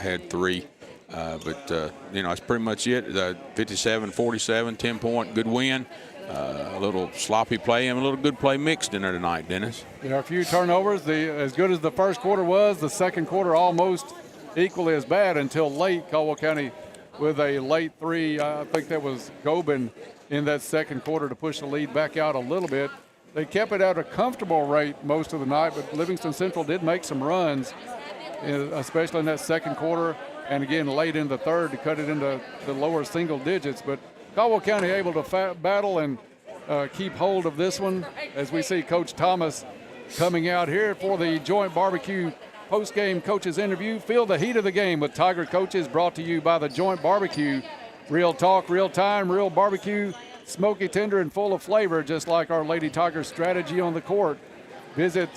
had 3. But that's pretty much it. 57-47, 10-point, good win. A little sloppy play and a little good play mixed in there tonight, Dennis. There are a few turnovers. As good as the first quarter was, the second quarter almost equally as bad until late. Caldwell County with a late 3. I think that was Gobin in that second quarter to push the lead back out a little bit. They kept it at a comfortable rate most of the night, but Livingston Central did make some runs, especially in that second quarter, and again late in the third to cut it into the lower single digits. But Caldwell County able to battle and keep hold of this one as we see Coach Thomas coming out here for the Joint Barbecue post-game coaches interview. Feel the heat of the game with Tiger Coaches, brought to you by the Joint Barbecue. Real talk, real time, real barbecue, smoky, tender, and full of flavor, just like our Lady Tiger strategy on the court. Visit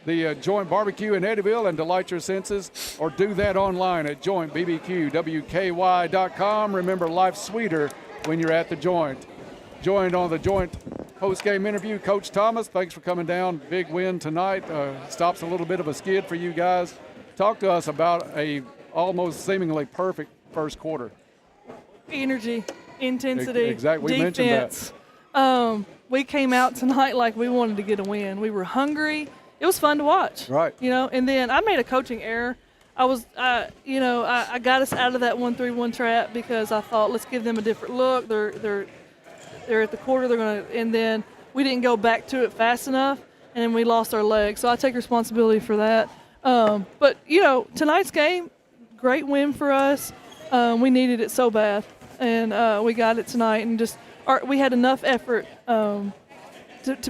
the Joint Barbecue in Eddyville and delight your senses, or do that online at jointbbqwky.com. Remember, life's sweeter when you're at the Joint. Joined on the Joint post-game interview, Coach Thomas. Thanks for coming down. Big win tonight. Stops a little bit of a skid for you guys. Talk to us about a almost seemingly perfect first quarter. Energy, intensity, exactly. We defense. Mentioned that. We came out tonight like we wanted to get a win. We were hungry. It was fun to watch. Right. And then I made a coaching error. I got us out of that 1-3-1 trap because I thought, let's give them a different look. They're at the quarter. And then we didn't go back to it fast enough, and then we lost our legs. So I take responsibility for that. But tonight's game, great win for us. We needed it so bad, and we got it tonight. And we had enough effort to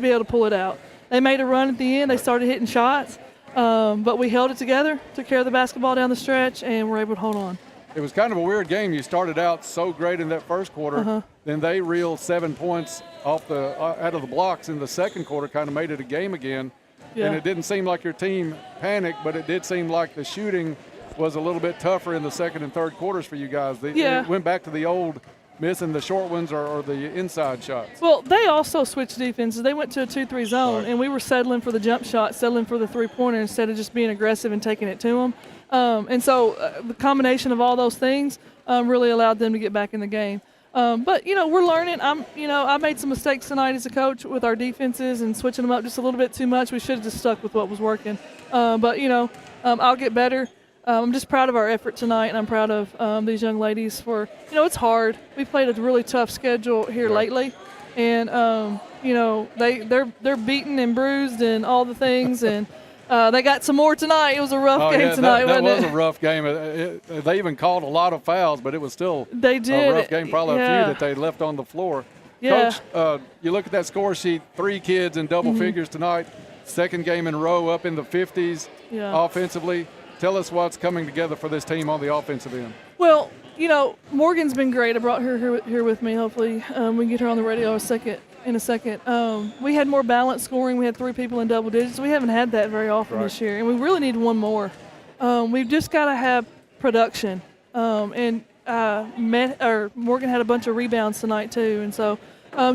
be able to pull it out. They made a run at the end. They started hitting shots, but we held it together, took care of the basketball down the stretch, and were able to hold on. It was kind of a weird game. You started out so great in that first quarter, then they reeled 7 points off out of the blocks in the second quarter, kind of made it a game again. Yeah. And it didn't seem like your team panicked, but it did seem like the shooting was a little bit tougher in the second and third quarters for you guys. It went back to the old missing the short ones or the inside shots. Well, they also switched defenses. They went to a 2-3 zone, and we were settling for the jump shot, settling for the three-pointer instead of just being aggressive and taking it to them. And so the combination of all those things really allowed them to get back in the game. But we're learning. I made some mistakes tonight as a coach with our defenses and switching them up just a little bit too much. We should have just stuck with what was working. But I'll get better. I'm just proud of our effort tonight, and I'm proud of these young ladies for, it's hard. We played a really tough schedule here lately, and they're beaten and bruised and all the things, and they got some more tonight. It was a rough game tonight, wasn't it? That was a rough game. They even called a lot of fouls, but it was still a rough game. Probably a few that they left on the floor. Yeah. Coach, you look at that score sheet, 3 kids in double figures tonight, second game in a row up in the 50s offensively. Tell us what's coming together for this team on the offensive end. Well, Morgan's been great. I brought her here with me. Hopefully we can get her on the radio in a second. We had more balanced scoring. We had 3 people in double digits. We haven't had that very often this year, and we really need one more. We've just got to have production. And Morgan had a bunch of rebounds tonight too, and so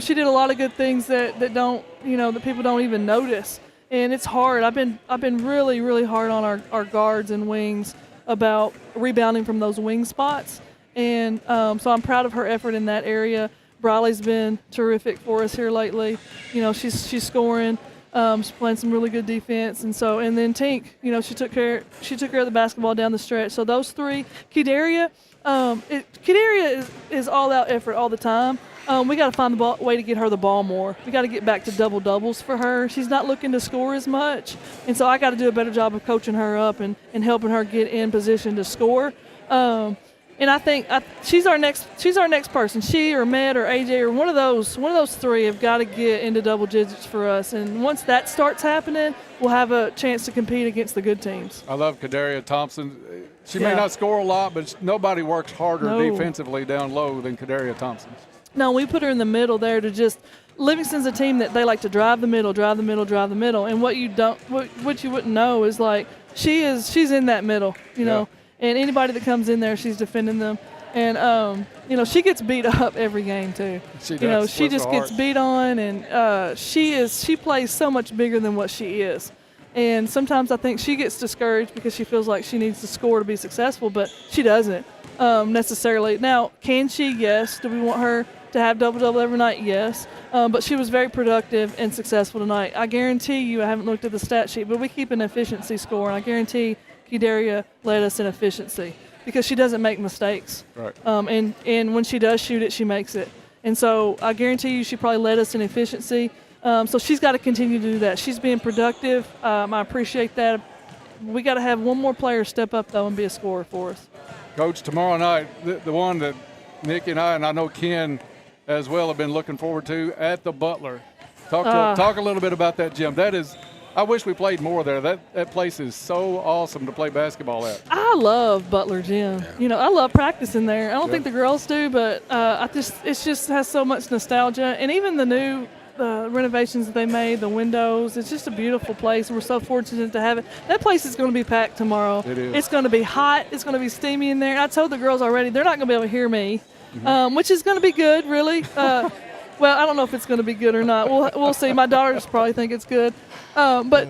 she did a lot of good things that don't, that people don't even notice. And it's hard. I've been really, really hard on our guards and wings about rebounding from those wing spots. And so I'm proud of her effort in that area. Briley's been terrific for us here lately. She's scoring. She's playing some really good defense, and then Tink, she took care of the basketball down the stretch. So those three, Kidaria is all out effort all the time. We got to find the way to get her the ball more. We got to get back to double doubles for her. She's not looking to score as much, and so I got to do a better job of coaching her up and helping her get in position to score. And I think she's our next person. She or Med or AJ or one of those three have got to get into double digits for us. And once that starts happening, we'll have a chance to compete against the good teams. I love Kadaria Thompson. She may not score a lot, but nobody works harder defensively down low than Kadaria Thompson. No, we put her in the middle there to just. Livingston's a team that they like to drive the middle. And what you wouldn't know is like she's in that middle, you know. And anybody that comes in there, she's defending them. And, she gets beat up every game, too. She does. She just gets beat on, and she plays so much bigger than what she is. And sometimes I think she gets discouraged because she feels like she needs to score to be successful, but she doesn't necessarily. Now, can she? Yes. Do we want her to have double-double every night? Yes. But she was very productive and successful tonight. I guarantee you, I haven't looked at the stat sheet, but we keep an efficiency score, and I guarantee Kidaria led us in efficiency because she doesn't make mistakes. Right. And when she does shoot it, she makes it. And so I guarantee you she probably led us in efficiency. So she's got to continue to do that. She's being productive. I appreciate that. We got to have one more player step up, though, and be a scorer for us. Coach, tomorrow night, the one that Nick and I know Ken as well have been looking forward to at the Butler. Talk a little bit about that gym. That is – I wish we played more there. That place is so awesome to play basketball at. I love Butler Gym. Yeah. I love practicing there. I don't think the girls do, but it just has so much nostalgia. And even the new renovations that they made, the windows, it's just a beautiful place. We're so fortunate to have it. That place is going to be packed tomorrow. It is. It's going to be hot. It's going to be steamy in there. I told the girls already they're not going to be able to hear me, which is going to be good, really. Well, I don't know if it's going to be good or not. We'll see. My daughters probably think it's good. But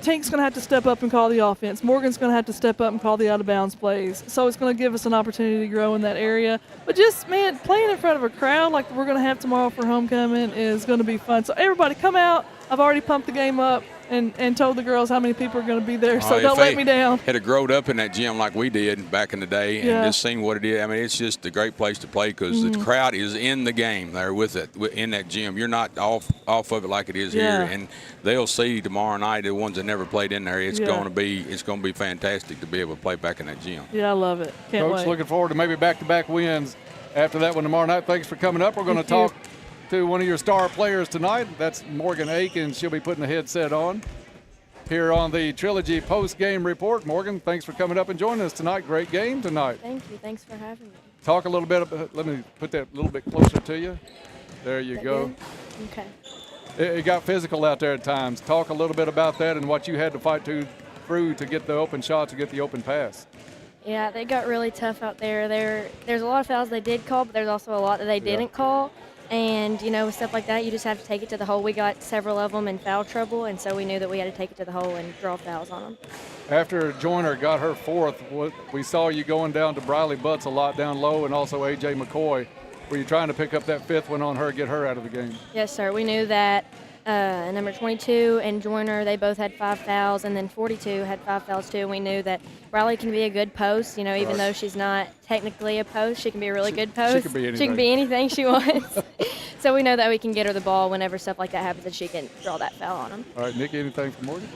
Tank's going to have to step up and call the offense. Morgan's going to have to step up and call the out-of-bounds plays. So it's going to give us an opportunity to grow in that area. But just, man, playing in front of a crowd like we're going to have tomorrow for homecoming is going to be fun. So everybody come out. I've already pumped the game up and told the girls how many people are going to be there. So don't let me down. Had growed up in that gym like we did back in the day and just seen what it is. I mean, it's just a great place to play because the crowd is in the game there with it in that gym. You're not off of it like it is here, and they'll see tomorrow night the ones that never played in there. It's going to be fantastic to be able to play back in that gym. Yeah, I love it. Can't Coach, wait. Looking forward to maybe back-to-back wins after that one tomorrow night. Thanks for coming up. We're going to talk to one of your star players tonight. That's Morgan Aiken. She'll be putting the headset on here on the Trilogy post-game report. Morgan, thanks for coming up and joining us tonight. Great game tonight. Thank you. Thanks for having me. Talk a little bit about, let me put that a little bit closer to you. There you go. Good? Okay. It got physical out there at times. Talk a little bit about that and what you had to fight through to get the open shot, to get the open pass. Yeah, they got really tough out there. There's a lot of fouls they did call, but there's also a lot that they didn't call. And, with stuff like that, you just have to take it to the hole. We got several of them in foul trouble, and so we knew that we had to take it to the hole and draw fouls on them. After Joyner got her fourth, we saw you going down to Briley Butts a lot down low and also A.J. McCoy. Were you trying to pick up that fifth one on her, get her out of the game? Yes, sir. We knew that number 22 and Joyner, they both had 5 fouls, and then 42 had 5 fouls too. And we knew that Briley can be a good post, even though she's not technically a post, she can be a really good post. She can be anything she wants. So we know that we can get her the ball whenever stuff like that happens, and she can draw that foul on them. All right, Nikki, anything from Morgan?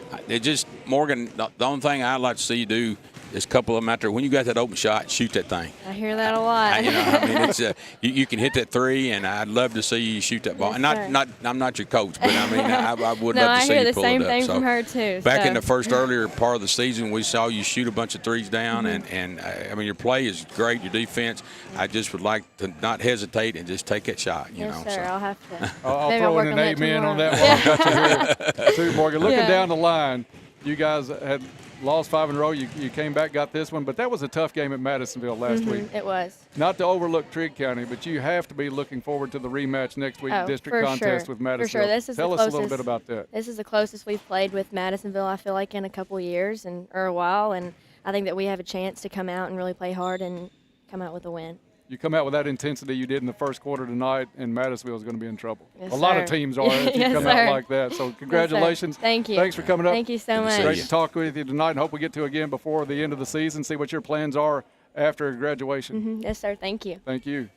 Morgan, the only thing I'd like to see you do is a couple of them out there. When you got that open shot, shoot that thing. I hear that a lot. It's you can hit that three, and I'd love to see you shoot that ball. Yes, and I'm not your coach, but I would no, love to see you pull it up. I hear the same thing from her too. Back in the earlier part of the season, we saw you shoot a bunch of threes down, and your play is great, your defense. I just would like to not hesitate and just take that shot. Yes, sir. I'll have to. I'll throw in an amen on that one. I've got you here too, Morgan. Looking down the line, you guys had lost 5 in a row. You came back, got this one, but that was a tough game at Madisonville last week. It was. Not to overlook Trigg County, but you have to be looking forward to the rematch next week, district contest with Madisonville. For sure. This is Tell the us closest, a little bit about that. This is the closest we've played with Madisonville, I feel like, in a couple years or a while, and I think that we have a chance to come out and really play hard and come out with a win. You come out with that intensity you did in the first quarter tonight, and Madisonville is going to be in trouble. Yes, a lot sir. of teams are if you Yes, come sir. out like that. So congratulations. Yes, Thank you. Thanks for coming up. Thank you so much. Great to talk with you tonight, and hope we get to again before the end of the season, see what your plans are after graduation. Yes, sir. Thank you. Thank you.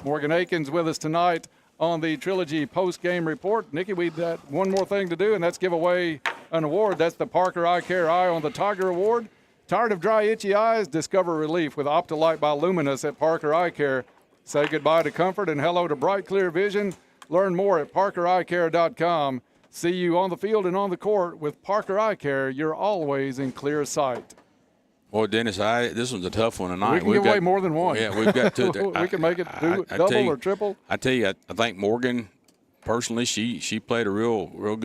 Morgan Aikens with us tonight on the Trilogy post-game report. Nikki, we've got one more thing to do, and that's give away an award. That's the Parker Eye Care Eye on the Tiger Award. Tired of dry, itchy eyes? Discover relief with Optolite by Luminous at Parker Eye Care. Say goodbye to comfort and hello to bright, clear vision. Learn more at parkereyecare.com. See you on the field and on the court. With Parker Eye Care, you're always in clear sight. Boy, Dennis, this one's a tough one tonight. We can give away more than one. Yeah, we've got two. We can make it double or triple. I tell you, I think Morgan, personally, she played a real good